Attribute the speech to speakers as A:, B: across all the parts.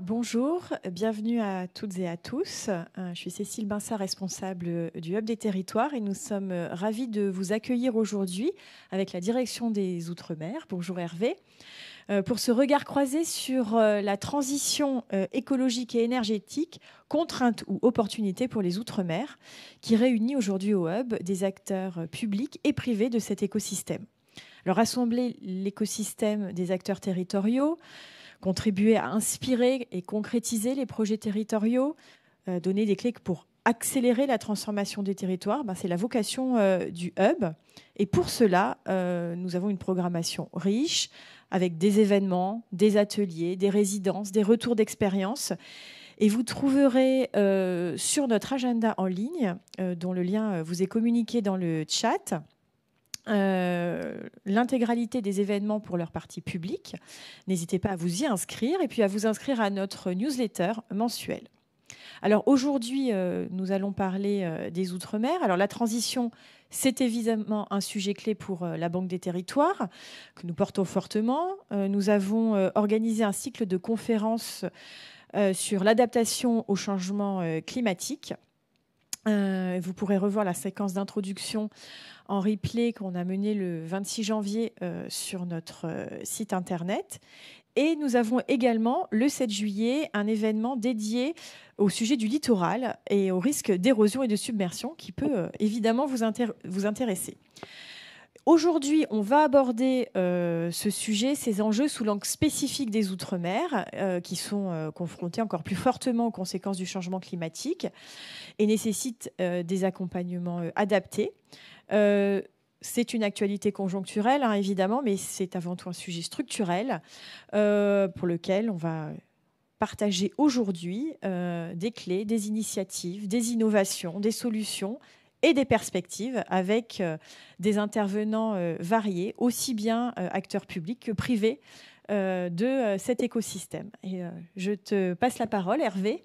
A: Bonjour, bienvenue à toutes et à tous. Je suis Cécile Binsat, responsable du Hub des territoires et nous sommes ravis de vous accueillir aujourd'hui avec la direction des Outre-mer. Bonjour Hervé. Pour ce regard croisé sur la transition écologique et énergétique, contrainte ou opportunité pour les Outre-mer, qui réunit aujourd'hui au Hub des acteurs publics et privés de cet écosystème. Alors, rassembler l'écosystème des acteurs territoriaux, contribuer à inspirer et concrétiser les projets territoriaux, donner des clés pour accélérer la transformation des territoires, c'est la vocation du Hub. Et pour cela, nous avons une programmation riche avec des événements, des ateliers, des résidences, des retours d'expérience. Et vous trouverez sur notre agenda en ligne, dont le lien vous est communiqué dans le chat, l'intégralité des événements pour leur partie publique. N'hésitez pas à vous y inscrire et puis à vous inscrire à notre newsletter mensuelle. Alors aujourd'hui, nous allons parler des Outre-mer. Alors la transition, c'est évidemment un sujet clé pour la Banque des Territoires que nous portons fortement. Nous avons organisé un cycle de conférences sur l'adaptation au changement climatique. Vous pourrez revoir la séquence d'introduction en replay qu'on a menée le 26 janvier sur notre site internet. Et nous avons également, le 7 juillet, un événement dédié au sujet du littoral et au risque d'érosion et de submersion qui peut évidemment vous intéresser. Aujourd'hui, on va aborder ce sujet, ces enjeux sous l'angle spécifique des Outre-mer qui sont confrontés encore plus fortement aux conséquences du changement climatique et nécessitent des accompagnements adaptés. C'est une actualité conjoncturelle, évidemment, mais c'est avant tout un sujet structurel pour lequel on va partager aujourd'hui des clés, des initiatives, des innovations, des solutions et des perspectives avec des intervenants variés, aussi bien acteurs publics que privés de cet écosystème. Et je te passe la parole, Hervé,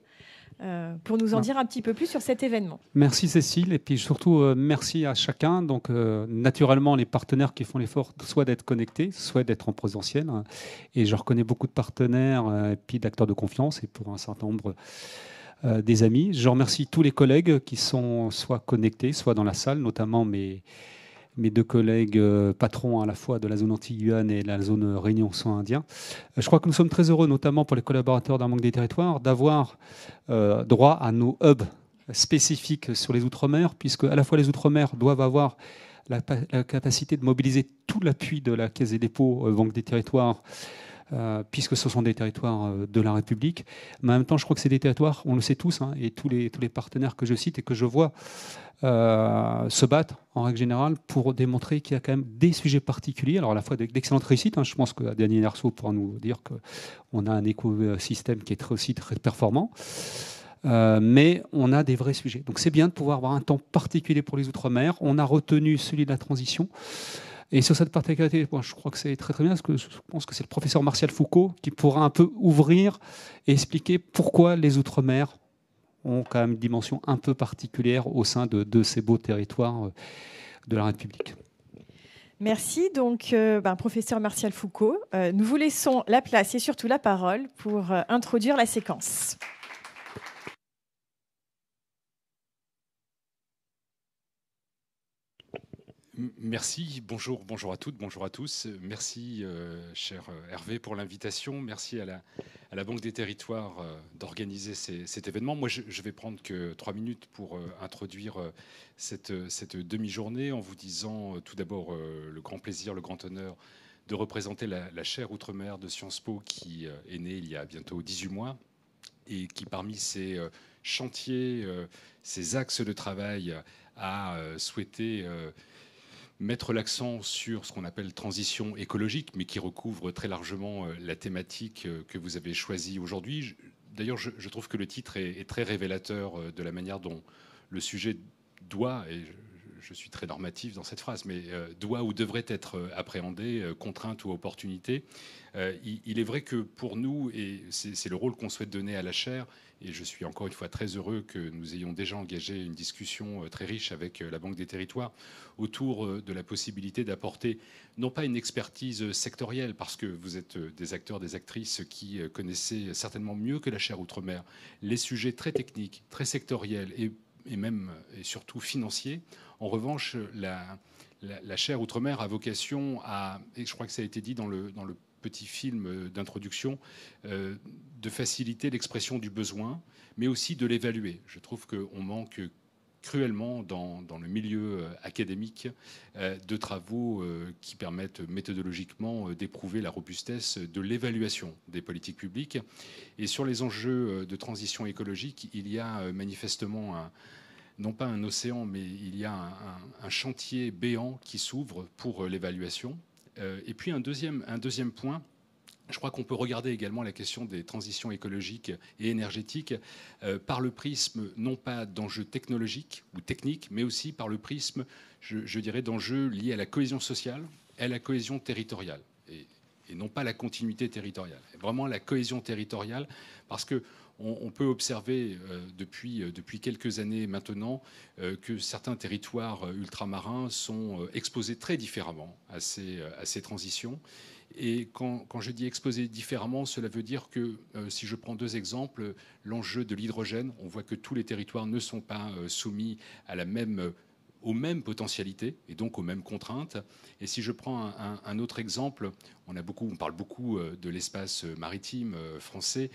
A: pour nous en dire un petit peu plus sur cet événement.
B: Merci Cécile, et puis surtout merci à chacun. Donc naturellement les partenaires qui font l'effort soit d'être connectés, soit d'être en présentiel. Et je reconnais beaucoup de partenaires et puis d'acteurs de confiance et pour un certain nombre des amis. Je remercie tous les collègues qui sont soit connectés, soit dans la salle, notamment mes deux collègues patrons à la fois de la zone Antilles-Guyane et de la zone Réunion-Océan Indien. Je crois que nous sommes très heureux, notamment pour les collaborateurs d'un Banque des Territoires, d'avoir droit à nos hubs spécifiques sur les Outre-mer, puisque à la fois les Outre-mer doivent avoir la capacité de mobiliser tout l'appui de la Caisse des dépôts Banque des Territoires, puisque ce sont des territoires de la République. Mais en même temps, je crois que c'est des territoires, on le sait tous, et tous les partenaires que je cite et que je vois se battent en règle générale pour démontrer qu'il y a quand même des sujets particuliers, alors à la fois d'excellentes réussites. Je pense que Daniel Hersault pourra nous dire qu'on a un écosystème qui est aussi très performant, mais on a des vrais sujets. Donc c'est bien de pouvoir avoir un temps particulier pour les Outre-mer. On a retenu celui de la transition. Et sur cette particularité, je crois que c'est très très bien, parce que je pense que c'est le professeur Martial Foucault qui pourra un peu ouvrir et expliquer pourquoi les Outre-mer ont quand même une dimension un peu particulière au sein de ces beaux territoires de la République.
A: Merci. Donc, professeur Martial Foucault, nous vous laissons la place et surtout la parole pour introduire la séquence.
C: Merci, bonjour à toutes, bonjour à tous. Merci, cher Hervé, pour l'invitation. Merci à la Banque des Territoires d'organiser cet événement. Moi, je vais prendre que 3 minutes pour introduire cette demi-journée en vous disant tout d'abord le grand plaisir, le grand honneur de représenter la chaire Outre-mer de Sciences Po qui est née il y a bientôt 18 mois et qui, parmi ses chantiers, ses axes de travail, a souhaité mettre l'accent sur ce qu'on appelle transition écologique, mais qui recouvre très largement la thématique que vous avez choisie aujourd'hui. D'ailleurs, je trouve que le titre est très révélateur de la manière dont le sujet doit, et je suis très normatif dans cette phrase, mais doit ou devrait être appréhendé, contrainte ou opportunité. Il est vrai que pour nous, et c'est le rôle qu'on souhaite donner à la chaire, et je suis encore une fois très heureux que nous ayons déjà engagé une discussion très riche avec la Banque des Territoires autour de la possibilité d'apporter non pas une expertise sectorielle, parce que vous êtes des acteurs, des actrices qui connaissez certainement mieux que la chaire Outre-mer les sujets très techniques, très sectoriels et même et surtout financiers. En revanche, la chaire Outre-mer a vocation à, et je crois que ça a été dit dans le petit film d'introduction, de faciliter l'expression du besoin, mais aussi de l'évaluer. Je trouve qu'on manque cruellement dans le milieu académique de travaux qui permettent méthodologiquement d'éprouver la robustesse de l'évaluation des politiques publiques. Et sur les enjeux de transition écologique, il y a manifestement non pas un océan, mais il y a un chantier béant qui s'ouvre pour l'évaluation. Et puis un deuxième point, je crois qu'on peut regarder également la question des transitions écologiques et énergétiques par le prisme non pas d'enjeux technologiques ou techniques, mais aussi par le prisme, je dirais, d'enjeux liés à la cohésion sociale et à la cohésion territoriale. Et non pas la continuité territoriale. Vraiment la cohésion territoriale, parce que on peut observer depuis quelques années maintenant que certains territoires ultramarins sont exposés très différemment à ces transitions. Et quand je dis exposés différemment, cela veut dire que, si je prends deux exemples, l'enjeu de l'hydrogène, on voit que tous les territoires ne sont pas soumis aux mêmes potentialités et donc aux mêmes contraintes. Et si je prends un autre exemple, on parle beaucoup de l'espace maritime français.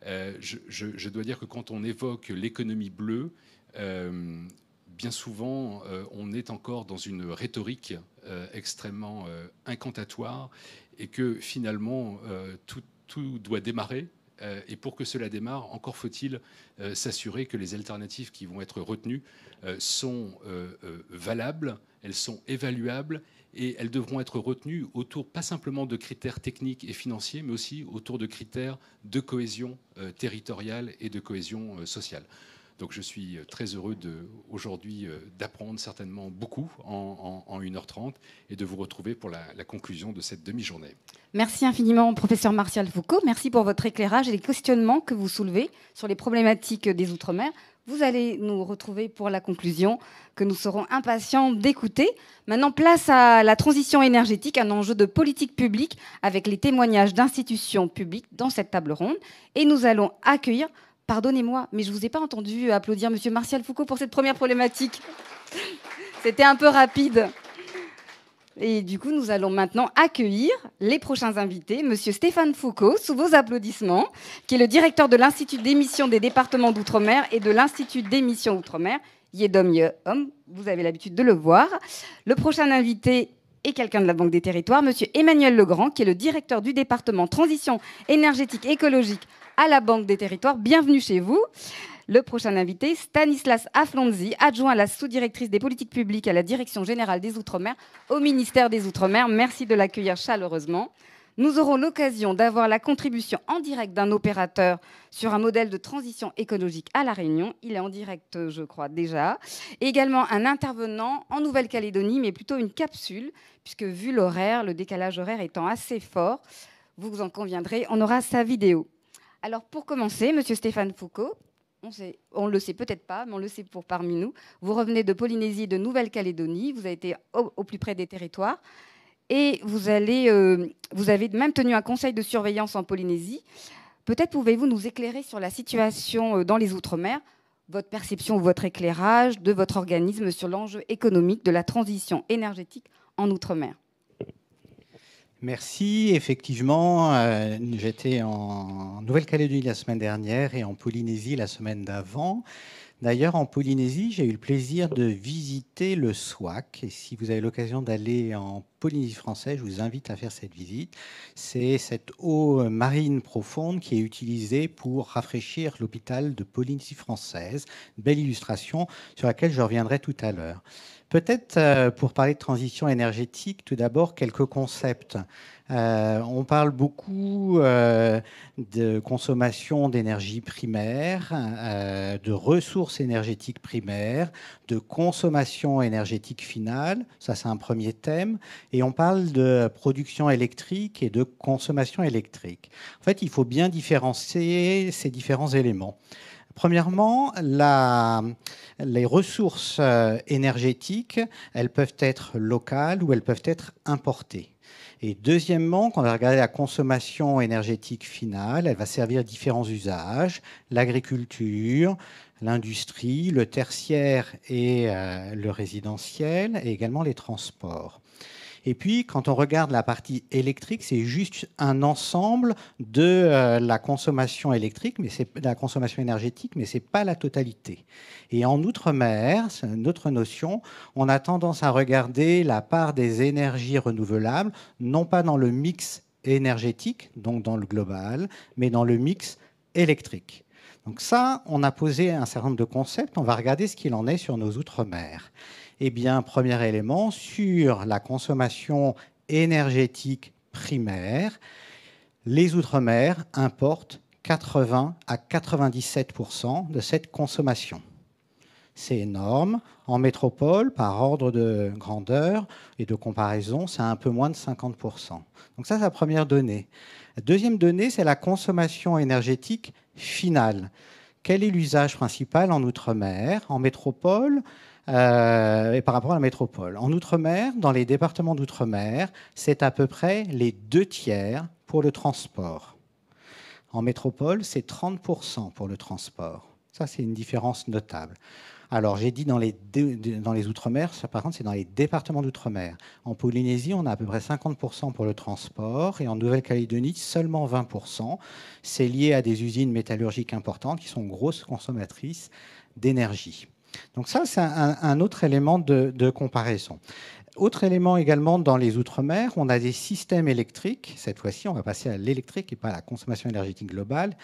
C: Je dois dire que quand on évoque l'économie bleue, bien souvent, on est encore dans une rhétorique extrêmement incantatoire et que finalement, tout doit démarrer. Et pour que cela démarre, encore faut-il s'assurer que les alternatives qui vont être retenues sont valables, elles sont évaluables et elles devront être retenues autour pas simplement de critères techniques et financiers, mais aussi autour de critères de cohésion territoriale et de cohésion sociale. Donc je suis très heureux aujourd'hui d'apprendre certainement beaucoup en 1h30 et de vous retrouver pour la conclusion de cette demi-journée.
D: Merci infiniment, professeur Martial Foucault. Merci pour votre éclairage et les questionnements que vous soulevez sur les problématiques des Outre-mer. Vous allez nous retrouver pour la conclusion que nous serons impatients d'écouter. Maintenant, place à la transition énergétique, un enjeu de politique publique avec les témoignages d'institutions publiques dans cette table ronde. Et nous allons accueillir... Pardonnez-moi, mais je ne vous ai pas entendu applaudir Monsieur Martial Foucault pour cette première problématique. C'était un peu rapide. Et du coup, nous allons maintenant accueillir les prochains invités. Monsieur Stéphane Foucault, sous vos applaudissements, qui est le directeur de l'Institut d'émission des départements d'Outre-mer et de l'Institut d'émission Outre-mer, Yedom Yehom. Vous avez l'habitude de le voir. Le prochain invité est quelqu'un de la Banque des Territoires, Monsieur Emmanuel Legrand, qui est le directeur du département Transition énergétique écologique à la Banque des Territoires. Bienvenue chez vous. Le prochain invité, Stanislas Aflonzi, adjoint à la sous-directrice des politiques publiques à la Direction générale des Outre-mer au ministère des Outre-mer. Merci de l'accueillir chaleureusement. Nous aurons l'occasion d'avoir la contribution en direct d'un opérateur sur un modèle de transition écologique à La Réunion. Il est en direct, je crois, déjà. Et également un intervenant en Nouvelle-Calédonie, mais plutôt une capsule, puisque vu l'horaire, le décalage horaire étant assez fort, vous en conviendrez, on aura sa vidéo. Alors, pour commencer, Monsieur Stéphane Foucault, on le sait peut-être pas, mais on le sait pour parmi nous. Vous revenez de Polynésie et de Nouvelle-Calédonie. Vous avez été au plus près des territoires. Et vous avez même tenu un conseil de surveillance en Polynésie. Peut-être pouvez-vous nous éclairer sur la situation dans les Outre-mer, votre perception ou votre éclairage de votre organisme sur l'enjeu économique de la transition énergétique en Outre-mer.
E: Merci. Effectivement, j'étais en Nouvelle-Calédonie la semaine dernière et en Polynésie la semaine d'avant. D'ailleurs, en Polynésie, j'ai eu le plaisir de visiter le SWAC. Et si vous avez l'occasion d'aller en Polynésie française, je vous invite à faire cette visite. C'est cette eau marine profonde qui est utilisée pour rafraîchir l'hôpital de Polynésie française. Une belle illustration sur laquelle je reviendrai tout à l'heure. Peut-être pour parler de transition énergétique, tout d'abord quelques concepts. On parle beaucoup de consommation d'énergie primaire, de ressources énergétiques primaires, de consommation énergétique finale. Ça, c'est un premier thème. Et on parle de production électrique et de consommation électrique. En fait, il faut bien différencier ces différents éléments. Premièrement, les ressources énergétiques, elles peuvent être locales ou elles peuvent être importées. Et deuxièmement, quand on va regarder la consommation énergétique finale, elle va servir à différents usages, l'agriculture, l'industrie, le tertiaire et le résidentiel, et également les transports. Et puis, quand on regarde la partie électrique, c'est juste un ensemble de la consommation électrique, mais c'est la consommation énergétique, mais c'est pas la totalité. Et en outre-mer, c'est une autre notion, on a tendance à regarder la part des énergies renouvelables, non pas dans le mix énergétique, donc dans le global, mais dans le mix électrique. Donc ça, on a posé un certain nombre de concepts. On va regarder ce qu'il en est sur nos outre-mer. Eh bien, premier élément, sur la consommation énergétique primaire, les Outre-mer importent 80 à 97% de cette consommation. C'est énorme. En métropole, par ordre de grandeur et de comparaison, c'est un peu moins de 50%. Donc ça, c'est la première donnée. La deuxième donnée, c'est la consommation énergétique finale. Quel est l'usage principal en Outre-mer, en métropole et par rapport à la métropole? En Outre-mer, dans les départements d'Outre-mer, c'est à peu près les 2/3 pour le transport. En métropole, c'est 30% pour le transport. Ça, c'est une différence notable. Alors, j'ai dit dans les Outre-mer, ça, par contre, c'est dans les départements d'Outre-mer. En Polynésie, on a à peu près 50% pour le transport et en Nouvelle-Calédonie, seulement 20%. C'est lié à des usines métallurgiques importantes qui sont grosses consommatrices d'énergie. Donc ça, c'est un autre élément de comparaison. Autre élément également dans les Outre-mer, on a des systèmes électriques. Cette fois-ci, on va passer à l'électrique et pas à la consommation énergétique globale.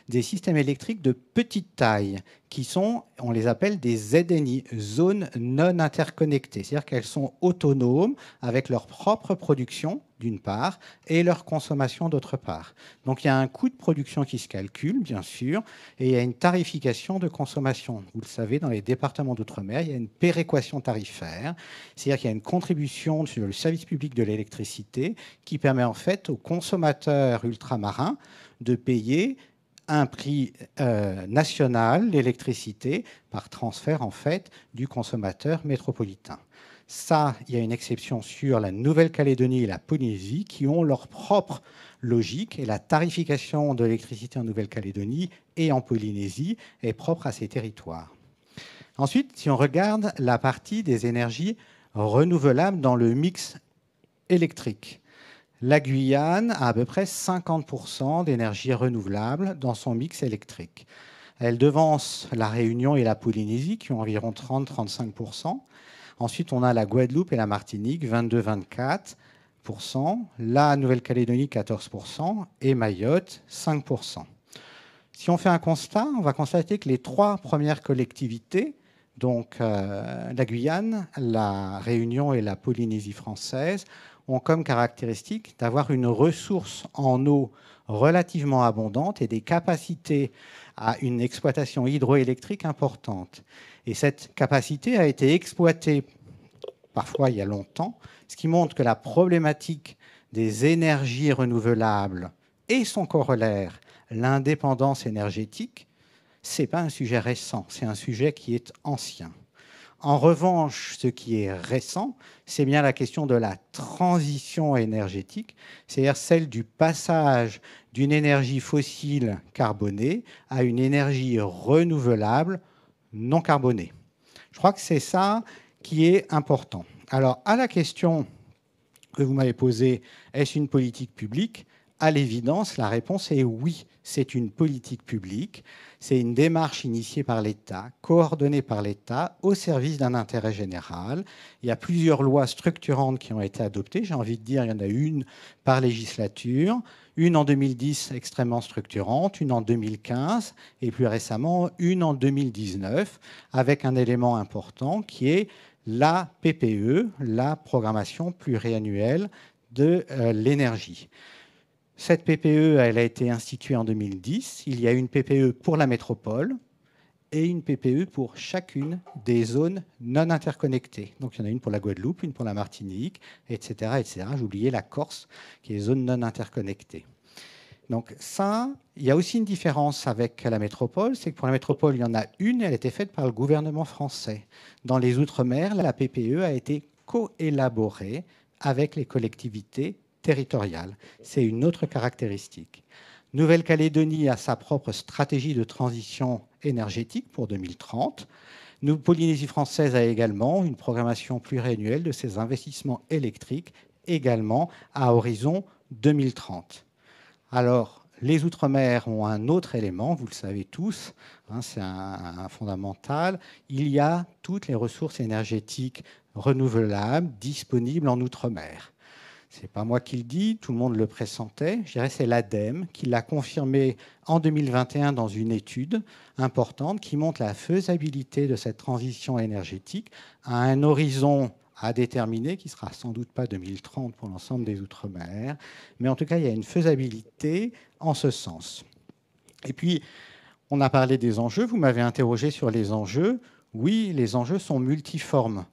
E: Des systèmes électriques de petite taille qui sont, on les appelle des ZNI, zones non interconnectées. C'est-à-dire qu'elles sont autonomes avec leur propre production, d'une part, et leur consommation, d'autre part. Donc il y a un coût de production qui se calcule, bien sûr, et il y a une tarification de consommation. Vous le savez, dans les départements d'outre-mer, il y a une péréquation tarifaire, c'est-à-dire qu'il y a une contribution sur le service public de l'électricité qui permet en fait aux consommateurs ultramarins de payer un prix national, l'électricité, par transfert en fait du consommateur métropolitain. Ça, il y a une exception sur la Nouvelle-Calédonie et la Polynésie qui ont leur propre logique et la tarification de l'électricité en Nouvelle-Calédonie et en Polynésie est propre à ces territoires. Ensuite, si on regarde la partie des énergies renouvelables dans le mix électrique, la Guyane a à peu près 50% d'énergie renouvelable dans son mix électrique. Elle devance la Réunion et la Polynésie qui ont environ 30-35%. Ensuite, on a la Guadeloupe et la Martinique, 22-24%. La Nouvelle-Calédonie, 14%. Et Mayotte, 5%. Si on fait un constat, on va constater que les trois premières collectivités, donc la Guyane, la Réunion et la Polynésie française, ont comme caractéristique d'avoir une ressource en eau relativement abondante et des capacités à une exploitation hydroélectrique importante. Et cette capacité a été exploitée parfois il y a longtemps, ce qui montre que la problématique des énergies renouvelables et son corollaire, l'indépendance énergétique, ce n'est pas un sujet récent, c'est un sujet qui est ancien. En revanche, ce qui est récent, c'est bien la question de la transition énergétique, c'est-à-dire celle du passage d'une énergie fossile carbonée à une énergie renouvelable non carbonée. Je crois que c'est ça qui est important. Alors, à la question que vous m'avez posée, est-ce une politique publique ? À l'évidence, la réponse est oui, c'est une politique publique. C'est une démarche initiée par l'État, coordonnée par l'État, au service d'un intérêt général. Il y a plusieurs lois structurantes qui ont été adoptées. J'ai envie de dire, il y en a une par législature, une en 2010 extrêmement structurante, une en 2015 et plus récemment une en 2019, avec un élément important qui est la PPE, la programmation pluriannuelle de l'énergie. Cette PPE, elle a été instituée en 2010. Il y a une PPE pour la métropole et une PPE pour chacune des zones non interconnectées. Donc il y en a une pour la Guadeloupe, une pour la Martinique, etc. etc. J'ai oublié la Corse, qui est zone non interconnectée. Donc ça, il y a aussi une différence avec la métropole, c'est que pour la métropole, il y en a une, elle a été faite par le gouvernement français. Dans les Outre-mer, la PPE a été coélaborée avec les collectivités territoriales. C'est une autre caractéristique. Nouvelle-Calédonie a sa propre stratégie de transition énergétique pour 2030. Polynésie française a également une programmation pluriannuelle de ses investissements électriques, également à horizon 2030. Alors, les Outre-mer ont un autre élément, vous le savez tous, c'est un fondamental. Il y a toutes les ressources énergétiques renouvelables disponibles en Outre-mer. Ce n'est pas moi qui le dis, tout le monde le pressentait. Je dirais que c'est l'ADEME qui l'a confirmé en 2021 dans une étude importante qui montre la faisabilité de cette transition énergétique à un horizon à déterminer, qui ne sera sans doute pas 2030 pour l'ensemble des Outre-mer. Mais en tout cas, il y a une faisabilité en ce sens. Et puis, on a parlé des enjeux. Vous m'avez interrogé sur les enjeux. Oui, les enjeux sont multiformes.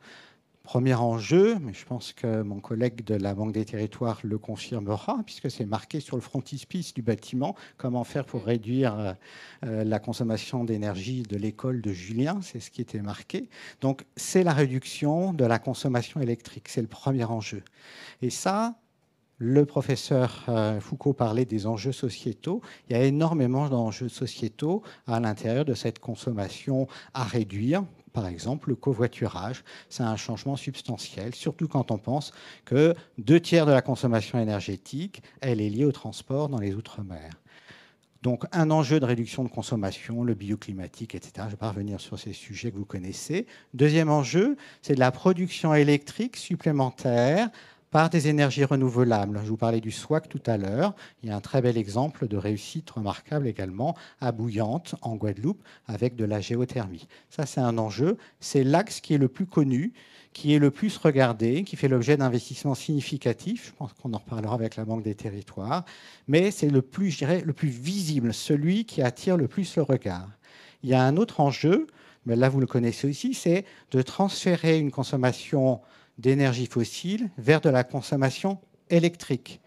E: Premier enjeu, mais je pense que mon collègue de la Banque des Territoires le confirmera, puisque c'est marqué sur le frontispice du bâtiment, comment faire pour réduire la consommation d'énergie de l'école de Julien, c'est ce qui était marqué. Donc c'est la réduction de la consommation électrique, c'est le premier enjeu. Et ça, le professeur Foucault parlait des enjeux sociétaux. Il y a énormément d'enjeux sociétaux à l'intérieur de cette consommation à réduire. Par exemple, le covoiturage, c'est un changement substantiel, surtout quand on pense que 2/3 de la consommation énergétique, elle est liée au transport dans les Outre-mer. Donc, un enjeu de réduction de consommation, le bioclimatique, etc. Je ne vais pas revenir sur ces sujets que vous connaissez. Deuxième enjeu, c'est de la production électrique supplémentaire par des énergies renouvelables. Je vous parlais du SWAC tout à l'heure. Il y a un très bel exemple de réussite remarquable également à Bouillante, en Guadeloupe, avec de la géothermie. Ça, c'est un enjeu. C'est l'axe qui est le plus connu, qui est le plus regardé, qui fait l'objet d'investissements significatifs. Je pense qu'on en reparlera avec la Banque des Territoires. Mais c'est le plus, je dirais, le plus visible, celui qui attire le plus le regard. Il y a un autre enjeu, mais là, vous le connaissez aussi, c'est de transférer une consommation d'énergie fossile vers de la consommation électrique.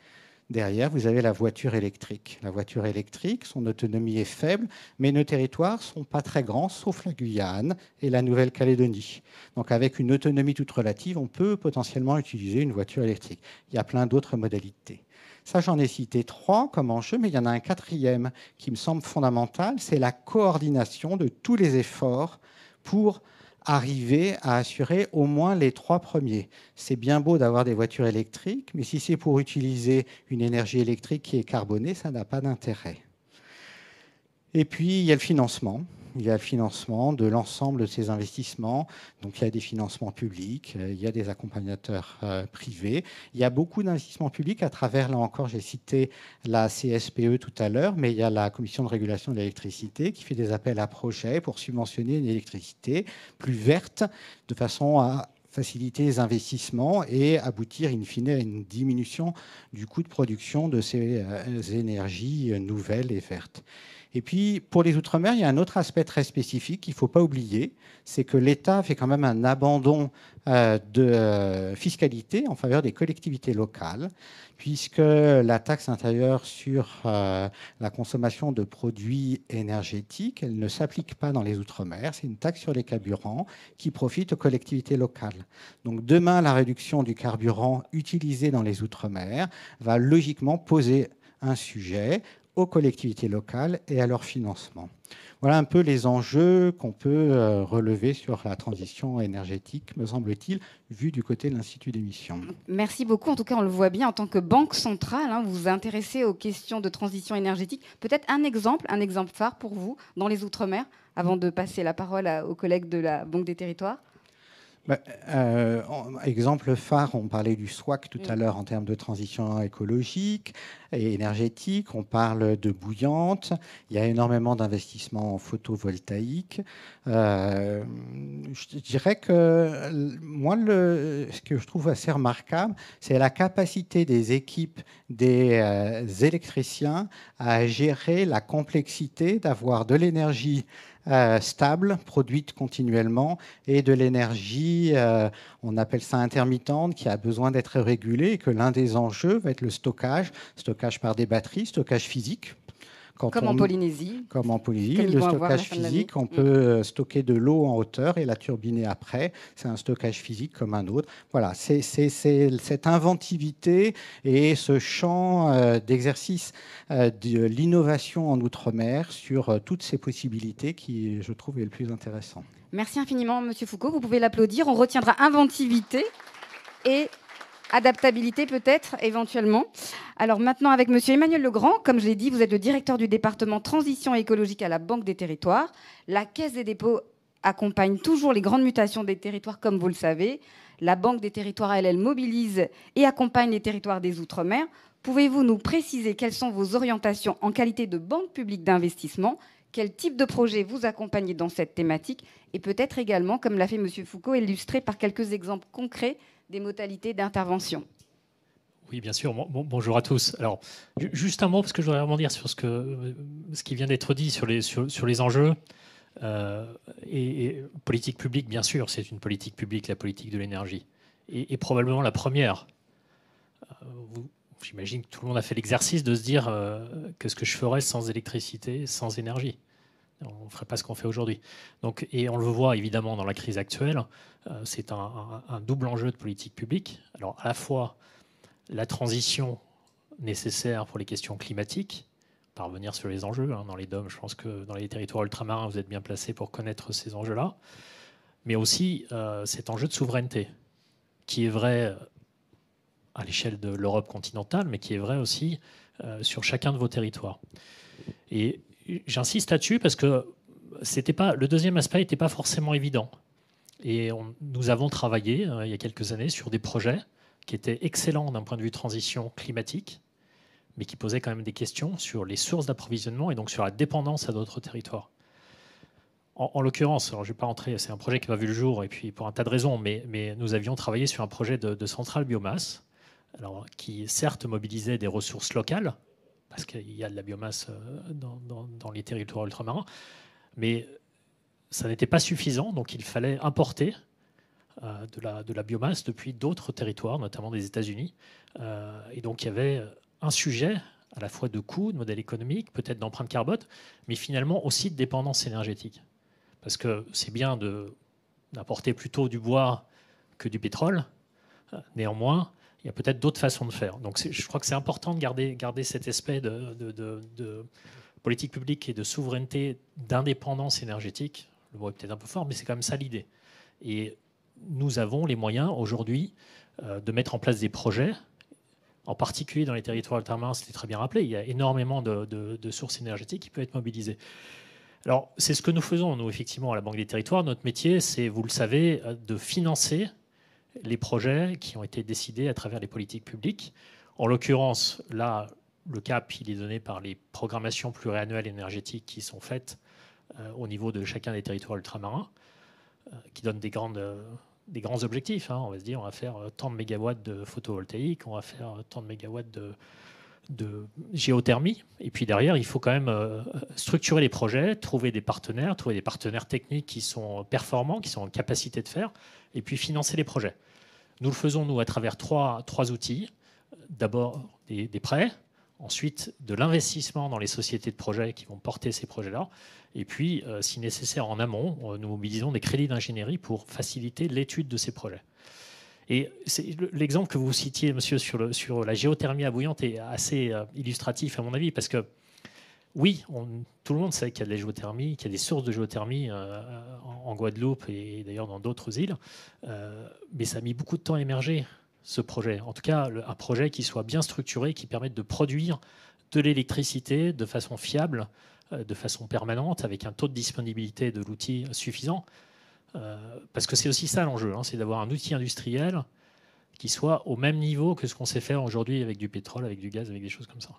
E: Derrière, vous avez la voiture électrique. La voiture électrique, son autonomie est faible, mais nos territoires ne sont pas très grands, sauf la Guyane et la Nouvelle-Calédonie. Donc avec une autonomie toute relative, on peut potentiellement utiliser une voiture électrique. Il y a plein d'autres modalités. Ça, j'en ai cité 3 comme enjeu, mais il y en a un 4e qui me semble fondamental, c'est la coordination de tous les efforts pour arriver à assurer au moins les 3 premiers. C'est bien beau d'avoir des voitures électriques, mais si c'est pour utiliser une énergie électrique qui est carbonée, ça n'a pas d'intérêt. Et puis, il y a le financement. Il y a le financement de l'ensemble de ces investissements. Donc, il y a des financements publics, il y a des accompagnateurs privés. Il y a beaucoup d'investissements publics à travers, là encore, j'ai cité la CSPE tout à l'heure, mais il y a la Commission de régulation de l'électricité qui fait des appels à projets pour subventionner une électricité plus verte de façon à faciliter les investissements et aboutir in fine à une diminution du coût de production de ces énergies nouvelles et vertes. Et puis, pour les Outre-mer, il y a un autre aspect très spécifique qu'il ne faut pas oublier, c'est que l'État fait quand même un abandon de fiscalité en faveur des collectivités locales, puisque la taxe intérieure sur la consommation de produits énergétiques, elle ne s'applique pas dans les Outre-mer. C'est une taxe sur les carburants qui profite aux collectivités locales. Donc demain, la réduction du carburant utilisé dans les Outre-mer va logiquement poser un sujet aux collectivités locales et à leur financement. Voilà un peu les enjeux qu'on peut relever sur la transition énergétique, me semble-t-il, vu du côté de l'Institut d'émission.
D: Merci beaucoup. En tout cas, on le voit bien, en tant que banque centrale, vous vous intéressez aux questions de transition énergétique. Peut-être un exemple phare pour vous dans les Outre-mer, avant de passer la parole aux collègues de la Banque des Territoires.
E: Exemple phare, on parlait du SWAC tout à l'heure en termes de transition écologique et énergétique. On parle de bouillante. Il y a énormément d'investissements en photovoltaïque. Je dirais que moi, ce que je trouve assez remarquable, c'est la capacité des équipes des électriciens à gérer la complexité d'avoir de l'énergie stable, produite continuellement, et de l'énergie, on appelle ça intermittente, qui a besoin d'être régulée, et que l'un des enjeux va être le stockage par des batteries, stockage physique.
D: Comme en Polynésie.
E: Comme en Polynésie, le stockage physique, on peut stocker de l'eau en hauteur et la turbiner après. C'est un stockage physique comme un autre. Voilà, c'est cette inventivité et ce champ d'exercice de l'innovation en Outre-mer sur toutes ces possibilités qui, je trouve, est le plus intéressant.
D: Merci infiniment, Monsieur Foucault. Vous pouvez l'applaudir. On retiendra inventivité et adaptabilité peut-être, éventuellement. Alors maintenant, avec Monsieur Emmanuel Legrand, comme je l'ai dit, vous êtes le directeur du département Transition écologique à la Banque des Territoires. La Caisse des dépôts accompagne toujours les grandes mutations des territoires, comme vous le savez. La Banque des Territoires, elle mobilise et accompagne les territoires des Outre-mer. Pouvez-vous nous préciser quelles sont vos orientations en qualité de banque publique d'investissement ? Quel type de projet vous accompagnez dans cette thématique ? Et peut-être également, comme l'a fait Monsieur Foucault, illustrer par quelques exemples concrets des modalités d'intervention.
F: Oui, bien sûr. Bonjour à tous. Alors, juste un mot, parce que je voudrais rebondir sur ce qui vient d'être dit sur les enjeux. Et politique publique, bien sûr, c'est une politique publique, la politique de l'énergie. Et probablement la première. J'imagine que tout le monde a fait l'exercice de se dire qu'est-ce que je ferais sans électricité, sans énergie. On ne ferait pas ce qu'on fait aujourd'hui. Et on le voit évidemment dans la crise actuelle, c'est un double enjeu de politique publique. Alors à la fois la transition nécessaire pour les questions climatiques, parvenir sur les enjeux, dans les DOM, je pense que dans les territoires ultramarins, vous êtes bien placés pour connaître ces enjeux-là, mais aussi cet enjeu de souveraineté, qui est vrai à l'échelle de l'Europe continentale, mais qui est vrai aussi sur chacun de vos territoires. Et j'insiste là-dessus parce que le deuxième aspect n'était pas forcément évident. Et nous avons travaillé il y a quelques années sur des projets qui étaient excellents d'un point de vue transition climatique, mais qui posaient quand même des questions sur les sources d'approvisionnement et donc sur la dépendance à d'autres territoires. En l'occurrence, alors je ne vais pas rentrer, c'est un projet qui n'a pas vu le jour, et puis pour un tas de raisons, mais nous avions travaillé sur un projet de centrale biomasse, alors, qui certes mobilisait des ressources locales, parce qu'il y a de la biomasse dans les territoires ultramarins, mais ça n'était pas suffisant, donc il fallait importer de la biomasse depuis d'autres territoires, notamment des États-Unis. Et donc il y avait un sujet à la fois de coût, de modèle économique, peut-être d'empreinte carbone, mais finalement aussi de dépendance énergétique. Parce que c'est bien d'apporter plutôt du bois que du pétrole. Néanmoins, il y a peut-être d'autres façons de faire. Donc je crois que c'est important de garder cet aspect de politique publique et de souveraineté, d'indépendance énergétique. Le mot est peut-être un peu fort, mais c'est quand même ça l'idée. Et nous avons les moyens aujourd'hui de mettre en place des projets, en particulier dans les territoires ultramarins, c'était très bien rappelé, il y a énormément de sources énergétiques qui peuvent être mobilisées. Alors c'est ce que nous faisons, nous, effectivement, à la Banque des Territoires. Notre métier, c'est, vous le savez, de financer les projets qui ont été décidés à travers les politiques publiques. En l'occurrence, là, le cap, il est donné par les programmations pluriannuelles énergétiques qui sont faites au niveau de chacun des territoires ultramarins, qui donnent des grands objectifs. On va se dire, on va faire tant de mégawatts de photovoltaïque, on va faire tant de mégawatts de géothermie. Et puis derrière, il faut quand même structurer les projets, trouver des partenaires techniques qui sont performants, qui sont en capacité de faire, et puis financer les projets. Nous le faisons, nous, à travers trois outils. D'abord, des prêts, ensuite de l'investissement dans les sociétés de projets qui vont porter ces projets-là, et puis, si nécessaire, en amont, nous mobilisons des crédits d'ingénierie pour faciliter l'étude de ces projets. Et l'exemple que vous citiez, monsieur, sur la géothermie à bouillante est assez illustratif, à mon avis, parce que oui, tout le monde sait qu'il y a de la géothermie, qu'il y a des sources de géothermie en Guadeloupe et d'ailleurs dans d'autres îles, mais ça a mis beaucoup de temps à émerger, ce projet. En tout cas, un projet qui soit bien structuré, qui permette de produire de l'électricité de façon fiable, de façon permanente, avec un taux de disponibilité de l'outil suffisant. Parce que c'est aussi ça l'enjeu, hein, c'est d'avoir un outil industriel qui soit au même niveau que ce qu'on sait faire aujourd'hui avec du pétrole, avec du gaz, avec des choses comme ça.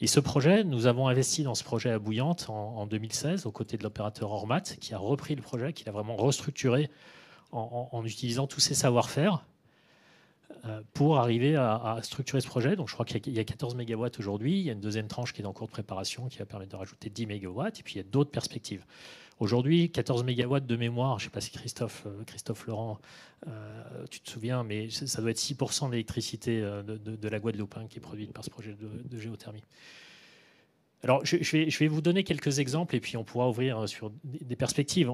F: Et ce projet, nous avons investi dans ce projet à Bouillante en 2016, aux côtés de l'opérateur Ormat, qui a repris le projet, qui l'a vraiment restructuré en utilisant tous ses savoir-faire pour arriver à structurer ce projet. Donc je crois qu'il y a 14 mégawatts aujourd'hui, il y a une deuxième tranche qui est en cours de préparation qui va permettre de rajouter 10 mégawatts, et puis il y a d'autres perspectives. Aujourd'hui, 14 mégawatts de mémoire, je ne sais pas si Christophe Laurent, tu te souviens, mais ça doit être 6% de l'électricité de la Guadeloupe qui est produite par ce projet de géothermie. Alors, je vais vous donner quelques exemples et puis on pourra ouvrir sur des perspectives.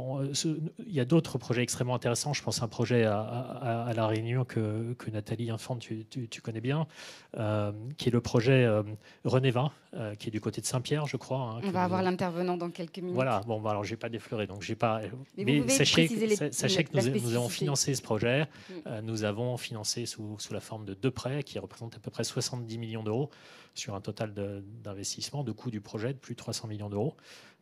F: Il y a d'autres projets extrêmement intéressants. Je pense à un projet à La Réunion que Nathalie Infante, tu connais bien, qui est le projet Reneva, qui est du côté de Saint-Pierre, je crois.
D: On va avoir l'intervenant dans quelques minutes.
F: Voilà, bon, alors je n'ai pas défleuré, donc j'ai pas.
D: Mais sachez
F: que nous avons financé ce projet. Nous avons financé sous la forme de 2 prêts qui représentent à peu près 70 millions d'euros sur un total d'investissement, de coût du projet de plus de 300 millions d'euros.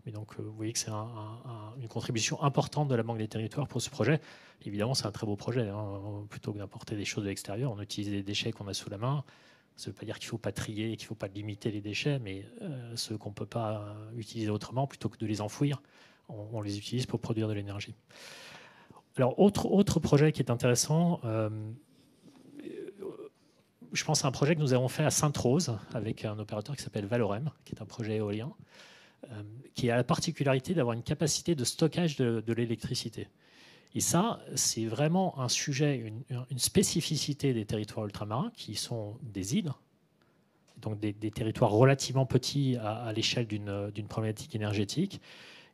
F: Mais donc, vous voyez que c'est une contribution importante de la Banque des Territoires pour ce projet. Évidemment, c'est un très beau projet. Plutôt que d'importer des choses de l'extérieur, on utilise les déchets qu'on a sous la main. Ça ne veut pas dire qu'il ne faut pas trier, qu'il ne faut pas limiter les déchets, mais ceux qu'on ne peut pas utiliser autrement, plutôt que de les enfouir, on les utilise pour produire de l'énergie. Alors, autre projet qui est intéressant, je pense à un projet que nous avons fait à Sainte-Rose avec un opérateur qui s'appelle Valorem, qui est un projet éolien, qui a la particularité d'avoir une capacité de stockage de l'électricité. Et ça, c'est vraiment un sujet, une spécificité des territoires ultramarins, qui sont des îles, donc des territoires relativement petits à l'échelle d'une problématique énergétique,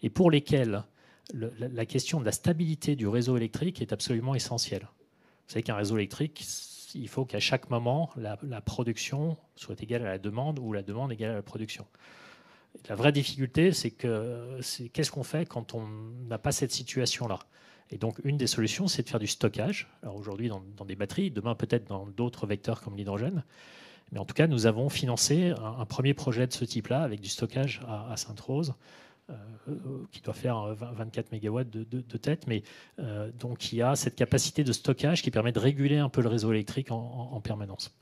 F: et pour lesquels la question de la stabilité du réseau électrique est absolument essentielle. Vous savez qu'un réseau électrique, il faut qu'à chaque moment, la production soit égale à la demande ou la demande égale à la production. La vraie difficulté, c'est qu'est-ce qu'on fait quand on n'a pas cette situation-là? Et donc, une des solutions, c'est de faire du stockage. Alors aujourd'hui, dans des batteries, demain peut-être dans d'autres vecteurs comme l'hydrogène. Mais en tout cas, nous avons financé un premier projet de ce type-là avec du stockage à Sainte-Rose, qui doit faire 24 MW de tête, mais donc il y a cette capacité de stockage qui permet de réguler un peu le réseau électrique en permanence.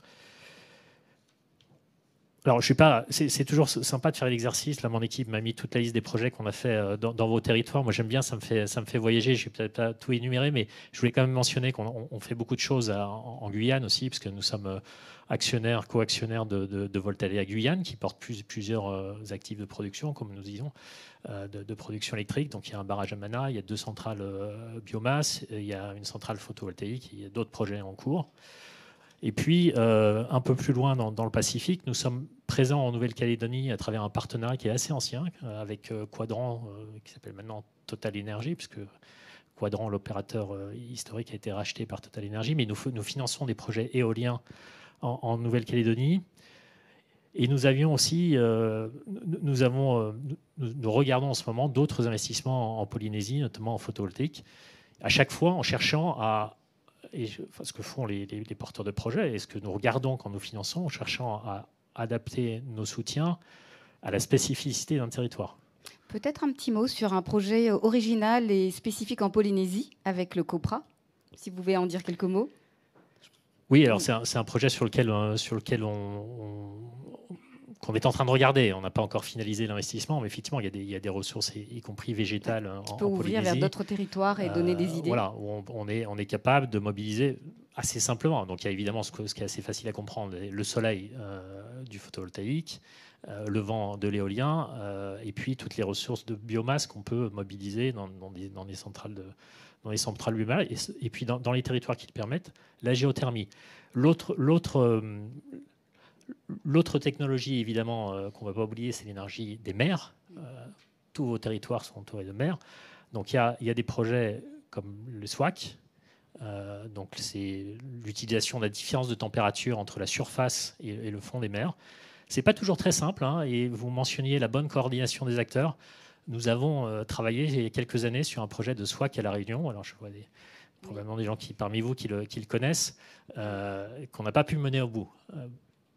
F: Alors, c'est toujours sympa de faire l'exercice. Là, mon équipe m'a mis toute la liste des projets qu'on a fait dans vos territoires. Moi, j'aime bien, ça me fait voyager. Je ne vais peut-être pas tout énumérer, mais je voulais quand même mentionner qu'on fait beaucoup de choses en Guyane aussi, parce que nous sommes actionnaires, co-actionnaires de Voltalia Guyane, qui porte plusieurs actifs de production, comme nous disons, de production électrique. Donc, il y a un barrage à Mana, il y a 2 centrales biomasse, il y a une centrale photovoltaïque, il y a d'autres projets en cours. Et puis, un peu plus loin dans le Pacifique, nous sommes présents en Nouvelle-Calédonie à travers un partenariat qui est assez ancien avec Quadrant, qui s'appelle maintenant Total Energy, puisque Quadrant, l'opérateur historique, a été racheté par Total Energy. Mais nous finançons des projets éoliens en Nouvelle-Calédonie. Et nous avions aussi, nous regardons en ce moment d'autres investissements en Polynésie, notamment en photovoltaïque, à chaque fois en cherchant ce que font les porteurs de projets et ce que nous regardons quand nous finançons, en cherchant à adapter nos soutiens à la spécificité d'un territoire.
D: Peut-être un petit mot sur un projet original et spécifique en Polynésie avec le COPRA, si vous pouvez en dire quelques mots.
F: Oui, alors c'est un projet sur lequel qu'on est en train de regarder. On n'a pas encore finalisé l'investissement, mais effectivement, il y a des ressources, y compris végétales, en Polynésie.
D: On peut ouvrir vers d'autres territoires et donner des idées.
F: Voilà, on est capable de mobiliser assez simplement. Donc, il y a évidemment ce qui est assez facile à comprendre, le soleil du photovoltaïque, le vent de l'éolien, et puis toutes les ressources de biomasse qu'on peut mobiliser dans les centrales biomasse, et puis dans les territoires qui le permettent, la géothermie. L'autre technologie, évidemment, qu'on ne va pas oublier, c'est l'énergie des mers. Tous vos territoires sont entourés de mers. Donc, il y a des projets comme le SWAC. Donc, c'est l'utilisation de la différence de température entre la surface et le fond des mers. Ce n'est pas toujours très simple, et vous mentionniez la bonne coordination des acteurs. Nous avons travaillé il y a quelques années sur un projet de SWAC à La Réunion. Alors, je vois probablement des gens parmi vous qui le connaissent, qu'on n'a pas pu mener au bout.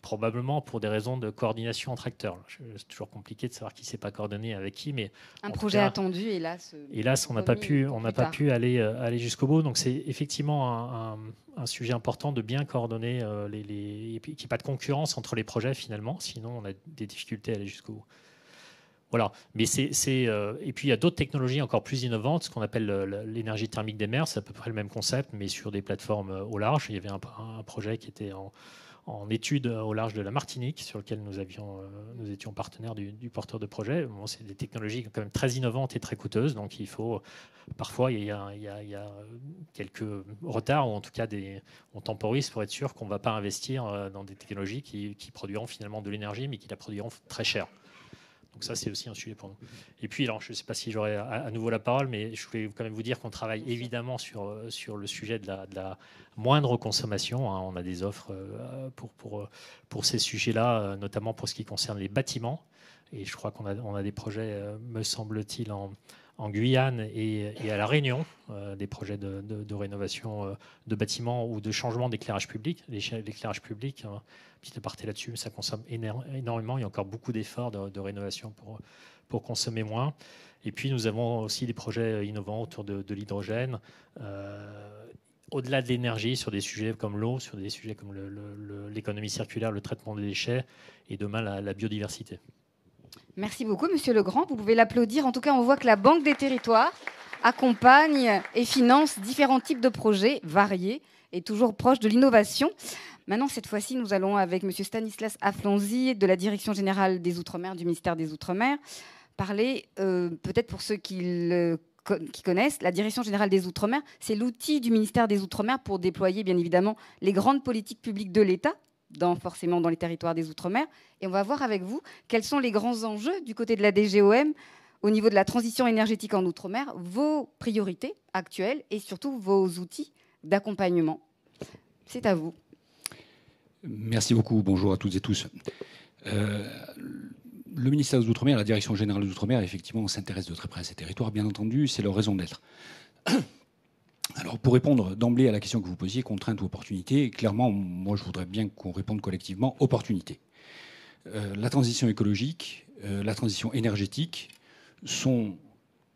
F: probablement pour des raisons de coordination entre acteurs. C'est toujours compliqué de savoir qui ne s'est pas coordonné avec qui, mais
D: un projet attendu, hélas.
F: Hélas, on n'a pas pu aller jusqu'au bout. Donc c'est effectivement un sujet important de bien coordonner et qu'il n'y ait pas de concurrence entre les projets finalement, sinon on a des difficultés à aller jusqu'au bout. Voilà. Mais et puis il y a d'autres technologies encore plus innovantes, ce qu'on appelle l'énergie thermique des mers. C'est à peu près le même concept, mais sur des plateformes au large. Il y avait un projet qui était en étude au large de la Martinique, sur lequel nous étions partenaires du porteur de projet. Bon, c'est des technologies quand même très innovantes et très coûteuses, donc parfois il y a quelques retards, ou en tout cas on temporise pour être sûr qu'on ne va pas investir dans des technologies qui produiront finalement de l'énergie, mais qui la produiront très cher. Donc ça, c'est aussi un sujet pour nous. Et puis, alors, je ne sais pas si j'aurai à nouveau la parole, mais je voulais quand même vous dire qu'on travaille évidemment sur le sujet de la moindre consommation. Hein. On a des offres pour ces sujets-là, notamment pour ce qui concerne les bâtiments. Et je crois qu'on a des projets, me semble-t-il, en Guyane et à La Réunion, des projets de rénovation de bâtiments ou de changement d'éclairage public. L'éclairage public, petit aparté là-dessus, ça consomme énormément. Il y a encore beaucoup d'efforts de rénovation pour consommer moins. Et puis, nous avons aussi des projets innovants autour de l'hydrogène, au-delà de l'énergie, sur des sujets comme l'eau, sur des sujets comme l'économie circulaire, le traitement des déchets et demain la biodiversité.
D: Merci beaucoup, Monsieur Legrand. Vous pouvez l'applaudir. En tout cas, on voit que la Banque des Territoires accompagne et finance différents types de projets variés et toujours proches de l'innovation. Maintenant, cette fois-ci, nous allons avec Monsieur Stanislas Aflonzi de la Direction générale des Outre-mer du ministère des Outre-mer parler, peut-être pour ceux qui connaissent, la Direction générale des Outre-mer, c'est l'outil du ministère des Outre-mer pour déployer, bien évidemment, les grandes politiques publiques de l'État, forcément dans les territoires des Outre-mer. Et on va voir avec vous quels sont les grands enjeux du côté de la DGOM au niveau de la transition énergétique en Outre-mer, vos priorités actuelles et surtout vos outils d'accompagnement. C'est à vous.
G: Merci beaucoup. Bonjour à toutes et tous. Le ministère des Outre-mer, la Direction générale des Outre-mer, effectivement, s'intéresse de très près à ces territoires. Bien entendu, c'est leur raison d'être. Alors, pour répondre d'emblée à la question que vous posiez, contrainte ou opportunité, clairement, moi, je voudrais bien qu'on réponde collectivement opportunité. La transition écologique, la transition énergétique sont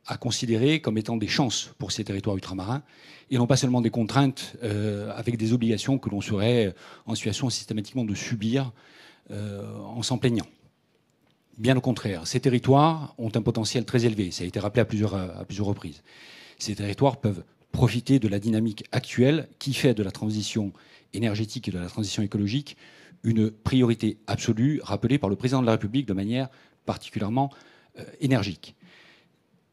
G: à considérer comme étant des chances pour ces territoires ultramarins et non pas seulement des contraintes avec des obligations que l'on serait en situation systématiquement de subir en s'en plaignant. Bien au contraire, ces territoires ont un potentiel très élevé. Ça a été rappelé à plusieurs reprises. Ces territoires peuvent profiter de la dynamique actuelle qui fait de la transition énergétique et de la transition écologique une priorité absolue, rappelée par le président de la République de manière particulièrement énergique.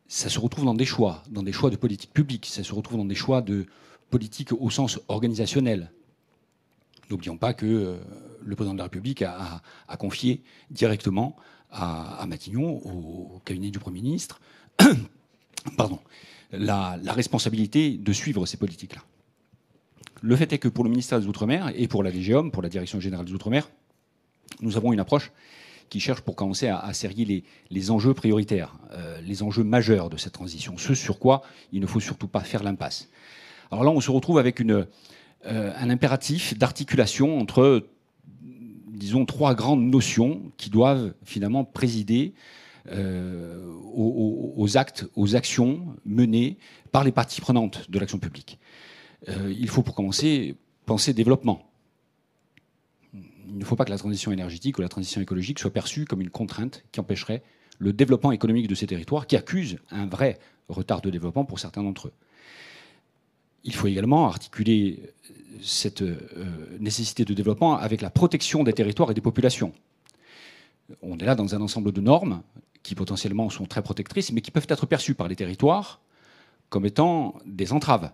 G: Ça se retrouve dans des choix de politique publique, ça se retrouve dans des choix de politique au sens organisationnel. N'oublions pas que le président de la République a confié directement à Matignon, au cabinet du Premier ministre, la responsabilité de suivre ces politiques-là. Le fait est que pour le ministère des Outre-mer et pour la DGOM, pour la Direction générale des Outre-mer, nous avons une approche qui cherche pour commencer à serrer les enjeux prioritaires, les enjeux majeurs de cette transition, ce sur quoi il ne faut surtout pas faire l'impasse. Alors là, on se retrouve avec un impératif d'articulation entre, disons, trois grandes notions qui doivent finalement présider aux actes, aux actions menées par les parties prenantes de l'action publique. Il faut pour commencer penser développement. Il ne faut pas que la transition énergétique ou la transition écologique soit perçue comme une contrainte qui empêcherait le développement économique de ces territoires, qui accusent un vrai retard de développement pour certains d'entre eux. Il faut également articuler cette nécessité de développement avec la protection des territoires et des populations. On est là dans un ensemble de normes qui potentiellement sont très protectrices, mais qui peuvent être perçues par les territoires comme étant des entraves.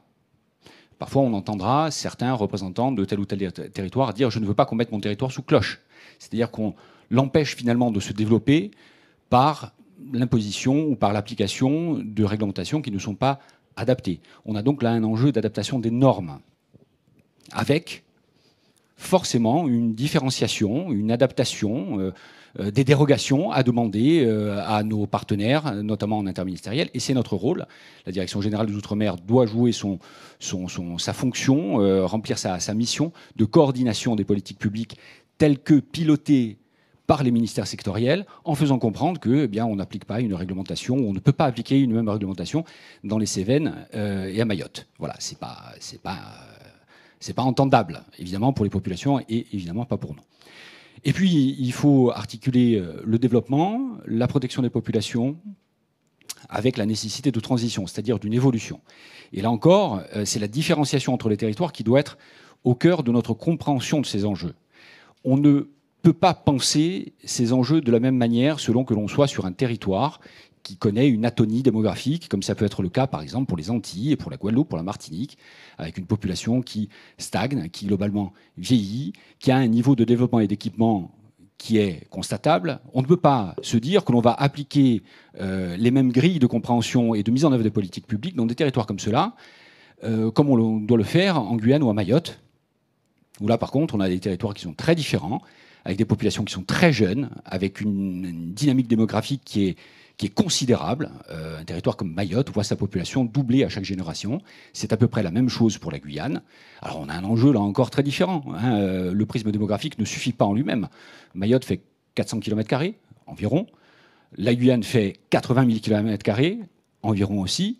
G: Parfois, on entendra certains représentants de tel ou tel territoire dire « je ne veux pas qu'on mette mon territoire sous cloche ». C'est-à-dire qu'on l'empêche finalement de se développer par l'imposition ou par l'application de réglementations qui ne sont pas adaptées. On a donc là un enjeu d'adaptation des normes, avec forcément une différenciation, une adaptation, des dérogations à demander à nos partenaires, notamment en interministériel, et c'est notre rôle. La Direction générale des Outre-mer doit jouer sa fonction, remplir sa mission de coordination des politiques publiques tels que pilotés par les ministères sectoriels, en faisant comprendre que, eh bien, on n'applique pas une réglementation, on ne peut pas appliquer une même réglementation dans les Cévennes et à Mayotte. Voilà, c'est pas entendable, évidemment, pour les populations et évidemment pas pour nous. Et puis, il faut articuler le développement, la protection des populations, avec la nécessité de transition, c'est-à-dire d'une évolution. Et là encore, c'est la différenciation entre les territoires qui doit être au cœur de notre compréhension de ces enjeux. On ne peut pas penser ces enjeux de la même manière selon que l'on soit sur un territoire qui connaît une atonie démographique, comme ça peut être le cas par exemple pour les Antilles et pour la Guadeloupe, pour la Martinique, avec une population qui stagne, qui globalement vieillit, qui a un niveau de développement et d'équipement qui est constatable. On ne peut pas se dire que l'on va appliquer les mêmes grilles de compréhension et de mise en œuvre des politiques publiques dans des territoires comme cela, comme on doit le faire en Guyane ou à Mayotte, où là par contre on a des territoires qui sont très différents, avec des populations qui sont très jeunes, avec une dynamique démographique qui est considérable. Un territoire comme Mayotte voit sa population doubler à chaque génération. C'est à peu près la même chose pour la Guyane. Alors on a un enjeu là encore très différent. Le prisme démographique ne suffit pas en lui-même. Mayotte fait 400 km² environ. La Guyane fait 80 000 km² environ aussi.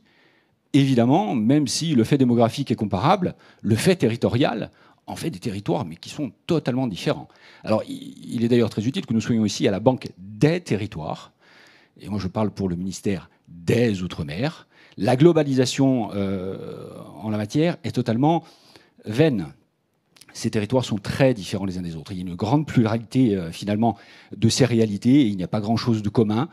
G: Évidemment, même si le fait démographique est comparable, le fait territorial en fait des territoires, mais qui sont totalement différents. Alors, il est d'ailleurs très utile que nous soyons ici à la Banque des territoires. Et moi, je parle pour le ministère des Outre-mer. La globalisation en la matière est totalement vaine. Ces territoires sont très différents les uns des autres. Il y a une grande pluralité, finalement, de ces réalités, et il n'y a pas grand-chose de commun.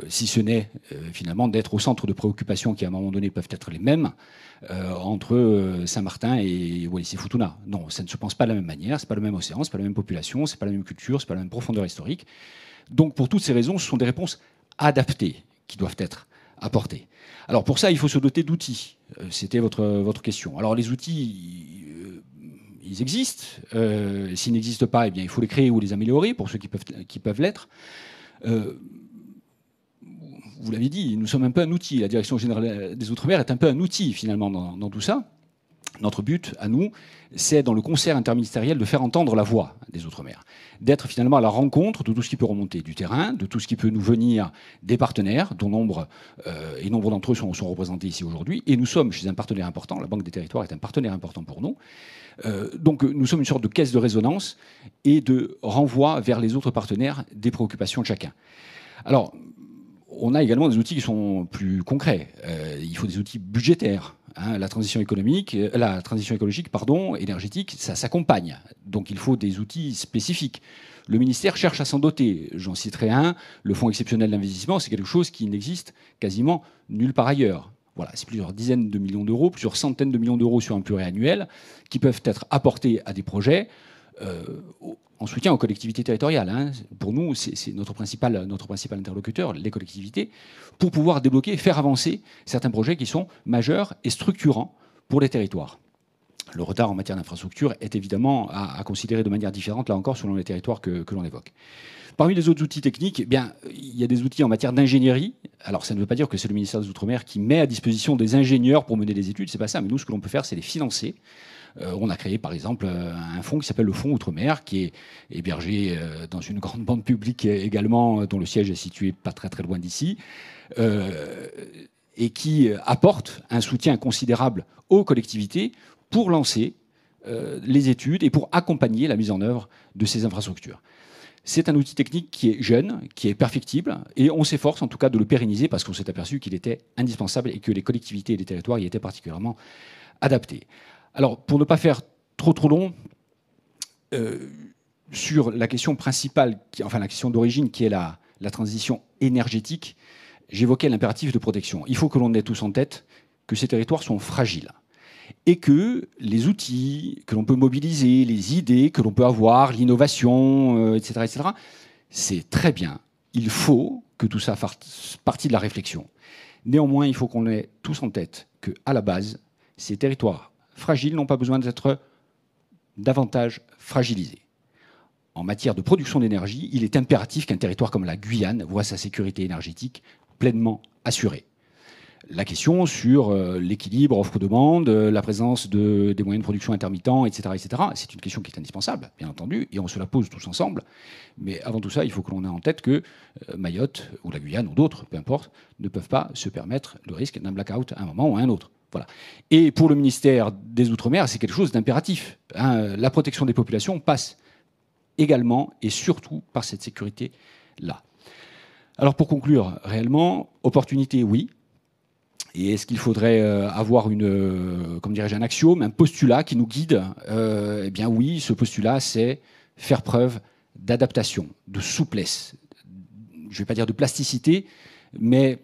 G: Si ce n'est finalement d'être au centre de préoccupations qui à un moment donné peuvent être les mêmes entre Saint-Martin et Wallis-et-Futuna. Non, ça ne se pense pas de la même manière, c'est pas le même océan, c'est pas la même population, c'est pas la même culture, c'est pas la même profondeur historique. Donc pour toutes ces raisons, ce sont des réponses adaptées qui doivent être apportées. Alors pour ça, il faut se doter d'outils. C'était votre question. Alors les outils, ils existent. S'ils n'existent pas, eh bien il faut les créer ou les améliorer pour ceux qui peuvent l'être. Vous l'avez dit, nous sommes un peu un outil. La Direction générale des Outre-mer est un peu un outil, finalement, dans tout ça. Notre but, à nous, c'est, dans le concert interministériel, de faire entendre la voix des Outre-mer. D'être, finalement, à la rencontre de tout ce qui peut remonter du terrain, de tout ce qui peut nous venir des partenaires, dont nombre d'entre eux sont représentés ici aujourd'hui. Et nous sommes chez un partenaire important. La Banque des territoires est un partenaire important pour nous. Donc, nous sommes une sorte de caisse de résonance et de renvoi vers les autres partenaires des préoccupations de chacun. Alors, on a également des outils qui sont plus concrets. Il faut des outils budgétaires. La transition écologique, énergétique, ça s'accompagne. Donc il faut des outils spécifiques. Le ministère cherche à s'en doter. J'en citerai un, le Fonds exceptionnel d'investissement, c'est quelque chose qui n'existe quasiment nulle part ailleurs. Voilà, c'est plusieurs dizaines de millions d'euros, plusieurs centaines de millions d'euros sur un pluriannuel qui peuvent être apportés à des projets en soutien aux collectivités territoriales. Pour nous, c'est notre principal interlocuteur, les collectivités, pour pouvoir débloquer, faire avancer certains projets qui sont majeurs et structurants pour les territoires. Le retard en matière d'infrastructure est évidemment à considérer de manière différente, là encore, selon les territoires que l'on évoque. Parmi les autres outils techniques, eh bien, il y a des outils en matière d'ingénierie. Alors, ça ne veut pas dire que c'est le ministère des Outre-mer qui met à disposition des ingénieurs pour mener des études, c'est pas ça, mais nous, ce que l'on peut faire, c'est les financer. On a créé, par exemple, un fonds qui s'appelle le Fonds Outre-mer, qui est hébergé dans une grande banque publique également, dont le siège est situé pas très très loin d'ici, et qui apporte un soutien considérable aux collectivités pour lancer les études et pour accompagner la mise en œuvre de ces infrastructures. C'est un outil technique qui est jeune, qui est perfectible, et on s'efforce en tout cas de le pérenniser parce qu'on s'est aperçu qu'il était indispensable et que les collectivités et les territoires y étaient particulièrement adaptés. Alors, pour ne pas faire trop long, sur la question principale, enfin la question d'origine, qui est la transition énergétique, j'évoquais l'impératif de protection. Il faut que l'on ait tous en tête que ces territoires sont fragiles et que les outils que l'on peut mobiliser, les idées que l'on peut avoir, l'innovation, etc., c'est très bien. Il faut que tout ça fasse partie de la réflexion. Néanmoins, il faut qu'on ait tous en tête qu'à la base, ces territoires fragiles n'ont pas besoin d'être davantage fragilisés. En matière de production d'énergie, il est impératif qu'un territoire comme la Guyane voit sa sécurité énergétique pleinement assurée. la question sur l'équilibre offre-demande, la présence des moyens de production intermittents, etc. etc. C'est une question qui est indispensable, bien entendu, et on se la pose tous ensemble. Mais avant tout ça, il faut que l'on ait en tête que Mayotte, ou la Guyane, ou d'autres, peu importe, ne peuvent pas se permettre le risque d'un blackout à un moment ou à un autre. Voilà. Et pour le ministère des Outre-mer, c'est quelque chose d'impératif. La protection des populations passe également et surtout par cette sécurité-là. Alors pour conclure, réellement, opportunité, oui. Et est-ce qu'il faudrait avoir un axiome, un postulat qui nous guide? Eh bien oui, ce postulat, c'est faire preuve d'adaptation, de souplesse. Je ne vais pas dire de plasticité, mais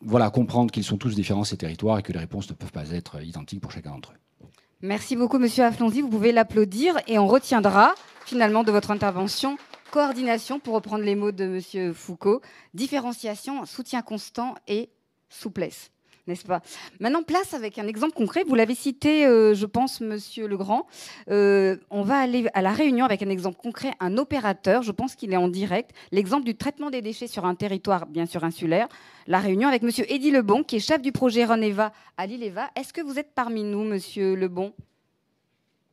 G: voilà, comprendre qu'ils sont tous différents, ces territoires, et que les réponses ne peuvent pas être identiques pour chacun d'entre eux.
D: Merci beaucoup, Monsieur Aflonzi. Vous pouvez l'applaudir et on retiendra finalement de votre intervention coordination, pour reprendre les mots de Monsieur Foucault, différenciation, soutien constant et souplesse. N'est-ce pas? Maintenant, place avec un exemple concret. Vous l'avez cité, je pense, Monsieur Legrand. On va aller à La Réunion avec un exemple concret, un opérateur, je pense qu'il est en direct. L'exemple du traitement des déchets sur un territoire, bien sûr, insulaire. La Réunion avec Monsieur Eddy Lebon, qui est chef du projet Reneva à l'île Eva. Est-ce que vous êtes parmi nous, Monsieur Lebon?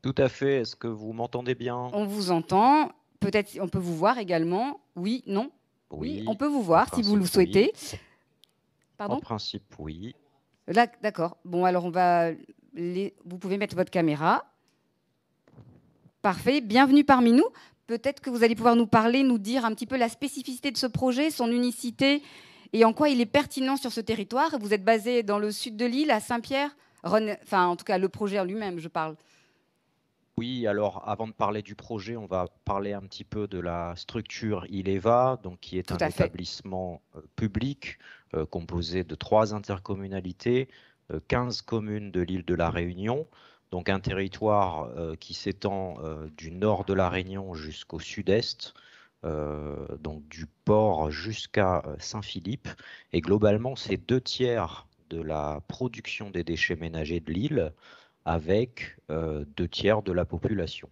H: Tout à fait. Est-ce que vous m'entendez bien?
D: On vous entend. Peut-être on peut vous voir également. Oui, non? Oui, on peut vous voir si vous le souhaitez.
H: Oui.
D: Pardon?
H: En principe, oui.
D: Là, d'accord. Bon, alors vous pouvez mettre votre caméra. Parfait. Bienvenue parmi nous. Peut-être que vous allez pouvoir nous parler, nous dire un petit peu la spécificité de ce projet, son unicité et en quoi il est pertinent sur ce territoire. Vous êtes basé dans le sud de l'île, à Saint-Pierre. Enfin, en tout cas, le projet en lui-même, je parle.
H: Oui, alors avant de parler du projet, on va parler un petit peu de la structure ILEVA, donc qui est un établissement public composé de 3 intercommunalités, 15 communes de l'île de la Réunion, donc un territoire qui s'étend du nord de la Réunion jusqu'au sud-est, donc du port jusqu'à Saint-Philippe, et globalement c'est 2/3 de la production des déchets ménagers de l'île, avec 2/3 de la population.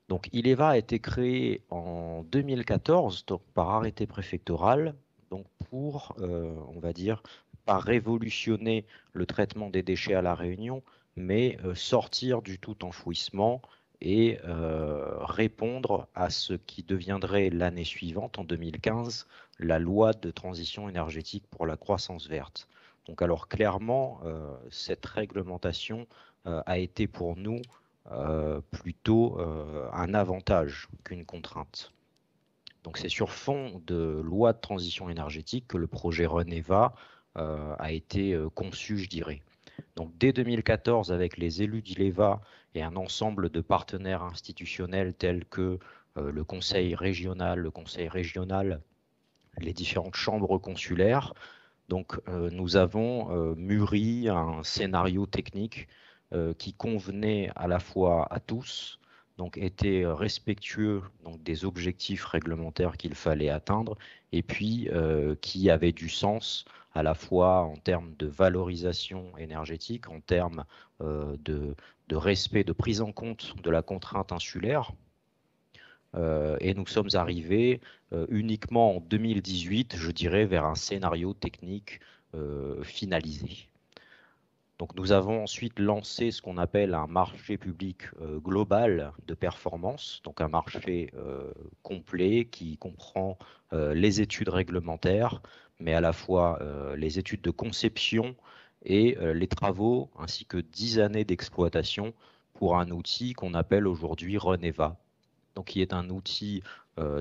H: Donc ILEVA a été créé en 2014 donc, par arrêté préfectoral, donc pour, on va dire, pas révolutionner le traitement des déchets à La Réunion, mais sortir du tout enfouissement et répondre à ce qui deviendrait l'année suivante, en 2015, la loi de transition énergétique pour la croissance verte. Donc alors clairement, cette réglementation a été pour nous plutôt un avantage qu'une contrainte. Donc c'est sur fond de loi de transition énergétique que le projet Reneva a été conçu, je dirais. Donc dès 2014, avec les élus d'ILEVA et un ensemble de partenaires institutionnels tels que le conseil régional, les différentes chambres consulaires, donc nous avons mûri un scénario technique qui convenait à la fois à tous, donc était respectueux donc, des objectifs réglementaires qu'il fallait atteindre, et puis qui avait du sens à la fois en termes de valorisation énergétique, en termes de respect, de prise en compte de la contrainte insulaire. Et nous sommes arrivés uniquement en 2018, je dirais, vers un scénario technique finalisé. Donc nous avons ensuite lancé ce qu'on appelle un marché public global de performance, donc un marché complet qui comprend les études réglementaires, mais à la fois les études de conception et les travaux, ainsi que 10 années d'exploitation pour un outil qu'on appelle aujourd'hui Reneva, donc qui est un outil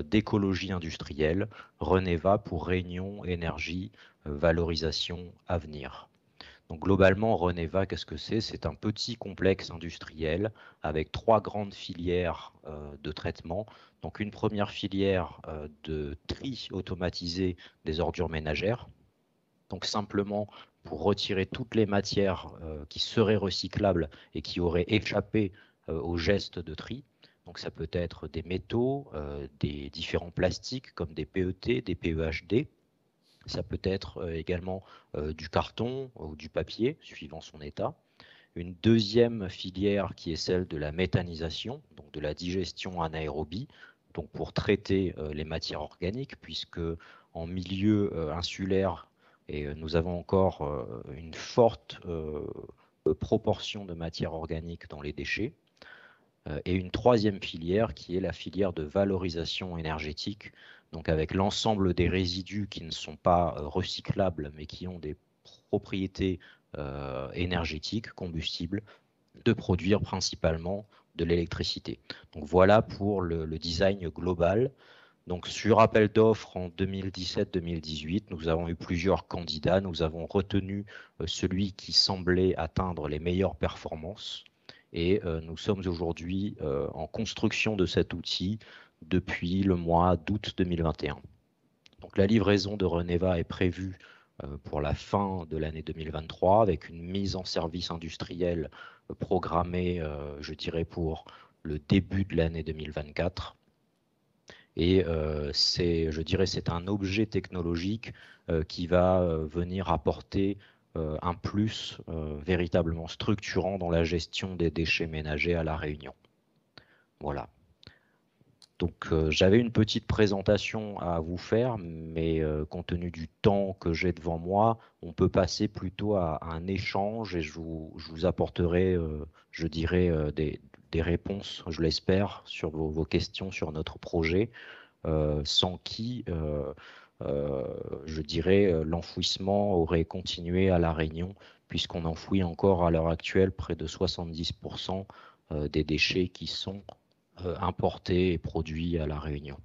H: d'écologie industrielle, Reneva pour Réunion, énergie, valorisation, avenir. Donc globalement, Reneva, qu'est-ce que c'est? C'est un petit complexe industriel avec 3 grandes filières de traitement. Donc une première filière de tri automatisé des ordures ménagères. Donc simplement pour retirer toutes les matières qui seraient recyclables et qui auraient échappé au geste de tri. Donc ça peut être des métaux, des différents plastiques comme des PET, des PEHD. Ça peut être également du carton ou du papier, suivant son état. Une deuxième filière qui est celle de la méthanisation, donc de la digestion anaérobie, donc pour traiter les matières organiques, puisque en milieu insulaire Et nous avons encore une forte proportion de matière organique dans les déchets. Et une troisième filière qui est la filière de valorisation énergétique, donc avec l'ensemble des résidus qui ne sont pas recyclables mais qui ont des propriétés énergétiques, combustibles, de produire principalement de l'électricité. Donc voilà pour le design global. Donc sur appel d'offres en 2017-2018, nous avons eu plusieurs candidats. Nous avons retenu celui qui semblait atteindre les meilleures performances. Et nous sommes aujourd'hui en construction de cet outil depuis le mois d'août 2021. Donc la livraison de Reneva est prévue pour la fin de l'année 2023 avec une mise en service industrielle programmée, je dirais, pour le début de l'année 2024. Et c'est un objet technologique qui va venir apporter un plus véritablement structurant dans la gestion des déchets ménagers à La Réunion. Voilà. Donc j'avais une petite présentation à vous faire, mais compte tenu du temps que j'ai devant moi, on peut passer plutôt à un échange et je vous apporterai, je dirais, des réponses, je l'espère, sur vos questions sur notre projet, sans qui... je dirais, l'enfouissement aurait continué à La Réunion, puisqu'on enfouit encore à l'heure actuelle près de 70% des déchets qui sont importés et produits à La Réunion.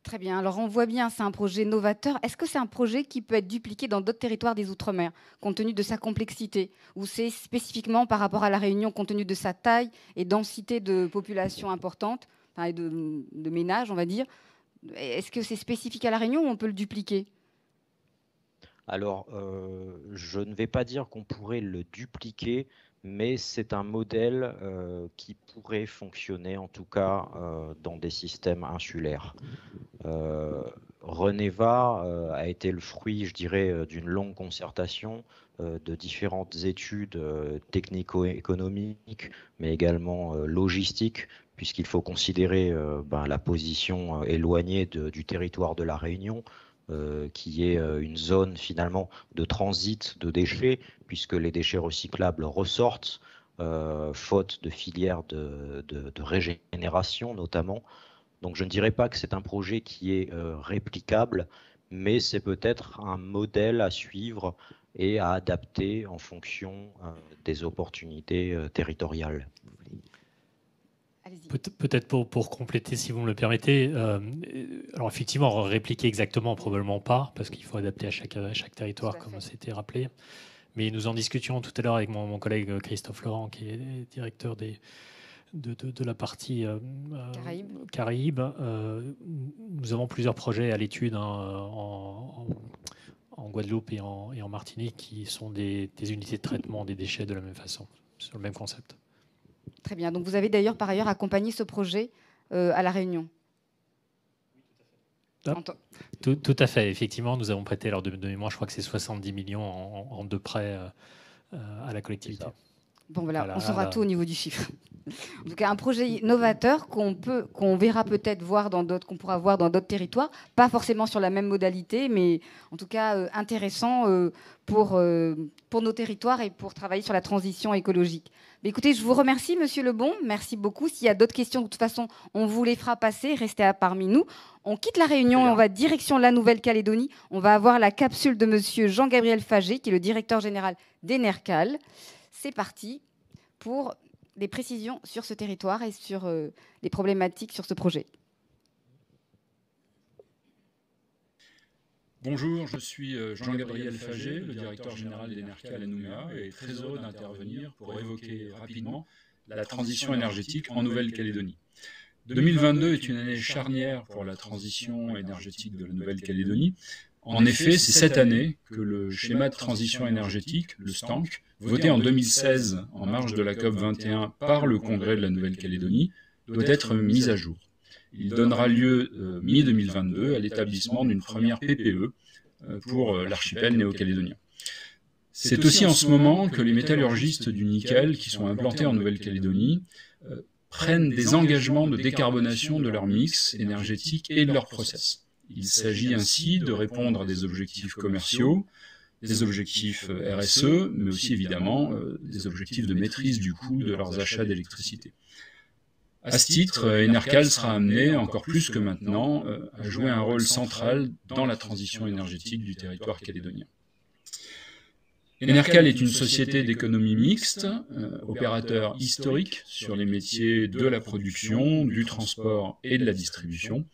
D: Très bien. Alors, on voit bien, c'est un projet novateur. Est-ce que c'est un projet qui peut être dupliqué dans d'autres territoires des Outre-mer, compte tenu de sa complexité, ou c'est spécifiquement par rapport à La Réunion, compte tenu de sa taille et densité de population importante, et de ménages, on va dire? Est-ce que c'est spécifique à La Réunion ou on peut le dupliquer?
H: Alors, je ne vais pas dire qu'on pourrait le dupliquer, mais c'est un modèle qui pourrait fonctionner, en tout cas, dans des systèmes insulaires. Reneva a été le fruit, je dirais, d'une longue concertation, de différentes études technico-économiques, mais également logistiques, puisqu'il faut considérer la position éloignée du territoire de La Réunion, qui est une zone finalement de transit de déchets, puisque les déchets recyclables ressortent, faute de filières de régénération notamment. Donc je ne dirais pas que c'est un projet qui est réplicable, mais c'est peut-être un modèle à suivre et à adapter en fonction des opportunités territoriales.
F: Peut-être pour compléter, si vous me le permettez, alors effectivement, répliquer exactement, probablement pas, parce qu'il faut adapter à chaque territoire, comme c'était rappelé. Mais nous en discutions tout à l'heure avec mon collègue Christophe Laurent, qui est directeur de la partie Caraïbes. Nous avons plusieurs projets à l'étude en Guadeloupe et en Martinique, qui sont des unités de traitement des déchets de la même façon, sur le même concept.
D: Très bien. Donc, vous avez d'ailleurs par ailleurs accompagné ce projet à La Réunion.
F: Tout à fait. Effectivement, nous avons prêté, alors de mémoire, je crois que c'est 70 millions en deux prêts à la collectivité.
D: Bon, voilà, on saura tout au niveau du chiffre. En tout cas, un projet novateur qu'on verra peut-être qu'on pourra voir dans d'autres territoires, pas forcément sur la même modalité, mais en tout cas intéressant pour nos territoires et pour travailler sur la transition écologique. Mais écoutez, je vous remercie, Monsieur Lebon. Merci beaucoup. S'il y a d'autres questions, de toute façon, on vous les fera passer. Restez parmi nous. On quitte La Réunion et on va direction la Nouvelle-Calédonie. On va avoir la capsule de Monsieur Jean-Gabriel Fagé, qui est le directeur général d'Enercal. C'est parti pour des précisions sur ce territoire et sur les problématiques sur ce projet.
I: Bonjour, je suis Jean-Gabriel Fagé, le directeur général d'Enercal à Nouméa, et très heureux d'intervenir pour évoquer rapidement la transition énergétique en Nouvelle-Calédonie. 2022 est une année charnière pour la transition énergétique de la Nouvelle-Calédonie. En effet, c'est cette année que le schéma de transition énergétique, le STANC, voté en 2016 en marge de la COP21 par le Congrès de la Nouvelle-Calédonie, doit être mis à jour. Il donnera lieu mi-2022 à l'établissement d'une première PPE pour l'archipel néo-calédonien. C'est aussi en ce moment que les métallurgistes du nickel qui sont implantés en Nouvelle-Calédonie prennent des engagements de décarbonation de leur mix énergétique et de leur process. Il s'agit ainsi de répondre à des objectifs commerciaux, des objectifs RSE, mais aussi évidemment des objectifs de maîtrise du coût de leurs achats d'électricité. À ce titre, Enercal sera amené, encore plus que maintenant, à jouer un rôle central dans la transition énergétique du territoire calédonien. Enercal est une société d'économie mixte, opérateur historique sur les métiers de la production, du transport et de la distribution.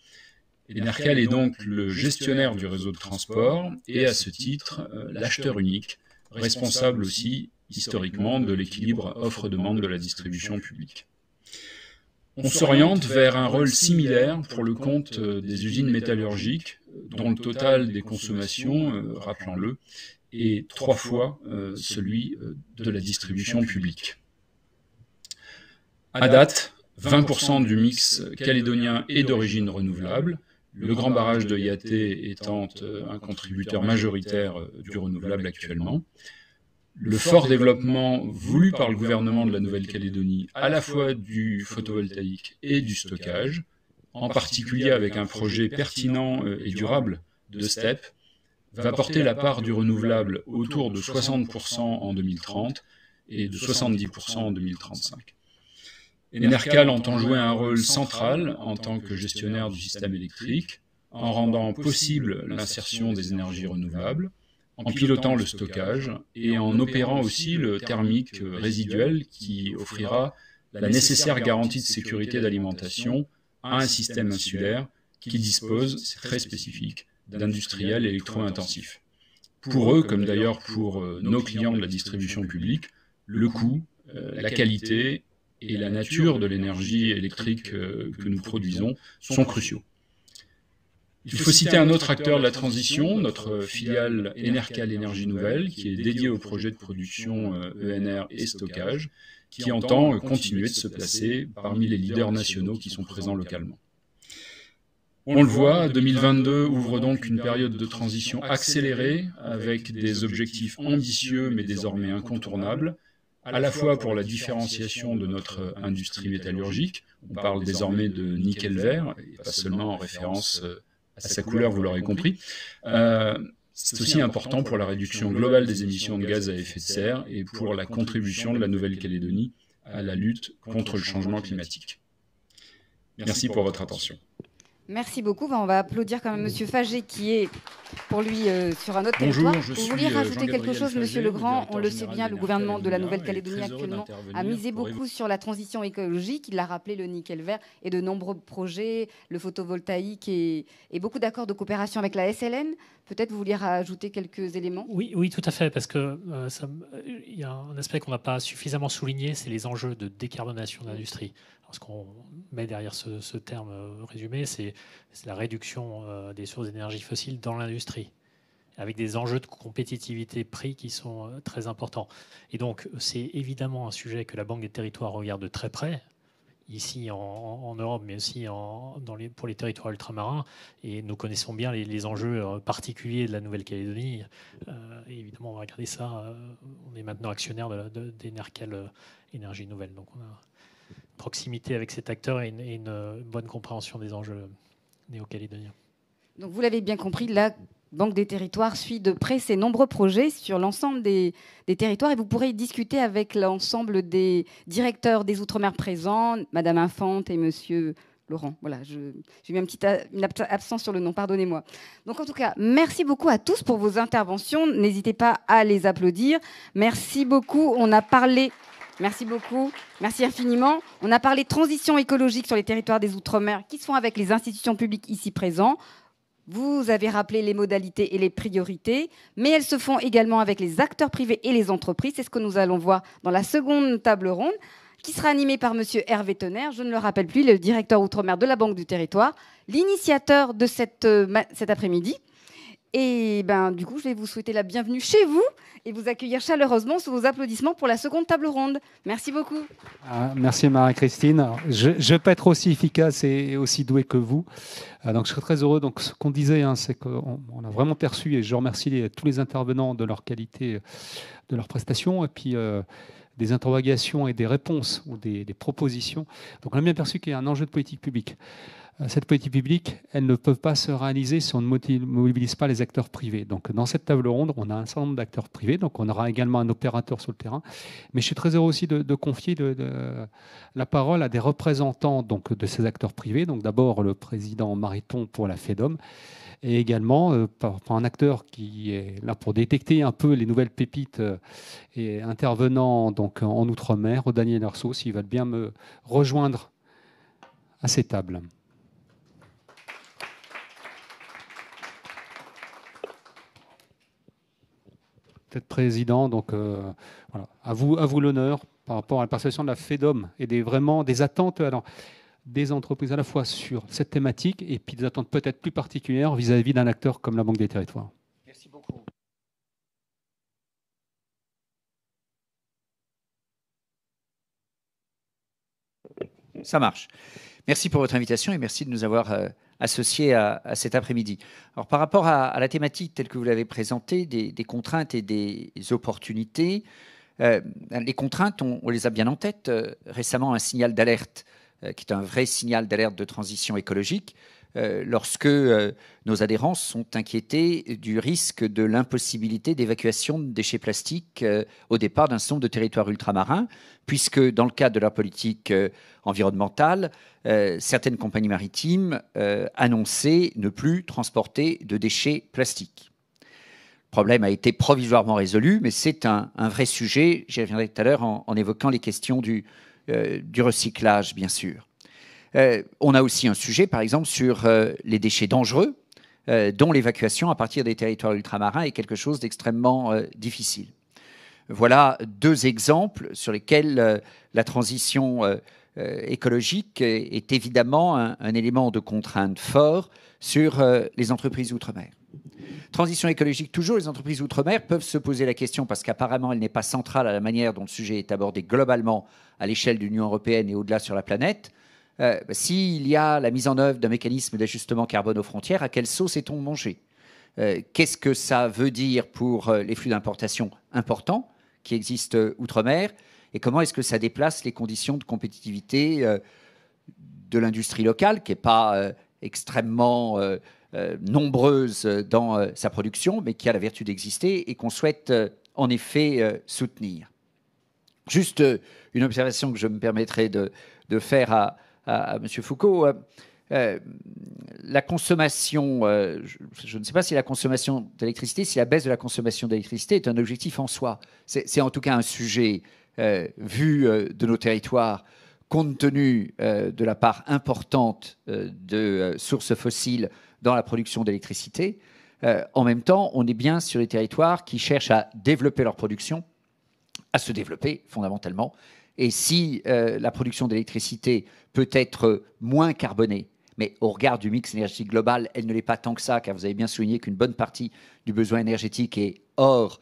I: Enercal est donc le gestionnaire du réseau de transport et à ce titre l'acheteur unique, responsable aussi historiquement de l'équilibre offre-demande de la distribution publique. On s'oriente vers un rôle similaire pour le compte des usines métallurgiques, dont le total des consommations, rappelons-le, est 3 fois celui de la distribution publique. À date, 20% du mix calédonien est d'origine renouvelable, le grand barrage de Yaté étant un contributeur majoritaire du renouvelable actuellement. Le fort développement voulu par le gouvernement de la Nouvelle-Calédonie, à la fois du photovoltaïque et du stockage, en particulier avec un projet pertinent et durable de STEP, va porter la part du renouvelable autour de 60% en 2030 et de 70% en 2035. Enercal entend jouer un rôle central en tant que gestionnaire du système électrique, en rendant possible l'insertion des énergies renouvelables, en pilotant le stockage et en opérant aussi le thermique résiduel qui offrira la nécessaire garantie de sécurité d'alimentation à un système insulaire qui dispose, c'est très spécifique, d'industriels électro-intensifs. Pour eux, comme d'ailleurs pour nos clients de la distribution publique, le coût, la qualité et la nature de l'énergie électrique que nous produisons sont cruciaux. Il faut citer un autre acteur de la transition, notre filiale Enercal Énergie Nouvelle, qui est dédiée au projet de production ENR et stockage, qui entend continuer de se placer parmi les leaders nationaux qui sont présents localement. On le voit, 2022 ouvre donc une période de transition accélérée, avec des objectifs ambitieux mais désormais incontournables, à la fois pour la différenciation de notre industrie métallurgique, on parle désormais de nickel vert, et pas seulement en référence à sa couleur, vous l'aurez compris. C'est aussi important pour la réduction globale des émissions de gaz à effet de serre et pour la contribution de la Nouvelle-Calédonie à la lutte contre le changement climatique. Merci pour votre attention.
D: Merci beaucoup. On va applaudir quand même Monsieur Fagé qui est pour lui sur un autre
I: Bonjour,
D: territoire. Vous vouliez rajouter quelque chose, Monsieur Legrand? On le sait bien, le gouvernement de la Nouvelle-Calédonie actuellement a misé beaucoup sur la transition écologique. Il a rappelé le nickel vert et de nombreux projets, le photovoltaïque et beaucoup d'accords de coopération avec la SLN. Peut-être vous vouliez rajouter quelques éléments?
F: Oui, tout à fait, parce que il y a un aspect qu'on n'a pas suffisamment souligné, c'est les enjeux de décarbonation de l'industrie. Ce qu'on met derrière ce terme résumé, c'est la réduction des sources d'énergie fossiles dans l'industrie, avec des enjeux de compétitivité prix qui sont très importants. Et donc, c'est évidemment un sujet que la Banque des territoires regarde de très près, ici en Europe, mais aussi pour les territoires ultramarins. Et nous connaissons bien les enjeux particuliers de la Nouvelle-Calédonie. Et évidemment, on va regarder ça. On est maintenant actionnaire d'Enercal Énergie Nouvelle. Donc, on a proximité avec cet acteur et une bonne compréhension des enjeux néo-calédoniens.
D: Donc vous l'avez bien compris, la Banque des territoires suit de près ces nombreux projets sur l'ensemble des territoires et vous pourrez discuter avec l'ensemble des directeurs des Outre-mer présents, Madame Infante et Monsieur Laurent. Voilà, j'ai mis une absence sur le nom, pardonnez-moi. Donc en tout cas, merci beaucoup à tous pour vos interventions. N'hésitez pas à les applaudir. Merci beaucoup. On a parlé... Merci beaucoup, merci infiniment. On a parlé transition écologique sur les territoires des Outre-mer qui se font avec les institutions publiques ici présentes. Vous avez rappelé les modalités et les priorités, mais elles se font également avec les acteurs privés et les entreprises. C'est ce que nous allons voir dans la seconde table ronde, qui sera animée par Monsieur Hervé Tonnerre, je ne le rappelle plus, le directeur Outre-mer de la Banque du Territoire, l'initiateur de cet après-midi. Et du coup, je vais vous souhaiter la bienvenue chez vous et vous accueillir chaleureusement sous vos applaudissements pour la seconde table ronde. Merci beaucoup.
B: Merci Marie-Christine. Je ne vais pas être aussi efficace et aussi doué que vous. Donc, je serais très heureux. Donc, ce qu'on disait, c'est qu'on a vraiment perçu, et je remercie tous les intervenants de leur qualité, de leurs prestations, et puis des interrogations et des réponses ou des propositions. Donc, on a bien perçu qu'il y a un enjeu de politique publique. cette politique publique, elles ne peuvent pas se réaliser si on ne mobilise pas les acteurs privés. Donc, dans cette table ronde, on a un certain nombre d'acteurs privés. Donc, on aura également un opérateur sur le terrain. Mais je suis très heureux aussi de confier la parole à des représentants donc, de ces acteurs privés. Donc, d'abord, le président Mariton pour la FEDOM, et également par un acteur qui est là pour détecter un peu les nouvelles pépites et intervenant donc, en Outre-mer, Daniel Arceau, s'il va bien me rejoindre à ces tables. Peut-être président, donc voilà. À vous l'honneur par rapport à la perception de la FEDOM et vraiment des attentes des entreprises à la fois sur cette thématique et puis des attentes peut-être plus particulières vis-à-vis d'un acteur comme la Banque des Territoires.
J: Merci beaucoup. Ça marche. Merci pour votre invitation et merci de nous avoir associés à cet après-midi. Alors, par rapport à la thématique telle que vous l'avez présentée, des contraintes et des opportunités, les contraintes, on les a bien en tête. Récemment, un signal d'alerte qui est un vrai signal d'alerte de transition écologique, lorsque nos adhérents sont inquiétés du risque de l'impossibilité d'évacuation de déchets plastiques au départ d'un certain nombre de territoires ultramarins, puisque dans le cadre de la politique environnementale, certaines compagnies maritimes annonçaient ne plus transporter de déchets plastiques. Le problème a été provisoirement résolu, mais c'est un vrai sujet. J'y reviendrai tout à l'heure en évoquant les questions du recyclage, bien sûr. On a aussi un sujet, par exemple, sur les déchets dangereux, dont l'évacuation à partir des territoires ultramarins est quelque chose d'extrêmement difficile. Voilà deux exemples sur lesquels la transition écologique est évidemment un élément de contrainte fort sur les entreprises outre-mer. Transition écologique, toujours, les entreprises outre-mer peuvent se poser la question, parce qu'apparemment elle n'est pas centrale à la manière dont le sujet est abordé globalement à l'échelle de l'Union européenne et au-delà sur la planète. S'il y a la mise en œuvre d'un mécanisme d'ajustement carbone aux frontières, à quelle sauce est-on mangé? Qu'est-ce que ça veut dire pour les flux d'importation importants qui existent outre-mer? Et comment est-ce que ça déplace les conditions de compétitivité de l'industrie locale, qui n'est pas extrêmement nombreuse dans sa production, mais qui a la vertu d'exister et qu'on souhaite en effet soutenir? Juste une observation que je me permettrai de faire à M. Foucault. La consommation, je ne sais pas si la consommation d'électricité, si la baisse de la consommation d'électricité est un objectif en soi. C'est en tout cas un sujet vu de nos territoires, compte tenu de la part importante de sources fossiles dans la production d'électricité. En même temps, on est bien sur les territoires qui cherchent à développer leur production, à se développer fondamentalement. Et si la production d'électricité peut être moins carbonée, mais au regard du mix énergétique global, elle ne l'est pas tant que ça, car vous avez bien souligné qu'une bonne partie du besoin énergétique est hors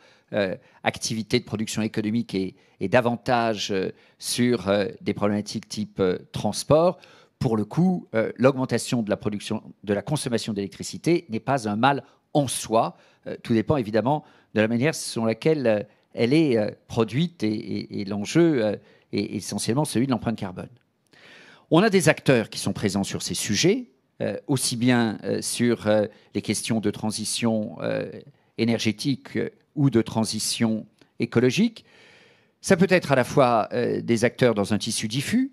J: activité de production économique et davantage sur des problématiques type transport. Pour le coup, l'augmentation de la production, de la consommation d'électricité n'est pas un mal en soi. Tout dépend évidemment de la manière selon laquelle elle est produite et l'enjeu est essentiellement celui de l'empreinte carbone. On a des acteurs qui sont présents sur ces sujets, aussi bien sur les questions de transition énergétique ou de transition écologique. Ça peut être à la fois des acteurs dans un tissu diffus.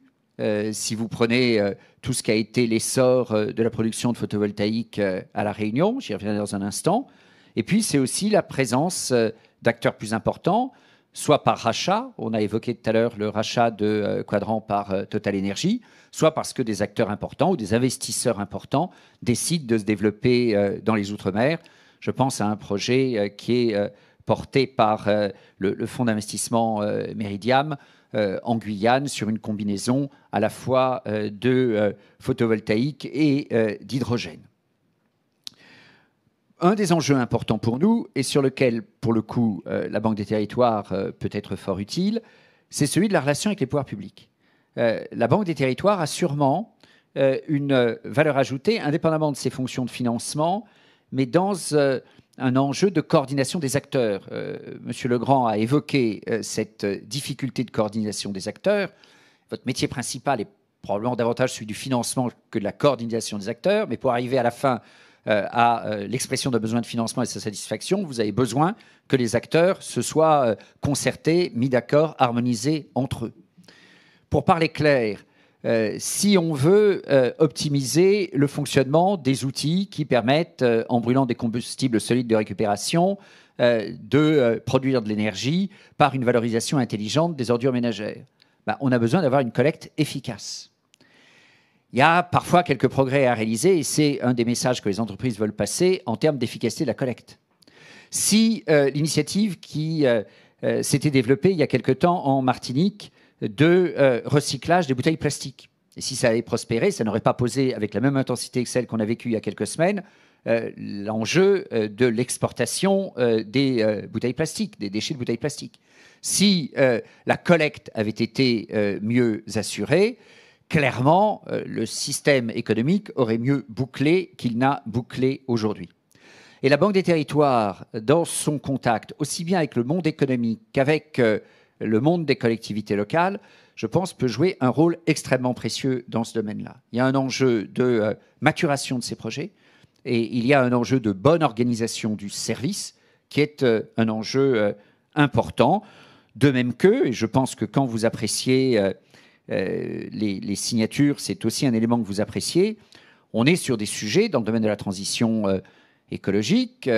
J: Si vous prenez tout ce qui a été l'essor de la production de photovoltaïque à La Réunion, j'y reviendrai dans un instant. Et puis, c'est aussi la présence d'acteurs plus importants, soit par rachat, on a évoqué tout à l'heure le rachat de Quadrant par Total Energy, soit parce que des acteurs importants ou des investisseurs importants décident de se développer dans les Outre-mer. Je pense à un projet qui est porté par le fonds d'investissement Meridiam en Guyane sur une combinaison à la fois de photovoltaïque et d'hydrogène. Un des enjeux importants pour nous, et sur lequel, pour le coup, la Banque des Territoires peut être fort utile, c'est celui de la relation avec les pouvoirs publics. La Banque des Territoires a sûrement une valeur ajoutée, indépendamment de ses fonctions de financement, mais dans un enjeu de coordination des acteurs. Monsieur Legrand a évoqué cette difficulté de coordination des acteurs. Votre métier principal est probablement davantage celui du financement que de la coordination des acteurs, mais pour arriver à la fin à l'expression de besoin de financement et de sa satisfaction, vous avez besoin que les acteurs se soient concertés, mis d'accord, harmonisés entre eux. Pour parler clair, si on veut optimiser le fonctionnement des outils qui permettent, en brûlant des combustibles solides de récupération, de produire de l'énergie par une valorisation intelligente des ordures ménagères, on a besoin d'avoir une collecte efficace. Il y a parfois quelques progrès à réaliser et c'est un des messages que les entreprises veulent passer en termes d'efficacité de la collecte. Si l'initiative qui s'était développée il y a quelque temps en Martinique de recyclage des bouteilles plastiques, et si ça avait prospéré, ça n'aurait pas posé avec la même intensité que celle qu'on a vécue il y a quelques semaines l'enjeu de l'exportation des bouteilles plastiques, des déchets de bouteilles plastiques. Si la collecte avait été mieux assurée, clairement, le système économique aurait mieux bouclé qu'il n'a bouclé aujourd'hui. Et la Banque des Territoires, dans son contact, aussi bien avec le monde économique qu'avec le monde des collectivités locales, je pense, peut jouer un rôle extrêmement précieux dans ce domaine-là. Il y a un enjeu de maturation de ces projets et il y a un enjeu de bonne organisation du service qui est un enjeu important. De même que, et je pense que quand vous appréciez les signatures, c'est aussi un élément que vous appréciez. On est sur des sujets dans le domaine de la transition écologique,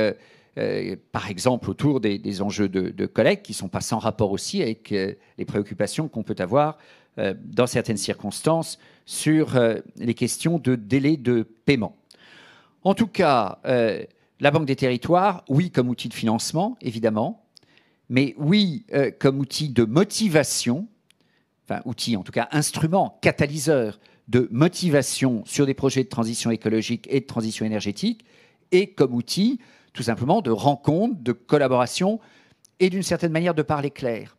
J: par exemple autour des enjeux de collecte qui ne sont pas sans rapport aussi avec les préoccupations qu'on peut avoir dans certaines circonstances sur les questions de délai de paiement. En tout cas, la Banque des Territoires, oui, comme outil de financement, évidemment, mais oui, comme outil de motivation, enfin outil, en tout cas instrument, catalyseur de motivation sur des projets de transition écologique et de transition énergétique, et comme outil tout simplement de rencontre, de collaboration et d'une certaine manière de parler clair.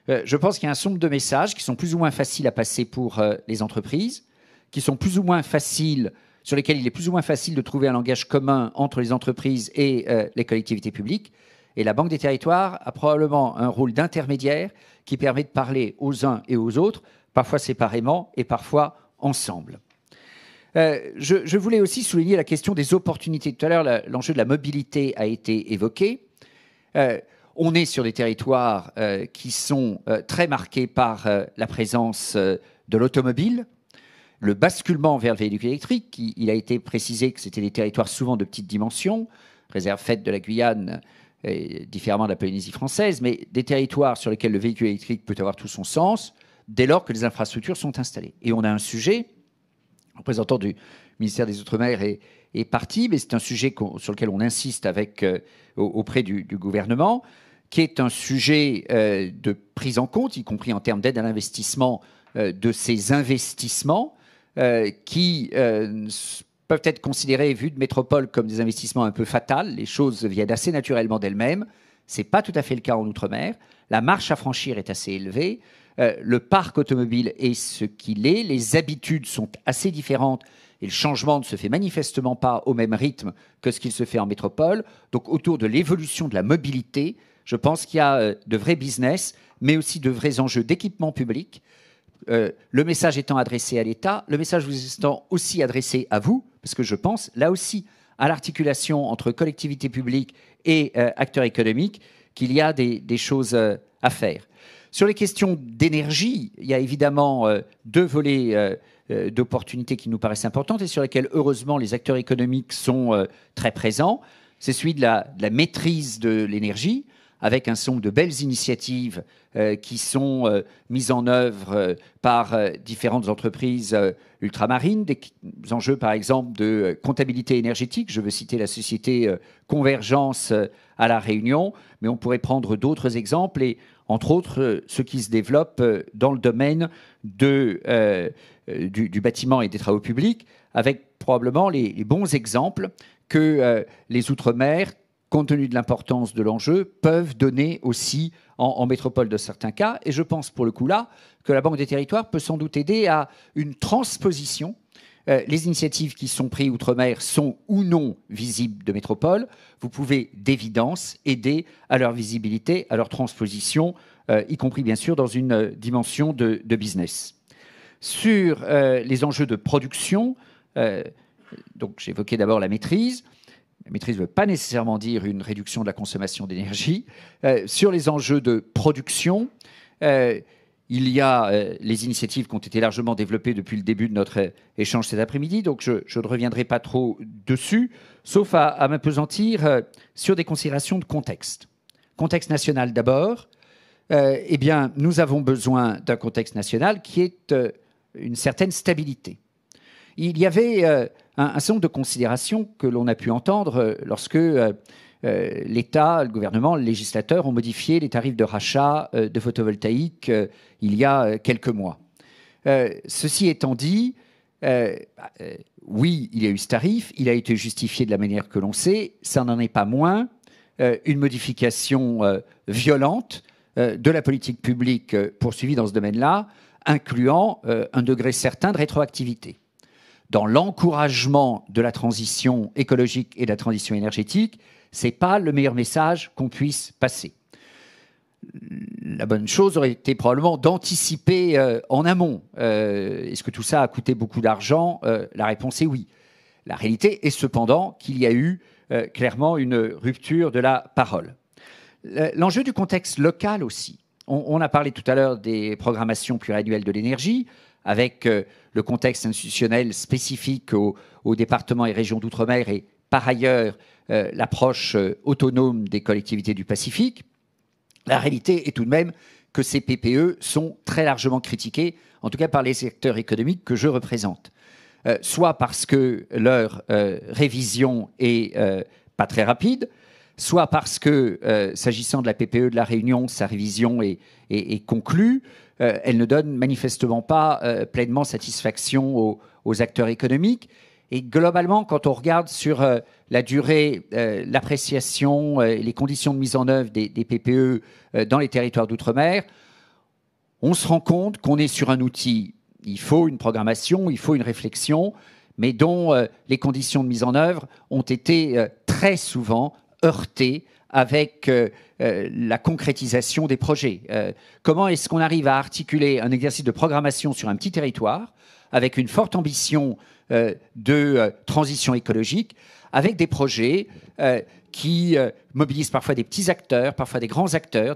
J: Je pense qu'il y a un certain nombre de messages qui sont plus ou moins faciles à passer pour les entreprises, qui sont plus ou moins faciles, sur lesquels il est plus ou moins facile de trouver un langage commun entre les entreprises et les collectivités publiques. Et la Banque des Territoires a probablement un rôle d'intermédiaire qui permet de parler aux uns et aux autres, parfois séparément et parfois ensemble. Je voulais aussi souligner la question des opportunités. Tout à l'heure, l'enjeu de la mobilité a été évoqué. On est sur des territoires qui sont très marqués par la présence de l'automobile, le basculement vers le véhicule électrique. Il a été précisé que c'était des territoires souvent de petite dimension, réserve faite de la Guyane, différemment de la Polynésie française, mais des territoires sur lesquels le véhicule électrique peut avoir tout son sens dès lors que les infrastructures sont installées. Et on a un sujet, le représentant du ministère des Outre-mer est parti, mais c'est un sujet sur lequel on insiste auprès du gouvernement, qui est un sujet de prise en compte, y compris en termes d'aide à l'investissement, de ces investissements qui peuvent être considérés, vus de métropole, comme des investissements un peu fatals. Les choses viennent assez naturellement d'elles-mêmes. Ce n'est pas tout à fait le cas en Outre-mer. La marche à franchir est assez élevée. Le parc automobile est ce qu'il est. Les habitudes sont assez différentes et le changement ne se fait manifestement pas au même rythme que ce qu'il se fait en métropole. Donc, autour de l'évolution de la mobilité, je pense qu'il y a de vrais business, mais aussi de vrais enjeux d'équipement public. Le message étant adressé à l'État, le message vous étant aussi adressé à vous, parce que je pense, là aussi, à l'articulation entre collectivités publiques et acteurs économiques, qu'il y a des choses à faire. Sur les questions d'énergie, il y a évidemment deux volets d'opportunités qui nous paraissent importantes et sur lesquels, heureusement, les acteurs économiques sont très présents. C'est celui de la maîtrise de l'énergie, avec un certain nombre de belles initiatives qui sont mises en œuvre par différentes entreprises ultramarines, des enjeux par exemple de comptabilité énergétique. Je veux citer la société Convergence à La Réunion, mais on pourrait prendre d'autres exemples et entre autres ceux qui se développent dans le domaine du bâtiment et des travaux publics, avec probablement les bons exemples que les Outre-mer, compte tenu de l'importance de l'enjeu, peuvent donner aussi en métropole de certains cas. Et je pense pour le coup là que la Banque des Territoires peut sans doute aider à une transposition. Les initiatives qui sont prises outre-mer sont ou non visibles de métropole. Vous pouvez d'évidence aider à leur visibilité, à leur transposition, y compris bien sûr dans une dimension de business. sur les enjeux de production. Donc j'évoquais d'abord la maîtrise. La maîtrise ne veut pas nécessairement dire une réduction de la consommation d'énergie. Sur les enjeux de production, il y a les initiatives qui ont été largement développées depuis le début de notre échange cet après-midi, donc je ne reviendrai pas trop dessus, sauf à m'appesantir sur des considérations de contexte. Contexte national d'abord. Eh bien, nous avons besoin d'un contexte national qui ait une certaine stabilité. Il y avait un certain nombre de considérations que l'on a pu entendre lorsque l'État, le gouvernement, le législateur ont modifié les tarifs de rachat de photovoltaïque il y a quelques mois. Ceci étant dit, oui, il y a eu ce tarif, il a été justifié de la manière que l'on sait, ça n'en est pas moins une modification violente de la politique publique poursuivie dans ce domaine-là, incluant un degré certain de rétroactivité. Dans l'encouragement de la transition écologique et de la transition énergétique, ce n'est pas le meilleur message qu'on puisse passer. La bonne chose aurait été probablement d'anticiper en amont. Est-ce que tout ça a coûté beaucoup d'argent ? La réponse est oui. La réalité est cependant qu'il y a eu clairement une rupture de la parole. L'enjeu du contexte local aussi. On a parlé tout à l'heure des programmations pluriannuelles de l'énergie, avec le contexte institutionnel spécifique aux départements et régions d'outre-mer et par ailleurs l'approche autonome des collectivités du Pacifique. La réalité est tout de même que ces PPE sont très largement critiqués, en tout cas par les secteurs économiques que je représente. Soit parce que leur révision est pas très rapide, soit parce que, s'agissant de la PPE de la Réunion, sa révision est conclue, elle ne donne manifestement pas pleinement satisfaction aux acteurs économiques. Et globalement, quand on regarde sur la durée, l'appréciation et les conditions de mise en œuvre des PPE dans les territoires d'outre-mer, on se rend compte qu'on est sur un outil. Il faut une programmation, il faut une réflexion, mais dont les conditions de mise en œuvre ont été très souvent heurtées avec la concrétisation des projets. Comment est-ce qu'on arrive à articuler un exercice de programmation sur un petit territoire avec une forte ambition de transition écologique, avec des projets qui mobilisent parfois des petits acteurs, parfois des grands acteurs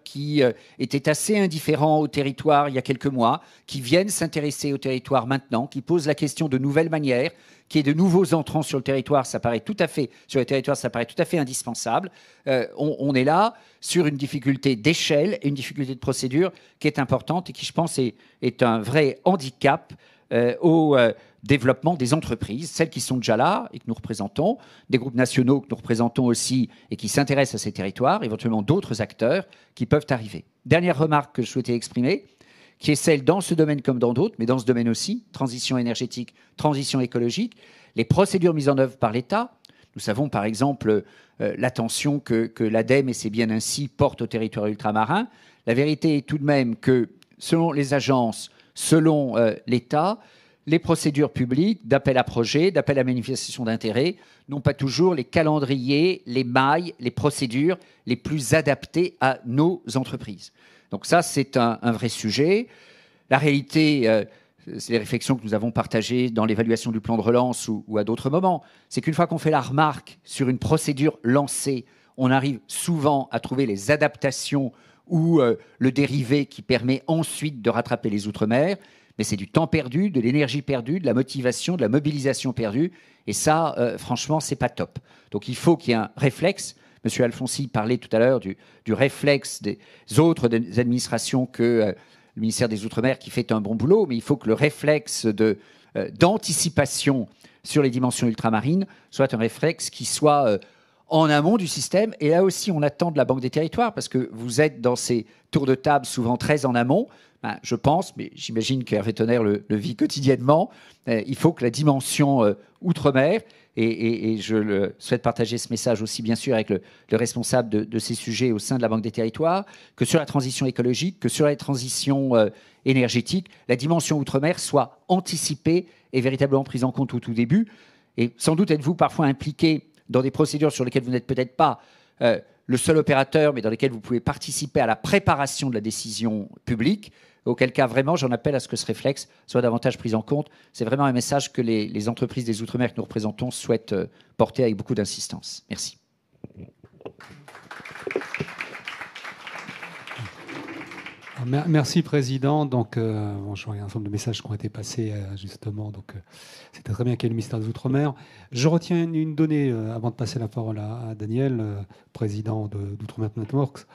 J: qui étaient assez indifférents au territoire il y a quelques mois, qui viennent s'intéresser au territoire maintenant, qui posent la question de nouvelles manières, qui est de nouveaux entrants sur le territoire, ça paraît tout à fait indispensable. On est là sur une difficulté d'échelle et une difficulté de procédure qui est importante et qui, je pense, est un vrai handicap au développement des entreprises, celles qui sont déjà là et que nous représentons, des groupes nationaux que nous représentons aussi et qui s'intéressent à ces territoires, éventuellement d'autres acteurs qui peuvent arriver. Dernière remarque que je souhaitais exprimer, qui est celle dans ce domaine comme dans d'autres, mais dans ce domaine aussi, transition énergétique, transition écologique, les procédures mises en œuvre par l'État. Nous savons par exemple l'attention que l'ADEME, et c'est bien ainsi, porte au territoire ultramarin. La vérité est tout de même que selon les agences, selon l'État, les procédures publiques d'appel à projet, d'appel à manifestation d'intérêt n'ont pas toujours les calendriers, les mailles, les procédures les plus adaptées à nos entreprises. Donc ça, c'est un vrai sujet. La réalité, c'est les réflexions que nous avons partagées dans l'évaluation du plan de relance ou à d'autres moments, c'est qu'une fois qu'on fait la remarque sur une procédure lancée, on arrive souvent à trouver les adaptations ou le dérivé qui permet ensuite de rattraper les outre-mer. Mais c'est du temps perdu, de l'énergie perdue, de la motivation, de la mobilisation perdue. Et ça, franchement, c'est pas top. Donc il faut qu'il y ait un réflexe. Monsieur Alfonsi parlait tout à l'heure du réflexe des autres administrations que le ministère des Outre-mer qui fait un bon boulot, mais il faut que le réflexe d'anticipation sur les dimensions ultramarines soit un réflexe qui soit en amont du système. Et là aussi, on attend de la Banque des Territoires, parce que vous êtes dans ces tours de table souvent très en amont. Je pense, mais j'imagine qu'Hervé Tonnerre le vit quotidiennement, il faut que la dimension outre-mer, et je souhaite partager ce message aussi bien sûr avec le responsable de ces sujets au sein de la Banque des Territoires, que sur la transition écologique, que sur la transition énergétique, la dimension outre-mer soit anticipée et véritablement prise en compte au tout début. Et sans doute êtes-vous parfois impliqué dans des procédures sur lesquelles vous n'êtes peut-être pas le seul opérateur, mais dans lesquelles vous pouvez participer à la préparation de la décision publique. Auquel cas, vraiment, j'en appelle à ce que ce réflexe soit davantage pris en compte. C'est vraiment un message que les entreprises des Outre-mer que nous représentons souhaitent porter avec beaucoup d'insistance. Merci.
B: Merci, Président. Donc, je vois un ensemble de messages qui ont été passés, justement. Donc, c'était très bien qu'il y ait le ministère des Outre-mer. Je retiens une donnée, avant de passer la parole à Daniel, président d'Outre-mer Networks.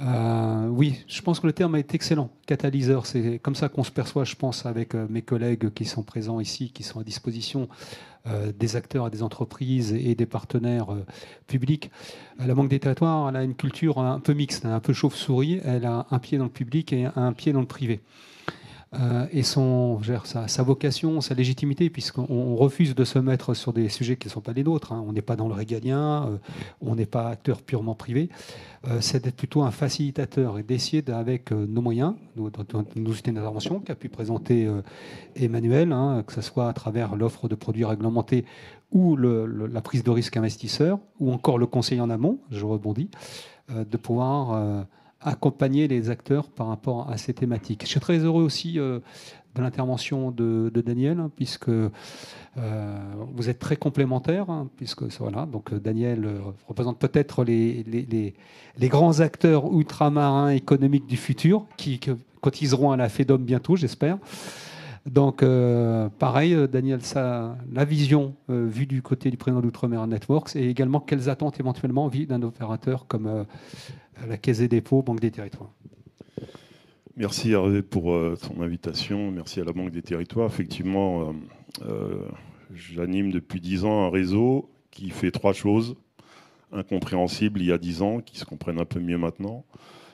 B: Oui, je pense que le terme est excellent. Catalyseur, c'est comme ça qu'on se perçoit, je pense, avec mes collègues qui sont présents ici, qui sont à disposition des acteurs, des entreprises et des partenaires publics. La Banque des Territoires, elle a une culture un peu mixte, un peu chauve-souris. Elle a un pied dans le public et un pied dans le privé. Et sa vocation, sa légitimité, puisqu'on refuse de se mettre sur des sujets qui ne sont pas les nôtres. On n'est pas dans le régalien, on n'est pas acteur purement privé. C'est d'être plutôt un facilitateur et d'essayer, avec nos moyens, nos unités d'intervention qu'a pu présenter Emmanuel, que ce soit à travers l'offre de produits réglementés ou la prise de risque investisseur, ou encore le conseil en amont, je rebondis, de pouvoir accompagner les acteurs par rapport à ces thématiques. Je suis très heureux aussi de l'intervention de Daniel, puisque vous êtes très complémentaires, puisque voilà, donc Daniel représente peut-être les grands acteurs ultramarins économiques du futur, qui cotiseront à la FEDOM bientôt, j'espère. Donc, pareil, Daniel, la vision vue du côté du président d'Outre-mer Networks, et également quelles attentes éventuellement vue d'un opérateur comme la Caisse des dépôts, Banque des Territoires.
K: Merci Hervé pour ton invitation. Merci à la Banque des Territoires. Effectivement, j'anime depuis 10 ans un réseau qui fait 3 choses incompréhensibles il y a 10 ans, qui se comprennent un peu mieux maintenant.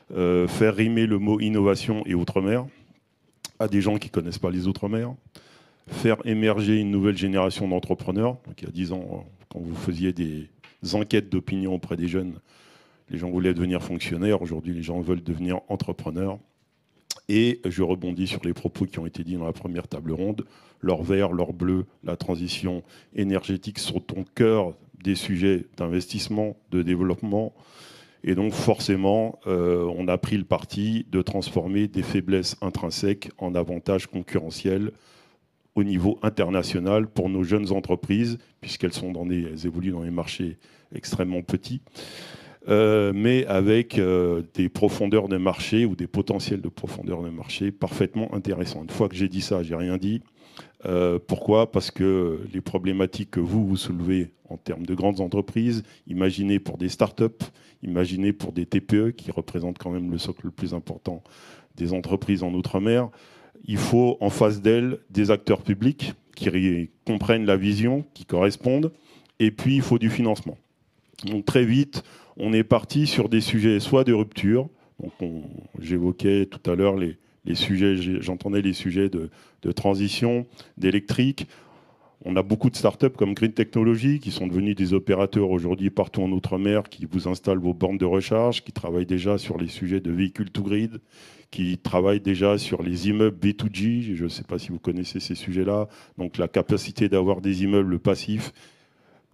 K: Faire rimer le mot innovation et Outre-mer à des gens qui ne connaissent pas les Outre-mer. Faire émerger une nouvelle génération d'entrepreneurs. Donc, il y a 10 ans, quand vous faisiez des enquêtes d'opinion auprès des jeunes, les gens voulaient devenir fonctionnaires. Aujourd'hui, les gens veulent devenir entrepreneurs. Et je rebondis sur les propos qui ont été dits dans la première table ronde. L'or vert, l'or bleu, la transition énergétique sont au cœur des sujets d'investissement, de développement. Et donc, forcément, on a pris le parti de transformer des faiblesses intrinsèques en avantages concurrentiels au niveau international pour nos jeunes entreprises, puisqu'elles elles évoluent dans des marchés extrêmement petits. Mais avec des profondeurs de marché ou des potentiels de profondeur de marché parfaitement intéressants. Une fois que j'ai dit ça, j'ai rien dit. Pourquoi ? Parce que les problématiques que vous soulevez en termes de grandes entreprises, imaginez pour des startups, imaginez pour des TPE qui représentent quand même le socle le plus important des entreprises en Outre-mer, il faut en face d'elles des acteurs publics qui comprennent la vision, qui correspondent, et puis il faut du financement. Donc très vite, on est parti sur des sujets soit de rupture, donc j'évoquais tout à l'heure les sujets, j'entendais les sujets de transition, d'électrique. On a beaucoup de startups comme Green Technology qui sont devenus des opérateurs aujourd'hui partout en Outre-mer, qui vous installent vos bornes de recharge, qui travaillent déjà sur les sujets de véhicules to grid, qui travaillent déjà sur les immeubles B2G. Je ne sais pas si vous connaissez ces sujets-là. Donc la capacité d'avoir des immeubles passifs,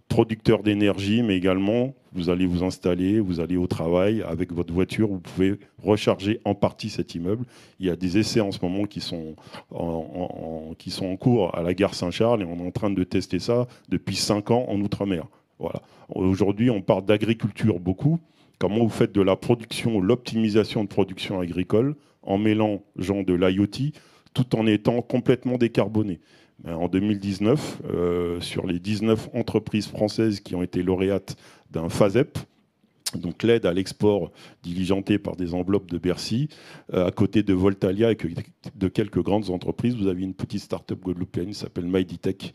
K: producteurs d'énergie, mais également, vous allez vous installer, vous allez au travail avec votre voiture, vous pouvez recharger en partie cet immeuble. Il y a des essais en ce moment qui sont en cours à la gare Saint-Charles et on est en train de tester ça depuis 5 ans en Outre-mer. Voilà. Aujourd'hui, on parle d'agriculture beaucoup. Comment vous faites de la production, l'optimisation de production agricole en mélangeant de l'IoT tout en étant complètement décarboné. En 2019, sur les 19 entreprises françaises qui ont été lauréates d'un FASEP, donc l'aide à l'export diligentée par des enveloppes de Bercy, à côté de Voltalia et de quelques grandes entreprises, vous avez une petite start-up guadeloupéenne qui s'appelle MyDitech,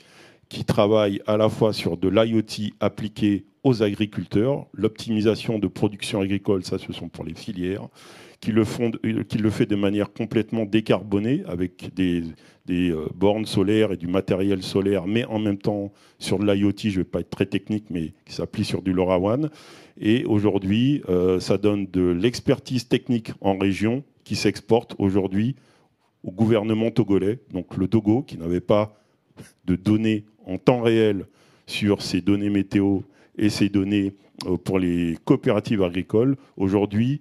K: qui travaille à la fois sur de l'IoT appliqué aux agriculteurs, l'optimisation de production agricole, ça ce sont pour les filières, qui le fait de manière complètement décarbonée avec des bornes solaires et du matériel solaire, mais en même temps sur de l'IoT, je ne vais pas être très technique, mais qui s'applique sur du LoRaWAN. Et aujourd'hui, ça donne de l'expertise technique en région qui s'exporte aujourd'hui au gouvernement togolais, donc le Togo, qui n'avait pas de données en temps réel sur ces données météo et ces données pour les coopératives agricoles, aujourd'hui,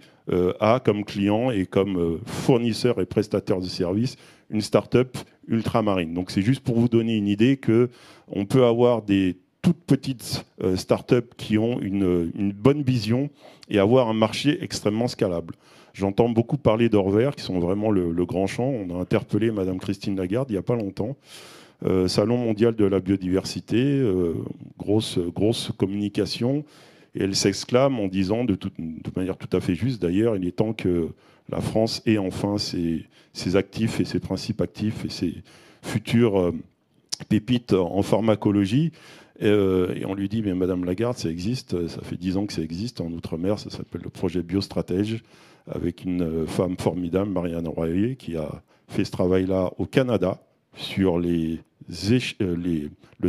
K: a comme client et comme fournisseur et prestataire de services une start-up ultramarine. Donc c'est juste pour vous donner une idée qu'on peut avoir des toutes petites start-up qui ont une bonne vision et avoir un marché extrêmement scalable. J'entends beaucoup parler d'Orvers, qui sont vraiment le grand champ. On a interpellé Madame Christine Lagarde il n'y a pas longtemps. Salon mondial de la biodiversité, grosse communication. Et elle s'exclame en disant, de manière tout à fait juste d'ailleurs, il est temps que la France ait enfin ses actifs et ses principes actifs et ses futures pépites en pharmacologie. Et on lui dit, mais Madame Lagarde, ça existe, ça fait 10 ans que ça existe en Outre-mer, ça s'appelle le projet Biostratège, avec une femme formidable, Marianne Royer, qui a fait ce travail-là au Canada sur le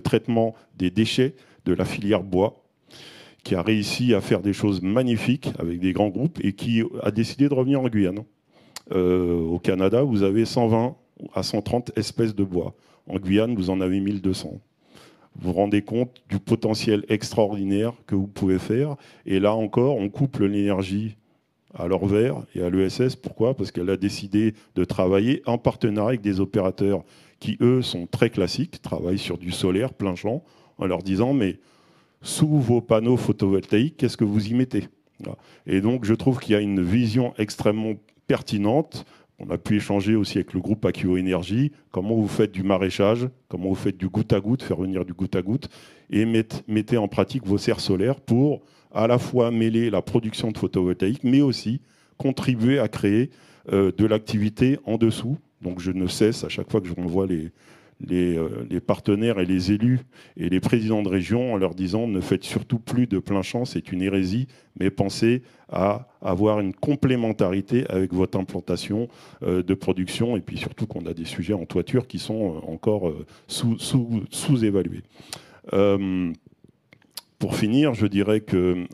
K: traitement des déchets de la filière bois, qui a réussi à faire des choses magnifiques avec des grands groupes et qui a décidé de revenir en Guyane. Au Canada, vous avez 120 à 130 espèces de bois. En Guyane, vous en avez 1200. Vous vous rendez compte du potentiel extraordinaire que vous pouvez faire. Et là encore, on couple l'énergie à l'Orvers et à l'ESS. Pourquoi ? Parce qu'elle a décidé de travailler en partenariat avec des opérateurs qui, eux, sont très classiques, travaillent sur du solaire plein champ, en leur disant, mais sous vos panneaux photovoltaïques, qu'est-ce que vous y mettez ? Et donc, je trouve qu'il y a une vision extrêmement pertinente. On a pu échanger aussi avec le groupe Akio Énergie, comment vous faites du maraîchage, comment vous faites du goutte à goutte, faire venir du goutte à goutte, et mettez en pratique vos serres solaires pour à la fois mêler la production de photovoltaïque, mais aussi contribuer à créer de l'activité en dessous. Donc je ne cesse, à chaque fois que je revois les partenaires et les élus et les présidents de région en leur disant ne faites surtout plus de plein champ, c'est une hérésie, mais pensez à avoir une complémentarité avec votre implantation de production, et puis surtout qu'on a des sujets en toiture qui sont encore sous-évalués. Pour finir, je dirais que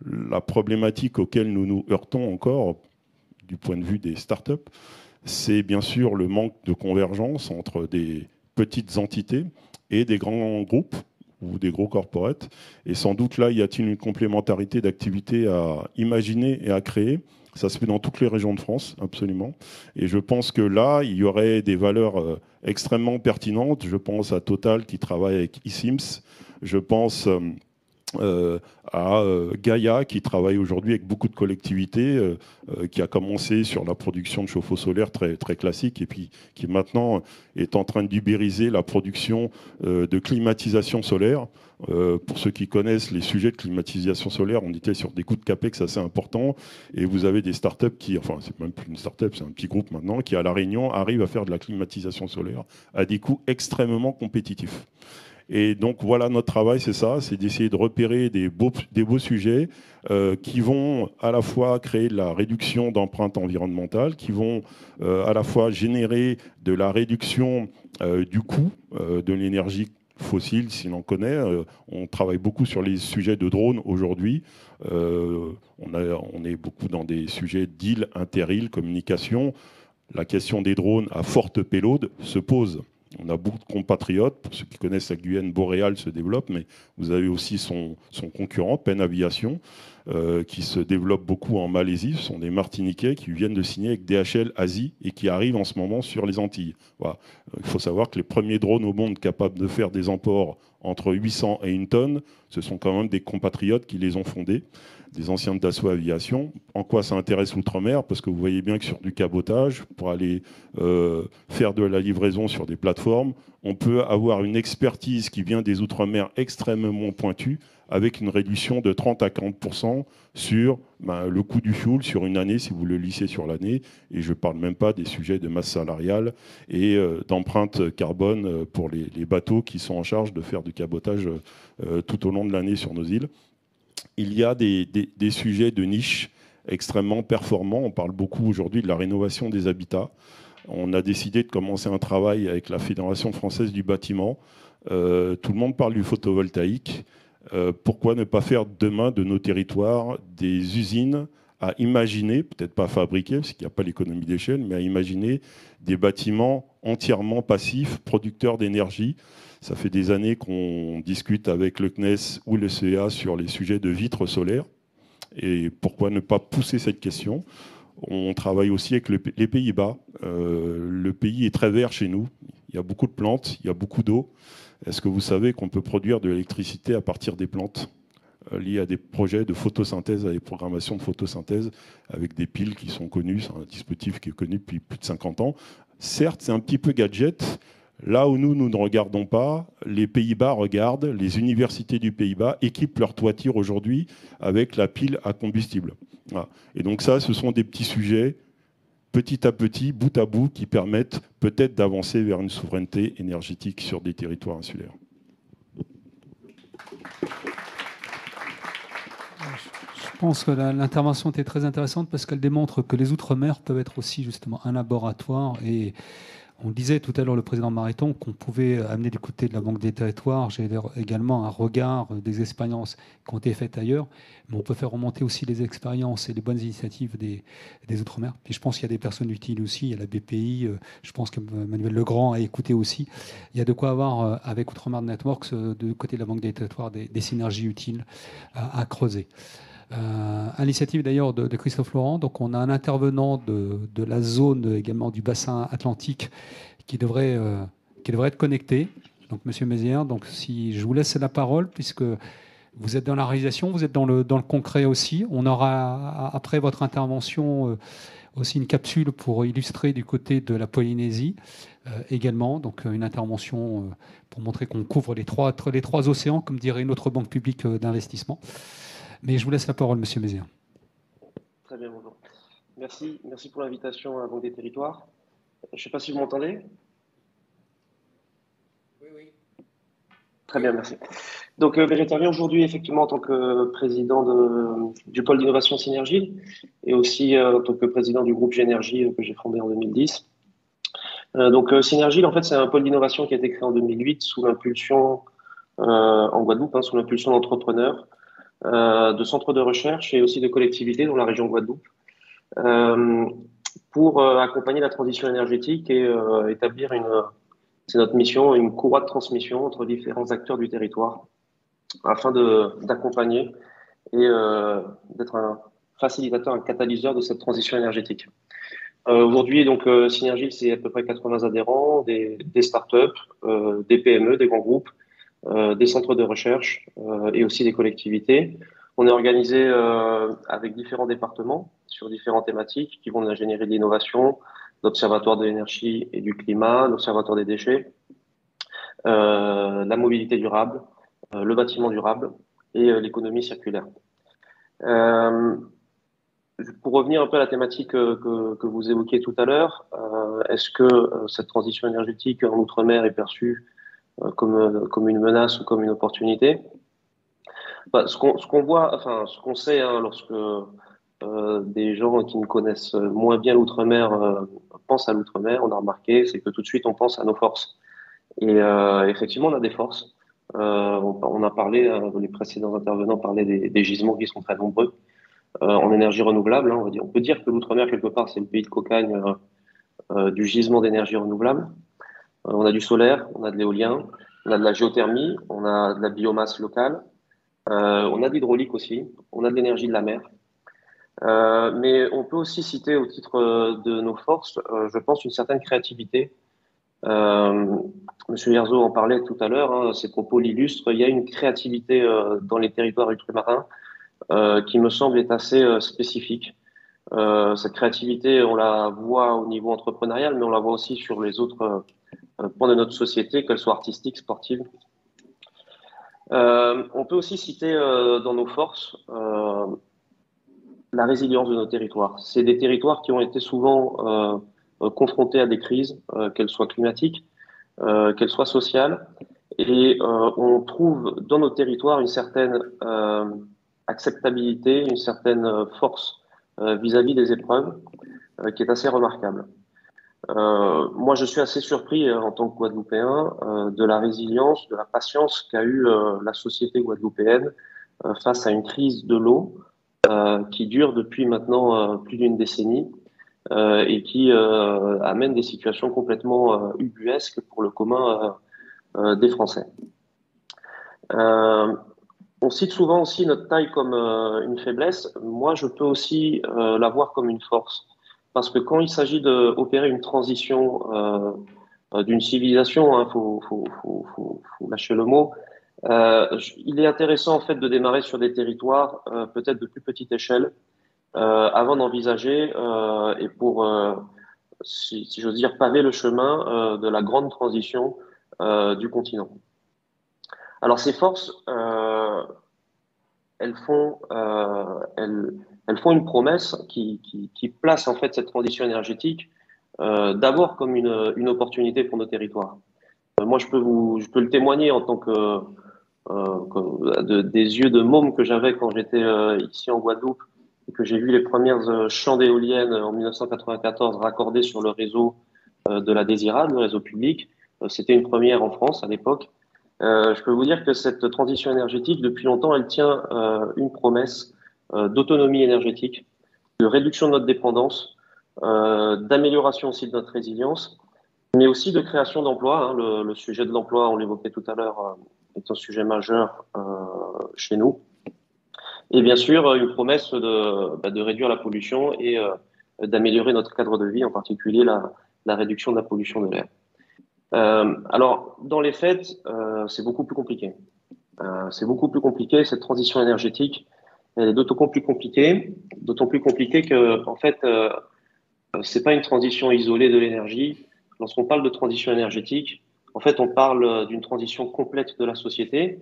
K: la problématique auquel nous nous heurtons encore, du point de vue des startups, c'est bien sûr le manque de convergence entre des petites entités et des grands groupes ou des gros corporates. Et sans doute là, y a-t-il une complémentarité d'activités à imaginer et à créer ? Ça se fait dans toutes les régions de France, absolument. Et je pense que là, il y aurait des valeurs extrêmement pertinentes. Je pense à Total qui travaille avec eSIMS. Je pense à Gaïa qui travaille aujourd'hui avec beaucoup de collectivités, qui a commencé sur la production de chauffe-eau solaire très, très classique et puis qui maintenant est en train d'ubériser la production de climatisation solaire. Pour ceux qui connaissent les sujets de climatisation solaire, on était sur des coûts de CAPEX assez importants et vous avez des startups qui, enfin c'est même plus une startup, c'est un petit groupe maintenant, qui à La Réunion arrive à faire de la climatisation solaire à des coûts extrêmement compétitifs. Et donc voilà, notre travail, c'est ça, c'est d'essayer de repérer des beaux sujets qui vont à la fois créer de la réduction d'empreinte environnementale, qui vont à la fois générer de la réduction du coût de l'énergie fossile, si l'on connaît. On travaille beaucoup sur les sujets de drones aujourd'hui. On est beaucoup dans des sujets d'îles, inter-îles, communication. La question des drones à forte payload se pose. On a beaucoup de compatriotes, pour ceux qui connaissent la Guyane, Boréal se développe, mais vous avez aussi son concurrent, Penn Aviation, qui se développe beaucoup en Malaisie. Ce sont des Martiniquais qui viennent de signer avec DHL Asie et qui arrivent en ce moment sur les Antilles. Voilà. Il faut savoir que les premiers drones au monde capables de faire des emports entre 800 et 1 tonne, ce sont quand même des compatriotes qui les ont fondés, des anciens de Dassault Aviation. En quoi ça intéresse l'outre-mer ? Parce que vous voyez bien que sur du cabotage, pour aller faire de la livraison sur des plateformes, on peut avoir une expertise qui vient des outre-mer extrêmement pointue, avec une réduction de 30 à 40% sur le coût du fuel sur une année, si vous le lissez sur l'année. Et je ne parle même pas des sujets de masse salariale et d'empreinte carbone pour les bateaux qui sont en charge de faire du cabotage tout au long de l'année sur nos îles. Il y a des sujets de niche extrêmement performants. On parle beaucoup aujourd'hui de la rénovation des habitats. On a décidé de commencer un travail avec la Fédération française du bâtiment. Tout le monde parle du photovoltaïque. Pourquoi ne pas faire demain de nos territoires des usines à imaginer, peut-être pas fabriquer, parce qu'il n'y a pas l'économie d'échelle, mais à imaginer des bâtiments entièrement passifs, producteurs d'énergie. Ça fait des années qu'on discute avec le CNES ou le CEA sur les sujets de vitres solaires. Et pourquoi ne pas pousser cette question? On travaille aussi avec les Pays-Bas. Le pays est très vert chez nous. Il y a beaucoup de plantes, il y a beaucoup d'eau. Est-ce que vous savez qu'on peut produire de l'électricité à partir des plantes liées à des projets de photosynthèse, à des programmations de photosynthèse avec des piles qui sont connues? C'est un dispositif qui est connu depuis plus de 50 ans. Certes, c'est un petit peu gadget. Là où nous ne regardons pas, les Pays-Bas regardent, les universités du Pays-Bas équipent leur toiture aujourd'hui avec la pile à combustible. Voilà. Et donc ça, ce sont des petits sujets, petit à petit, bout à bout, qui permettent peut-être d'avancer vers une souveraineté énergétique sur des territoires insulaires.
B: Je pense que l'intervention était très intéressante parce qu'elle démontre que les Outre-mer peuvent être aussi justement un laboratoire. Et on disait tout à l'heure, le président Mariton, qu'on pouvait amener du côté de la Banque des Territoires. J'ai également un regard des expériences qui ont été faites ailleurs. Mais on peut faire remonter aussi les expériences et les bonnes initiatives des Outre-mer. Et je pense qu'il y a des personnes utiles aussi. Il y a la BPI. Je pense que Manuel Legrand a écouté aussi. Il y a de quoi avoir, avec Outre-mer Networks, du côté de la Banque des Territoires, des synergies utiles à creuser. À l'initiative d'ailleurs de Christophe Laurent, donc on a un intervenant de la zone également du bassin atlantique qui devrait être connecté, donc Monsieur Mézières. Donc si je vous laisse la parole, puisque vous êtes dans la réalisation, vous êtes dans le concret aussi. On aura après votre intervention aussi une capsule pour illustrer du côté de la Polynésie également, donc une intervention pour montrer qu'on couvre les trois océans, comme dirait une autre banque publique d'investissement. Mais je vous laisse la parole, Monsieur Mézières.
L: Très bien, bonjour. Merci pour l'invitation à la Banque des Territoires. Je ne sais pas si vous m'entendez. Oui. Très bien, merci. Donc, j'interviens aujourd'hui effectivement en tant que président du pôle d'innovation Synergie et aussi en tant que président du groupe Génergie que j'ai fondé en 2010. Donc, Synergie, en fait, c'est un pôle d'innovation qui a été créé en 2008 sous l'impulsion en Guadeloupe, sous l'impulsion d'entrepreneurs, de centres de recherche et aussi de collectivités dans la région Guadeloupe pour accompagner la transition énergétique et établir c'est notre mission, une courroie de transmission entre différents acteurs du territoire afin d'accompagner et d'être un facilitateur, un catalyseur de cette transition énergétique. Aujourd'hui, donc, Synergie, c'est à peu près 80 adhérents, des startups, des PME, des grands groupes, des centres de recherche et aussi des collectivités. On est organisé avec différents départements sur différentes thématiques qui vont de l'ingénierie de l'innovation, l'Observatoire de l'énergie et du climat, l'Observatoire des déchets, la mobilité durable, le bâtiment durable et l'économie circulaire. Pour revenir un peu à la thématique que vous évoquiez tout à l'heure, est-ce que cette transition énergétique en Outre-mer est perçue comme une menace ou comme une opportunité? Ce qu'on voit, enfin ce qu'on sait lorsque des gens qui ne connaissent moins bien l'outre-mer pensent à l'outre-mer, on a remarqué, c'est que tout de suite on pense à nos forces. Et effectivement, on a des forces. On a parlé, les précédents intervenants parlaient des gisements qui sont très nombreux en énergie renouvelable. On peut dire que l'outre-mer quelque part c'est le pays de cocagne du gisement d'énergie renouvelable. On a du solaire, on a de l'éolien, on a de la géothermie, on a de la biomasse locale, on a de l'hydraulique aussi, on a de l'énergie de la mer. Mais on peut aussi citer au titre de nos forces, je pense, une certaine créativité. Monsieur Herzog en parlait tout à l'heure, ses propos l'illustrent. Il y a une créativité dans les territoires ultramarins qui me semble être assez spécifique. Cette créativité, on la voit au niveau entrepreneurial, mais on la voit aussi sur les autres points de notre société, qu'elles soient artistiques, sportives. On peut aussi citer dans nos forces la résilience de nos territoires. C'est des territoires qui ont été souvent confrontés à des crises, qu'elles soient climatiques, qu'elles soient sociales, et on trouve dans nos territoires une certaine acceptabilité, une certaine force vis-à-vis des épreuves qui est assez remarquable. Moi, je suis assez surpris en tant que Guadeloupéen de la résilience, de la patience qu'a eu la société guadeloupéenne face à une crise de l'eau qui dure depuis maintenant plus d'une décennie et qui amène des situations complètement ubuesques pour le commun des Français. On cite souvent aussi notre taille comme une faiblesse. Moi, je peux aussi la voir comme une force. Parce que quand il s'agit d'opérer une transition d'une civilisation, hein, faut lâcher le mot, il est intéressant en fait de démarrer sur des territoires peut-être de plus petite échelle avant d'envisager et pour, si j'ose dire, paver le chemin de la grande transition du continent. Alors ces forces, elles font une promesse qui place en fait cette transition énergétique d'abord comme une opportunité pour nos territoires. Moi, je peux le témoigner en tant que des yeux de môme que j'avais quand j'étais ici en Guadeloupe et que j'ai vu les premières champs d'éoliennes en 1994 raccordés sur le réseau de la Désirade, le réseau public. C'était une première en France à l'époque. Je peux vous dire que cette transition énergétique, depuis longtemps, elle tient une promesse d'autonomie énergétique, de réduction de notre dépendance, d'amélioration aussi de notre résilience, mais aussi de création d'emplois. Hein. Le sujet de l'emploi, on l'évoquait tout à l'heure, est un sujet majeur chez nous. Et bien sûr, une promesse de réduire la pollution et d'améliorer notre cadre de vie, en particulier la réduction de la pollution de l'air. Alors, dans les faits, c'est beaucoup plus compliqué. Cette transition énergétique, elle est d'autant plus compliquée que, en fait, c'est pas une transition isolée de l'énergie. Lorsqu'on parle de transition énergétique, en fait, on parle d'une transition complète de la société,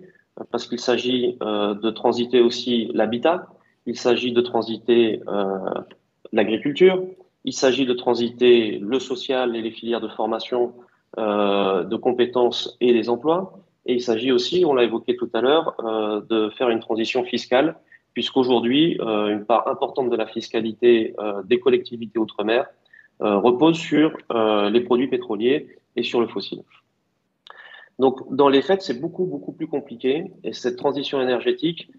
L: parce qu'il s'agit de transiter aussi l'habitat, il s'agit de transiter l'agriculture, il s'agit de transiter le social et les filières de formation, de compétences et des emplois, et il s'agit aussi, on l'a évoqué tout à l'heure, de faire une transition fiscale, puisqu'aujourd'hui, une part importante de la fiscalité des collectivités outre-mer repose sur les produits pétroliers et sur le fossile. Donc, dans les faits, c'est beaucoup, beaucoup plus compliqué. Et cette transition énergétique,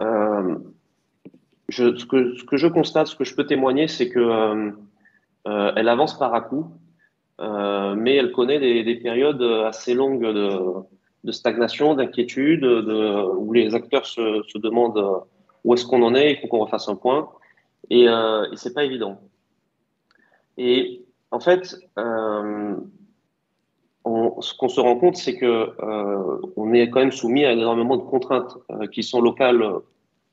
L: ce que je constate, ce que je peux témoigner, c'est que elle avance par à-coups, mais elle connaît des périodes assez longues de stagnation, d'inquiétude, où les acteurs se demandent où est-ce qu'on en est, il faut qu'on refasse un point. Et c'est pas évident. Et en fait, ce qu'on se rend compte, c'est que on est quand même soumis à énormément de contraintes qui sont locales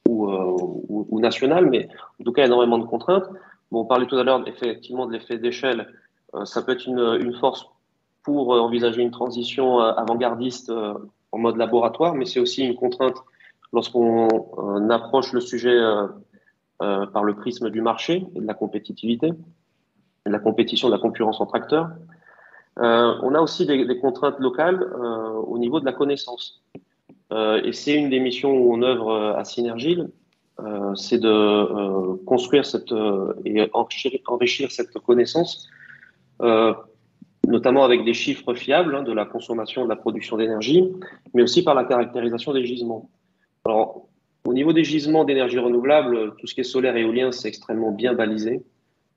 L: ou nationales, mais en tout cas énormément de contraintes. Bon, on parlait tout à l'heure effectivement de l'effet d'échelle. Ça peut être une force pour envisager une transition avant-gardiste en mode laboratoire, mais c'est aussi une contrainte lorsqu'on approche le sujet par le prisme du marché et de la compétitivité, de la compétition, de la concurrence entre acteurs. On a aussi des contraintes locales au niveau de la connaissance. Et c'est une des missions où on œuvre à Synergile, c'est de construire et enrichir cette connaissance, notamment avec des chiffres fiables de la consommation, de la production d'énergie, mais aussi par la caractérisation des gisements. Alors, au niveau des gisements d'énergie renouvelable, tout ce qui est solaire et éolien, c'est extrêmement bien balisé.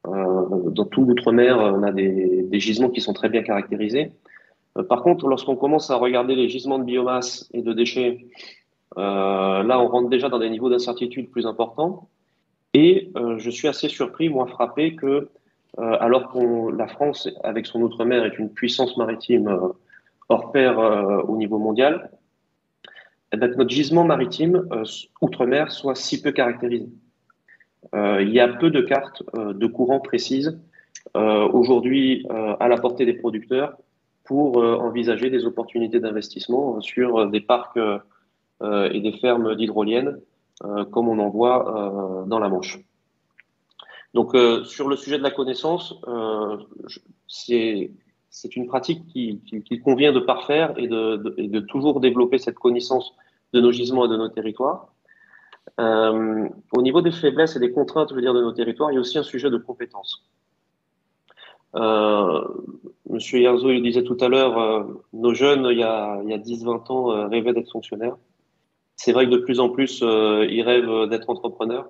L: Dans tout l'outre-mer, on a des gisements qui sont très bien caractérisés. Par contre, lorsqu'on commence à regarder les gisements de biomasse et de déchets, là, on rentre déjà dans des niveaux d'incertitude plus importants. Et je suis assez surpris, moi, frappé que, alors que la France, avec son outre-mer, est une puissance maritime hors pair au niveau mondial, eh bien, notre gisement maritime outre-mer soit si peu caractérisé. Il y a peu de cartes de courant précises aujourd'hui à la portée des producteurs pour envisager des opportunités d'investissement sur des parcs et des fermes d'hydroliennes comme on en voit dans la Manche. Donc sur le sujet de la connaissance, c'est une pratique qu'il convient de parfaire et de toujours développer cette connaissance de nos gisements et de nos territoires. Au niveau des faiblesses et des contraintes, je veux dire, de nos territoires, il y a aussi un sujet de compétences. Monsieur Yerzo le disait tout à l'heure, nos jeunes, il y a 10-20 ans, rêvaient d'être fonctionnaires. C'est vrai que de plus en plus, ils rêvent d'être entrepreneurs.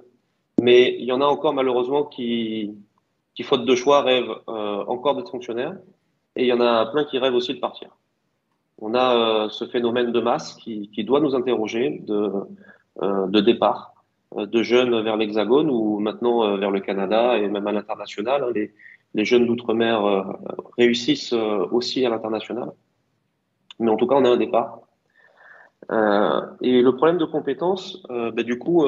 L: Mais il y en a encore malheureusement qui faute de choix, rêvent encore d'être fonctionnaires. Et il y en a plein qui rêvent aussi de partir. On a ce phénomène de masse qui doit nous interroger de départ de jeunes vers l'Hexagone ou maintenant vers le Canada et même à l'international. Hein, les jeunes d'outre-mer réussissent aussi à l'international. Mais en tout cas, on a un départ. Et le problème de compétences, du coup,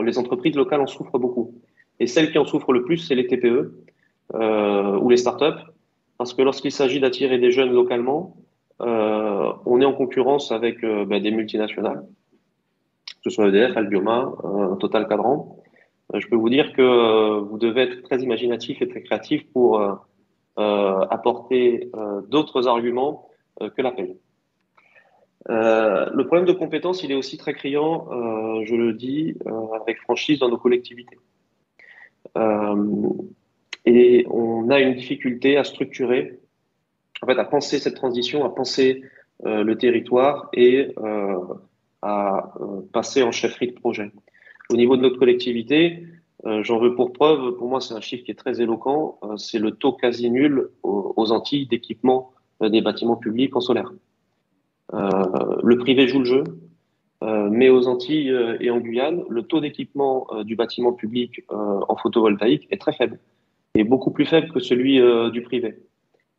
L: les entreprises locales en souffrent beaucoup. Et celles qui en souffrent le plus, c'est les TPE ou les startups. Parce que lorsqu'il s'agit d'attirer des jeunes localement, on est en concurrence avec des multinationales, que ce soit EDF, Albioma, Total Cadran. Je peux vous dire que vous devez être très imaginatif et très créatif pour apporter d'autres arguments que la paye. Le problème de compétences, il est aussi très criant, je le dis avec franchise, dans nos collectivités. Et on a une difficulté à structurer, en fait, à penser cette transition, à penser le territoire et à passer en chefferie de projet. Au niveau de notre collectivité, j'en veux pour preuve, pour moi c'est un chiffre qui est très éloquent, c'est le taux quasi nul aux Antilles d'équipement des bâtiments publics en solaire. Le privé joue le jeu, mais aux Antilles et en Guyane, le taux d'équipement du bâtiment public en photovoltaïque est très faible, et beaucoup plus faible que celui du privé.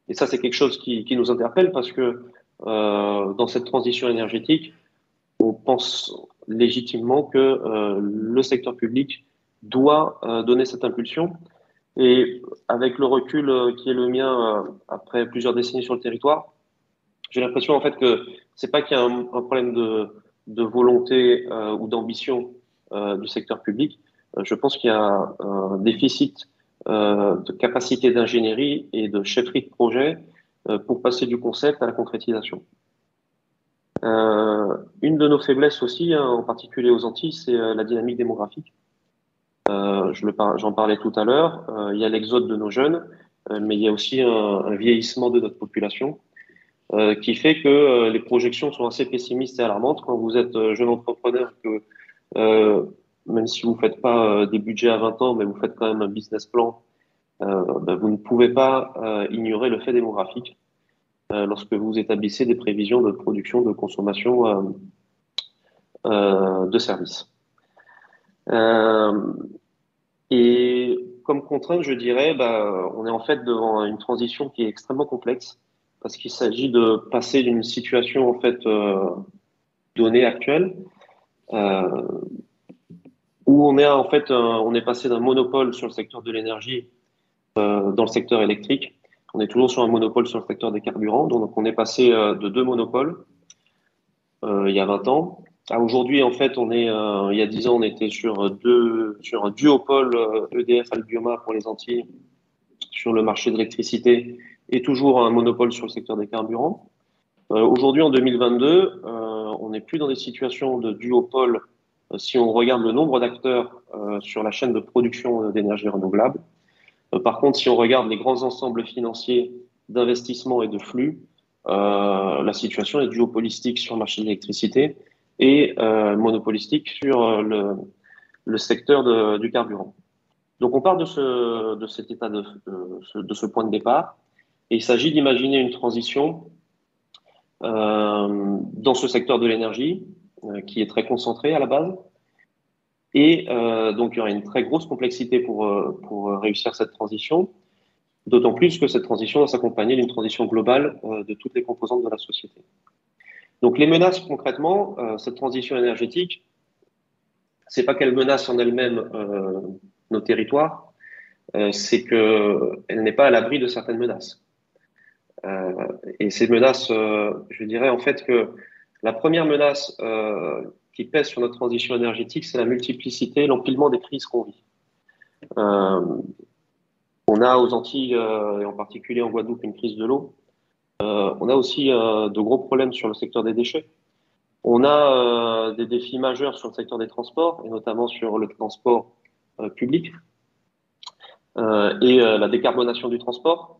L: Et ça, c'est quelque chose qui nous interpelle parce que dans cette transition énergétique, on pense légitimement que le secteur public doit donner cette impulsion. Et avec le recul qui est le mien après plusieurs décennies sur le territoire, j'ai l'impression en fait que c'est pas qu'il y a un problème de volonté ou d'ambition du secteur public. Je pense qu'il y a un déficit de capacité d'ingénierie et de chefferie de projet pour passer du concept à la concrétisation. Une de nos faiblesses aussi, hein, en particulier aux Antilles, c'est la dynamique démographique. J'en parlais tout à l'heure. Il y a l'exode de nos jeunes, mais il y a aussi un vieillissement de notre population qui fait que les projections sont assez pessimistes et alarmantes. Quand vous êtes jeune entrepreneur, que même si vous ne faites pas des budgets à 20 ans, mais vous faites quand même un business plan, vous ne pouvez pas ignorer le fait démographique lorsque vous établissez des prévisions de production, de consommation de services. Et comme contrainte, je dirais, on est en fait devant une transition qui est extrêmement complexe parce qu'il s'agit de passer d'une situation en fait donnée actuelle où on est passé d'un monopole sur le secteur de l'énergie dans le secteur électrique. On est toujours sur un monopole sur le secteur des carburants, donc on est passé de 2 monopoles il y a 20 ans. Aujourd'hui, en fait, il y a 10 ans, on était sur un duopole EDF-Albioma pour les Antilles sur le marché de l'électricité et toujours un monopole sur le secteur des carburants. Aujourd'hui, en 2022, on n'est plus dans des situations de duopole si on regarde le nombre d'acteurs sur la chaîne de production d'énergie renouvelable. Par contre, si on regarde les grands ensembles financiers d'investissement et de flux, la situation est duopolistique sur le marché de l'électricité et monopolistique sur le secteur du carburant. Donc on part de cet état de ce point de départ et il s'agit d'imaginer une transition dans ce secteur de l'énergie qui est très concentré à la base. Et donc, il y aura une très grosse complexité pour réussir cette transition, d'autant plus que cette transition doit s'accompagner d'une transition globale de toutes les composantes de la société. Donc, les menaces, concrètement, cette transition énergétique, c'est pas qu'elle menace en elle-même nos territoires, c'est qu'elle n'est pas à l'abri de certaines menaces. Et ces menaces, je dirais en fait que la première menace qui pèse sur notre transition énergétique, c'est la multiplicité, l'empilement des crises qu'on vit. On a aux Antilles, et en particulier en Guadeloupe, une crise de l'eau. On a aussi de gros problèmes sur le secteur des déchets. On a des défis majeurs sur le secteur des transports, et notamment sur le transport public et la décarbonation du transport.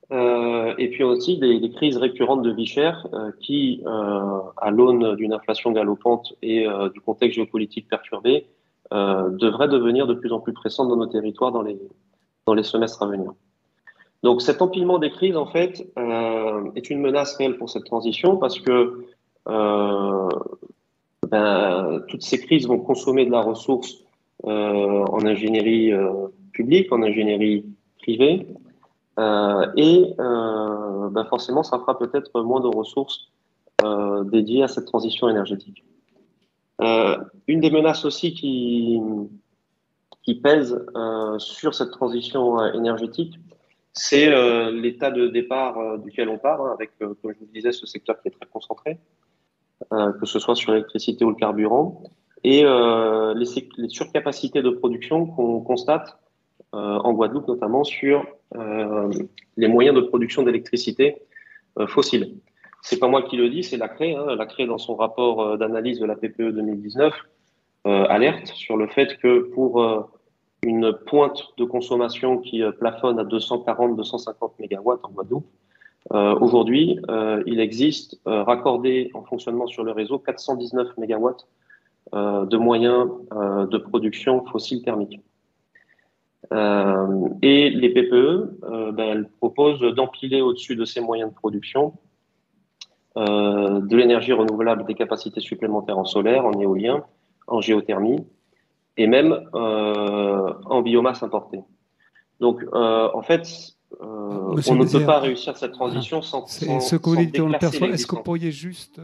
L: Et puis aussi des crises récurrentes de vie chère qui, à l'aune d'une inflation galopante et du contexte géopolitique perturbé, devrait devenir de plus en plus pressante dans nos territoires dans les semestres à venir. Donc cet empilement des crises, en fait, est une menace réelle pour cette transition parce que toutes ces crises vont consommer de la ressource en ingénierie publique, en ingénierie privée, et forcément, ça fera peut-être moins de ressources dédiées à cette transition énergétique. Une des menaces aussi qui pèse sur cette transition énergétique, c'est l'état de départ duquel on part, avec, comme je vous disais, ce secteur qui est très concentré, que ce soit sur l'électricité ou le carburant, et les surcapacités de production qu'on constate en Guadeloupe, notamment sur les moyens de production d'électricité fossile. C'est pas moi qui le dis, c'est la CRE. La CRE, dans son rapport d'analyse de la PPE 2019, alerte sur le fait que pour une pointe de consommation qui plafonne à 240-250 MW en Guadeloupe, aujourd'hui, il existe raccordé en fonctionnement sur le réseau 419 MW de moyens de production fossile thermique. Et les PPE, elles proposent d'empiler au-dessus de ces moyens de production de l'énergie renouvelable, des capacités supplémentaires en solaire, en éolien, en géothermie et même en biomasse importée. Donc, en fait, on ne peut pas réussir cette transition sans
B: ce que vous dites, on le perçoit. Est-ce que vous
L: l'existant.
B: pourriez juste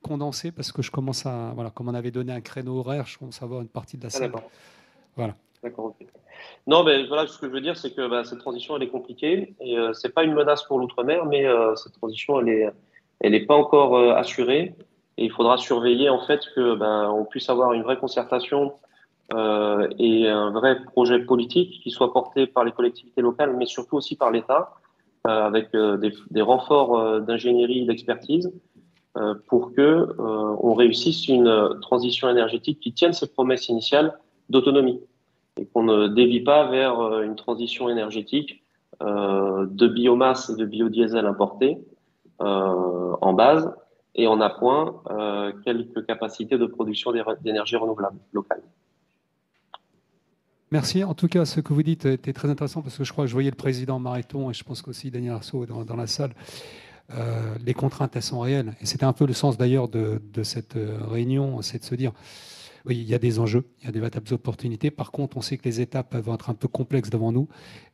B: condenser, parce que je commence à, voilà, comme on avait donné un créneau horaire, je commence à avoir une partie de la salle.
L: D'accord.
B: Voilà.
L: D'accord, ok. Non, mais voilà, ce que je veux dire, c'est que cette transition, elle est compliquée et c'est pas une menace pour l'outre-mer, mais cette transition, elle est pas encore assurée et il faudra surveiller en fait que on puisse avoir une vraie concertation et un vrai projet politique qui soit porté par les collectivités locales, mais surtout aussi par l'État, avec des renforts d'ingénierie, d'expertise, pour que on réussisse une transition énergétique qui tienne ses promesses initiales d'autonomie et qu'on ne dévie pas vers une transition énergétique de biomasse et de biodiesel importés en base et en appoint quelques capacités de production d'énergie renouvelable locale.
B: Merci. En tout cas, ce que vous dites était très intéressant parce que je crois que je voyais le président Mariton et je pense qu'aussi Daniel Arceau dans la salle. Les contraintes, elles sont réelles. Et c'était un peu le sens d'ailleurs de cette réunion, c'est de se dire, oui, il y a des enjeux, il y a des véritables opportunités. Par contre, on sait que les étapes vont être un peu complexes devant nous.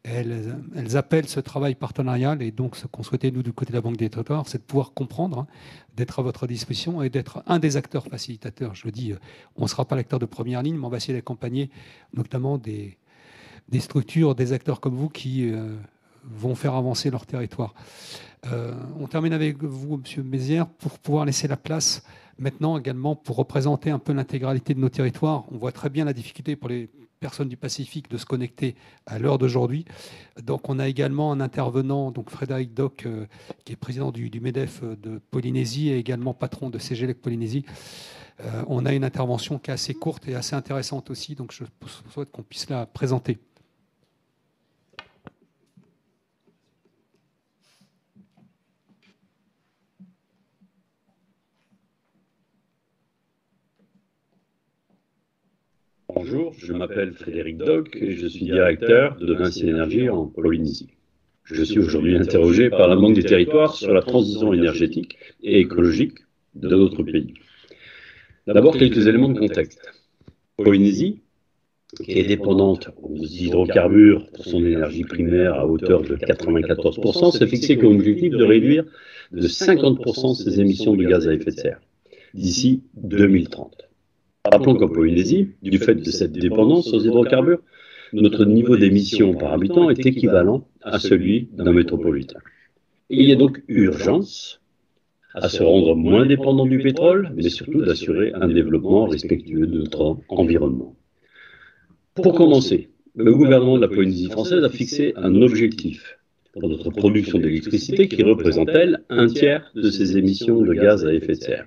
B: Elles appellent ce travail partenarial. Et donc, ce qu'on souhaitait, nous, du côté de la Banque des Territoires, c'est de pouvoir comprendre, d'être à votre disposition et d'être un des acteurs facilitateurs. Je le dis, on ne sera pas l'acteur de première ligne, mais on va essayer d'accompagner notamment des structures, des acteurs comme vous qui vont faire avancer leur territoire. On termine avec vous, M. Mézières, pour pouvoir laisser la place maintenant également pour représenter un peu l'intégralité de nos territoires. On voit très bien la difficulté pour les personnes du Pacifique de se connecter à l'heure d'aujourd'hui. Donc on a également un intervenant, donc Frédéric Doc, qui est président du MEDEF de Polynésie et également patron de CGLEC Polynésie. On a une intervention qui est assez courte et assez intéressante aussi, donc je souhaite qu'on puisse la présenter.
M: Bonjour, je m'appelle Frédéric Doc et je suis directeur de Vinci Énergie en Polynésie. Je suis aujourd'hui interrogé par la Banque des Territoires sur la transition énergétique et écologique de notre pays. D'abord, quelques éléments de contexte. Polynésie, qui est dépendante aux hydrocarbures pour son énergie primaire à hauteur de 94%, s'est fixé comme objectif de réduire de 50% ses émissions de gaz à effet de serre d'ici 2030. Rappelons qu'en Polynésie, du fait de cette dépendance aux hydrocarbures, notre niveau d'émissions par habitant est équivalent à celui d'un métropolitain. Il y a donc urgence à se rendre moins dépendant du pétrole, mais surtout d'assurer un développement respectueux de notre environnement. Pour commencer, le gouvernement de la Polynésie française a fixé un objectif pour notre production d'électricité qui représente, elle, un tiers de ses émissions de gaz à effet de serre.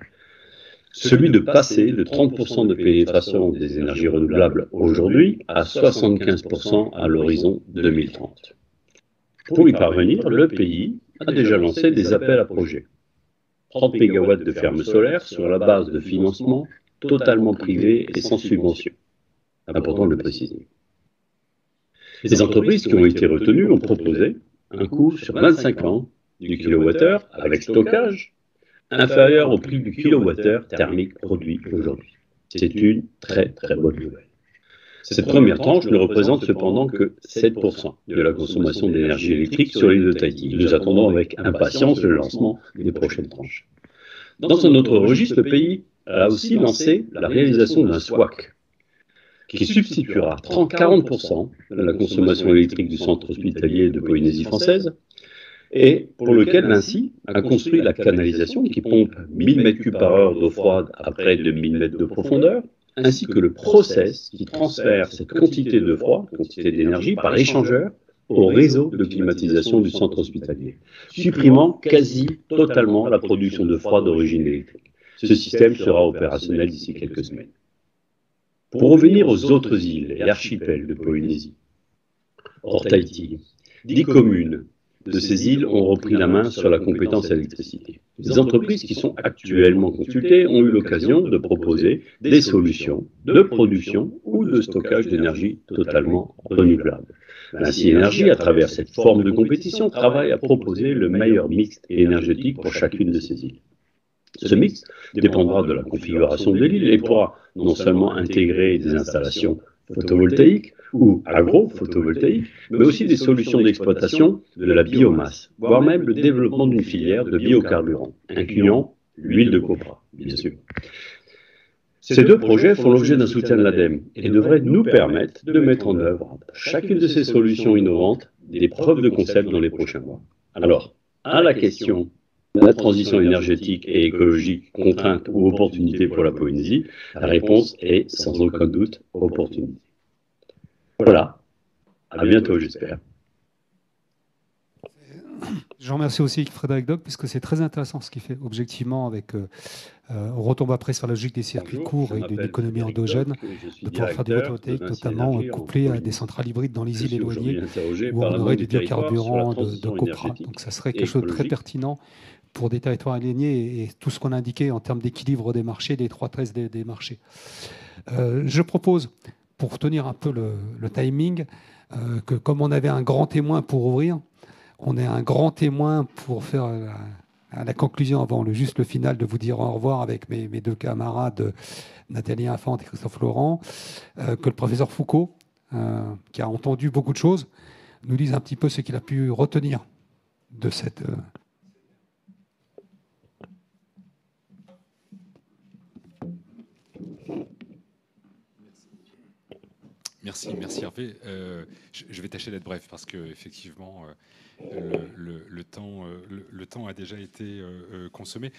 M: Celui de passer de 30% de pénétration des énergies renouvelables aujourd'hui à 75% à l'horizon 2030. Pour y parvenir, le pays a déjà lancé des appels à projets. 30 MW de fermes solaires sur la base de financements totalement privés et sans subvention. Important de le préciser. Les entreprises qui ont été retenues ont proposé un coût sur 25 ans du kilowattheure avec stockage inférieur au prix du kilowattheure thermique produit aujourd'hui. C'est une très très bonne nouvelle. Cette première tranche ne représente cependant que 7% de la consommation d'énergie électrique sur l'île de Tahiti. Nous attendons avec impatience le lancement des prochaines tranches. Dans un autre registre, le pays a aussi lancé la réalisation d'un SWAC, qui substituera 40% de la consommation électrique du centre hospitalier de Polynésie française, et pour lequel Vinci a construit la canalisation qui pompe 1000 m3 par heure d'eau froide à près de 1000 mètres de profondeur, ainsi que le process qui transfère cette quantité de froid, quantité d'énergie, par échangeur au réseau de climatisation du centre hospitalier, supprimant quasi totalement la production de froid d'origine électrique. Ce système sera opérationnel d'ici quelques semaines. Pour revenir aux autres îles et archipels de Polynésie, hors Tahiti, 10 communes de ces îles ont repris la main sur la compétence électricité. Les entreprises qui sont actuellement consultées ont eu l'occasion de proposer des solutions de production ou de stockage d'énergie totalement renouvelable. Vinci Énergie, à travers cette forme de compétition, travaille à proposer le meilleur mix énergétique pour chacune de ces îles. Ce mix dépendra de la configuration de l'île et pourra non seulement intégrer des installations photovoltaïques ou agro-photovoltaïques, mais aussi des solutions d'exploitation de la biomasse, voire même le développement d'une filière de biocarburants, incluant l'huile de copra, bien sûr. Ces deux projets font l'objet d'un soutien de l'ADEME et devraient nous permettre de mettre en œuvre chacune de ces solutions innovantes des preuves de concept dans les prochains mois. Alors, à la question la transition énergétique et écologique, contrainte ou opportunité pour la Polynésie, la réponse est sans aucun doute opportunité. Voilà. À bientôt, j'espère.
B: Je remercie aussi Frédéric Doc, puisque c'est très intéressant ce qu'il fait objectivement avec. On retombe après sur la logique des circuits courts et d'une économie endogène, de pouvoir faire du photovoltaïque, notamment couplé à des centrales hybrides dans les îles éloignées, où on aurait du biocarburant de copra. Donc ça serait quelque chose de très pertinent pour des territoires alignés et tout ce qu'on a indiqué en termes d'équilibre des marchés, d'étroitesse des marchés. Je propose, pour tenir un peu le timing, que comme on avait un grand témoin pour ouvrir, on ait un grand témoin pour faire la conclusion avant juste le final, de vous dire au revoir avec mes deux camarades, Nathalie Infante et Christophe Laurent, que le professeur Foucault, qui a entendu beaucoup de choses, nous dise un petit peu ce qu'il a pu retenir de cette...
C: Merci Hervé. Je vais tâcher d'être bref parce que effectivement le temps a déjà été consommé.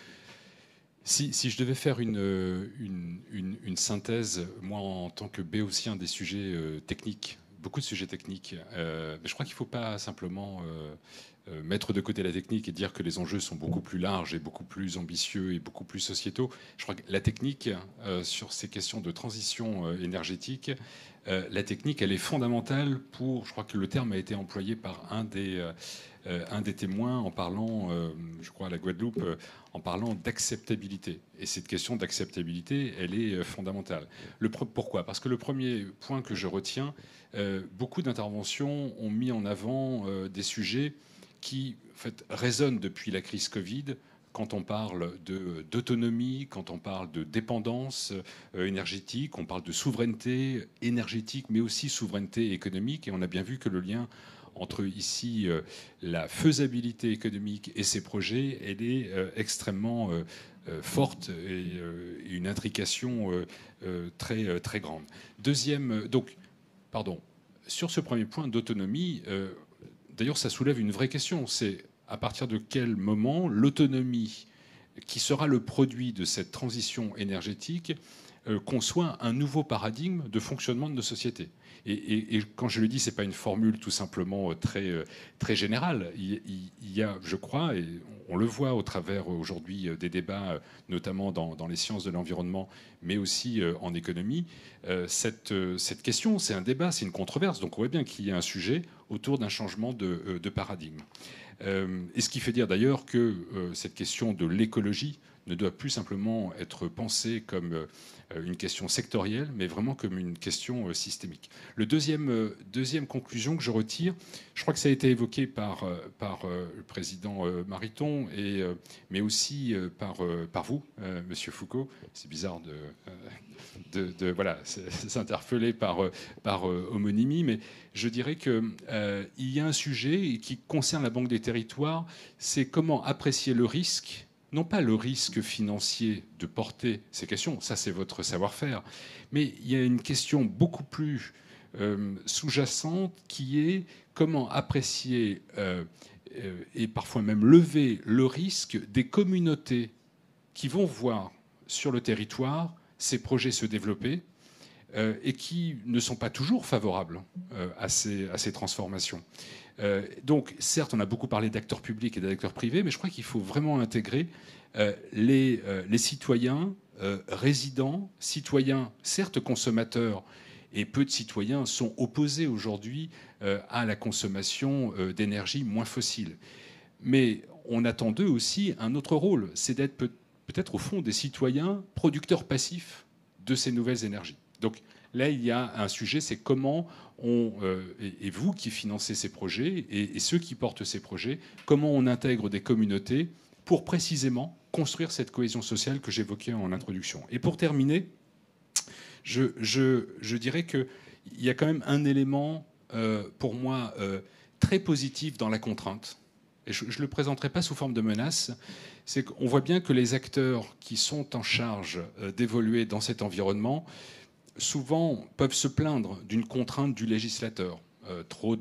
C: Si je devais faire une synthèse, moi en tant que béotien des sujets techniques, beaucoup de sujets techniques, je crois qu'il ne faut pas simplement mettre de côté la technique et dire que les enjeux sont beaucoup plus larges et beaucoup plus ambitieux et beaucoup plus sociétaux. Je crois que la technique, sur ces questions de transition énergétique, la technique, elle est fondamentale pour, je crois que le terme a été employé par un des témoins en parlant, je crois à la Guadeloupe, en parlant d'acceptabilité. Et cette question d'acceptabilité, elle est fondamentale. Pourquoi ? Parce que le premier point que je retiens, beaucoup d'interventions ont mis en avant des sujets qui en fait, résonnent depuis la crise Covid, quand on parle d'autonomie, quand on parle de dépendance énergétique, on parle de souveraineté énergétique, mais aussi souveraineté économique. Et on a bien vu que le lien entre ici la faisabilité économique et ces projets, elle est extrêmement forte et une intrication très, très grande. Sur ce premier point d'autonomie, d'ailleurs, ça soulève une vraie question. C'est à partir de quel moment l'autonomie, qui sera le produit de cette transition énergétique, conçoit un nouveau paradigme de fonctionnement de nos sociétés. Et quand je le dis, ce n'est pas une formule tout simplement très générale. Il y a, je crois, et on le voit au travers aujourd'hui des débats, notamment dans les sciences de l'environnement, mais aussi en économie, cette question, c'est un débat, c'est une controverse. Donc on voit bien qu'il y a un sujet autour d'un changement de paradigme. Et ce qui fait dire d'ailleurs que cette question de l'écologie, ne doit plus simplement être pensé comme une question sectorielle, mais vraiment comme une question systémique. Deuxième conclusion que je retire, je crois que ça a été évoqué par le président Mariton, mais aussi par vous, Monsieur Foucault. C'est bizarre de voilà, s'interpeller par homonymie, mais je dirais qu'il y a un sujet qui concerne la Banque des Territoires, c'est comment apprécier le risque, non pas le risque financier de porter ces questions, ça c'est votre savoir-faire, mais il y a une question beaucoup plus sous-jacente qui est comment apprécier et parfois même lever le risque des communautés qui vont voir sur le territoire ces projets se développer et qui ne sont pas toujours favorables à ces transformations. Donc, certes, on a beaucoup parlé d'acteurs publics et d'acteurs privés, mais je crois qu'il faut vraiment intégrer les citoyens résidents, citoyens, certes consommateurs, et peu de citoyens sont opposés aujourd'hui à la consommation d'énergie moins fossile. Mais on attend d'eux aussi un autre rôle, c'est d'être peut-être au fond des citoyens producteurs passifs de ces nouvelles énergies. Donc là, il y a un sujet, c'est comment et vous qui financez ces projets et ceux qui portent ces projets, comment on intègre des communautés pour précisément construire cette cohésion sociale que j'évoquais en introduction. Et pour terminer, je dirais qu'il y a quand même un élément, pour moi, très positif dans la contrainte. Et je ne le présenterai pas sous forme de menace, c'est qu'on voit bien que les acteurs qui sont en charge d'évoluer dans cet environnement souvent peuvent se plaindre d'une contrainte du législateur. Ou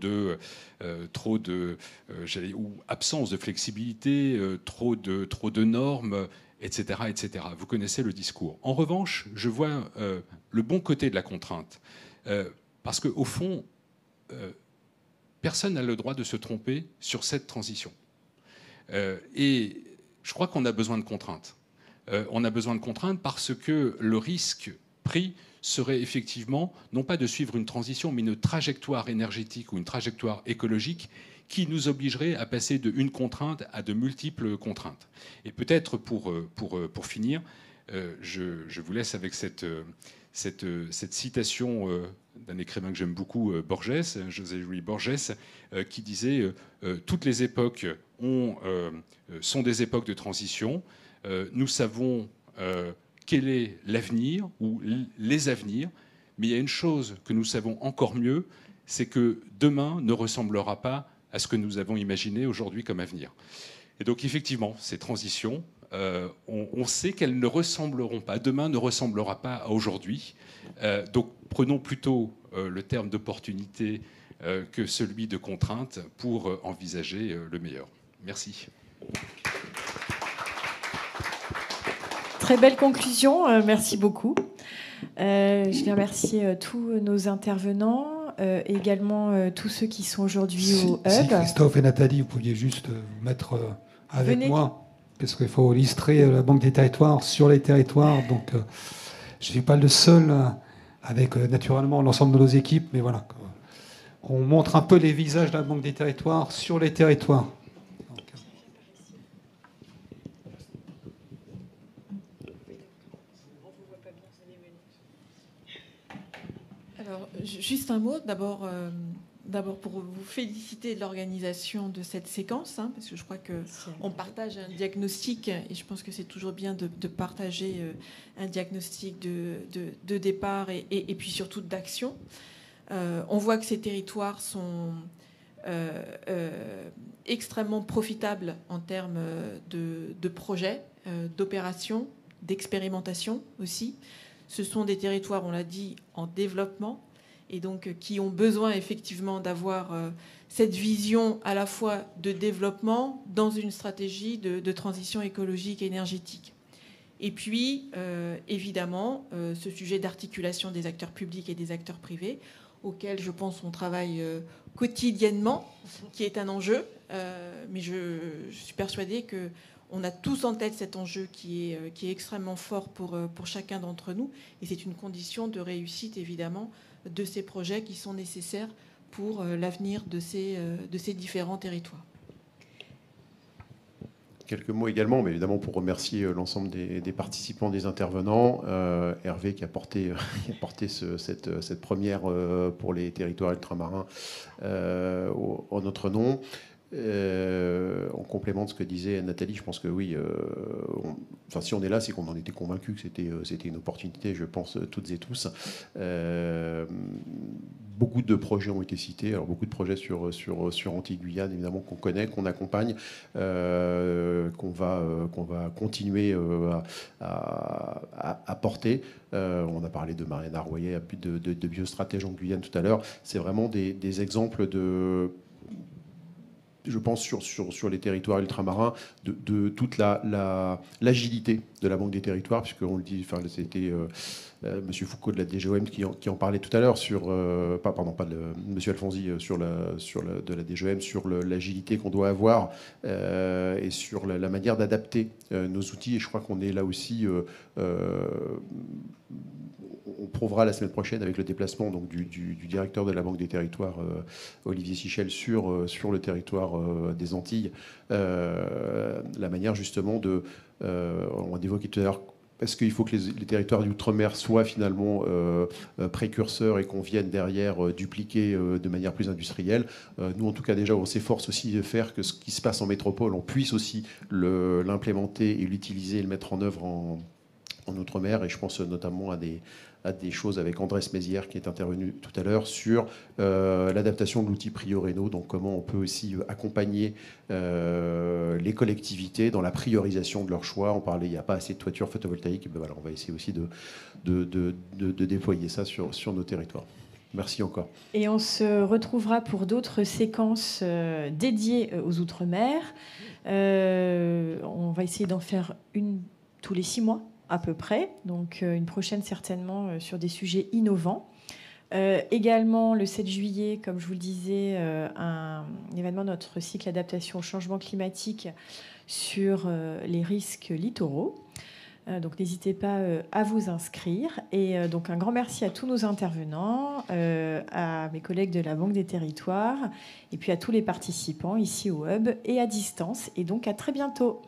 C: absence de flexibilité, trop de normes, etc., etc. Vous connaissez le discours. En revanche, je vois le bon côté de la contrainte. Parce qu'au fond, personne n'a le droit de se tromper sur cette transition. Et je crois qu'on a besoin de contraintes. On a besoin de contraintes parce que le risque pris serait effectivement, non pas de suivre une transition, mais une trajectoire énergétique ou une trajectoire écologique qui nous obligerait à passer de une contrainte à de multiples contraintes. Et peut-être pour finir, je vous laisse avec cette citation d'un écrivain que j'aime beaucoup, Borges, José Luis Borges, qui disait « Toutes les époques sont des époques de transition. Nous savons quel est l'avenir ou les avenirs, mais il y a une chose que nous savons encore mieux, c'est que demain ne ressemblera pas à ce que nous avons imaginé aujourd'hui comme avenir. » Et donc effectivement, ces transitions, on sait qu'elles ne ressembleront pas, demain ne ressemblera pas à aujourd'hui. Donc prenons plutôt le terme d'opportunité que celui de contrainte pour envisager le meilleur. Merci.
A: Très belle conclusion, merci beaucoup. Je vais remercier tous nos intervenants, également tous ceux qui sont aujourd'hui au Hub.
N: Si Christophe et Nathalie, vous pouviez juste mettre avec moi, parce qu'il faut illustrer la Banque des Territoires sur les territoires. Donc, je ne suis pas le seul, avec naturellement l'ensemble de nos équipes, mais voilà. On montre un peu les visages de la Banque des Territoires sur les territoires.
O: Alors, juste un mot, d'abord pour vous féliciter de l'organisation de cette séquence, parce que je crois qu'on partage un diagnostic, et je pense que c'est toujours bien de partager un diagnostic de départ et puis surtout d'action. On voit que ces territoires sont extrêmement profitables en termes de projets, d'opérations, d'expérimentation aussi. Ce sont des territoires, on l'a dit, en développement et donc qui ont besoin effectivement d'avoir cette vision à la fois de développement dans une stratégie de transition écologique et énergétique. Et puis, évidemment, ce sujet d'articulation des acteurs publics et des acteurs privés, auquel je pense on travaille quotidiennement, qui est un enjeu, mais je suis persuadée que on a tous en tête cet enjeu qui est extrêmement fort pour chacun d'entre nous. Et c'est une condition de réussite, évidemment, de ces projets qui sont nécessaires pour l'avenir de ces différents territoires.
P: quelques mots également, mais évidemment pour remercier l'ensemble des participants, des intervenants. Hervé qui a porté, cette première pour les territoires ultramarins en notre nom. En complément de ce que disait Nathalie, je pense que oui, si on est là, c'est qu'on en était convaincus que c'était une opportunité, je pense, toutes et tous. Beaucoup de projets ont été cités, alors beaucoup de projets sur Antilles-Guyane, évidemment, qu'on connaît, qu'on accompagne, qu'on va continuer à porter. On a parlé de Marianne Arroyer, de biostratège en Guyane tout à l'heure. C'est vraiment des exemples de... Je pense sur les territoires ultramarins, de toute l'agilité de la Banque des territoires, puisqu'on le dit, c'était M. Foucault de la DGOM qui en parlait tout à l'heure, M. Alfonsi de la DGOM, sur l'agilité qu'on doit avoir et sur la manière d'adapter nos outils. Et je crois qu'on est là aussi... on prouvera la semaine prochaine avec le déplacement donc, du directeur de la Banque des Territoires, Olivier Sichel, sur le territoire des Antilles, la manière justement de... on a évoqué tout à l'heure, est-ce qu'il faut que les territoires d'outre-mer soient finalement précurseurs et qu'on vienne derrière dupliquer de manière plus industrielle. Nous, en tout cas, déjà, on s'efforce aussi de faire que ce qui se passe en métropole, on puisse aussi l'implémenter et l'utiliser et le mettre en œuvre en outre-mer. Et je pense notamment à des choses avec Andrés Mézières qui est intervenu tout à l'heure sur l'adaptation de l'outil Prioréno, donc comment on peut aussi accompagner les collectivités dans la priorisation de leurs choix. On parlait, il n'y a pas assez de toitures photovoltaïques, ben voilà, on va essayer aussi de déployer ça sur nos territoires. Merci encore.
A: Et on se retrouvera pour d'autres séquences dédiées aux Outre-mer. On va essayer d'en faire une tous les 6 mois à peu près, donc une prochaine certainement sur des sujets innovants. Également le 7 juillet, comme je vous le disais, un événement de notre cycle adaptation au changement climatique sur les risques littoraux. Donc n'hésitez pas à vous inscrire. Et donc un grand merci à tous nos intervenants, à mes collègues de la Banque des Territoires, et puis à tous les participants ici au Hub et à distance. Et donc à très bientôt.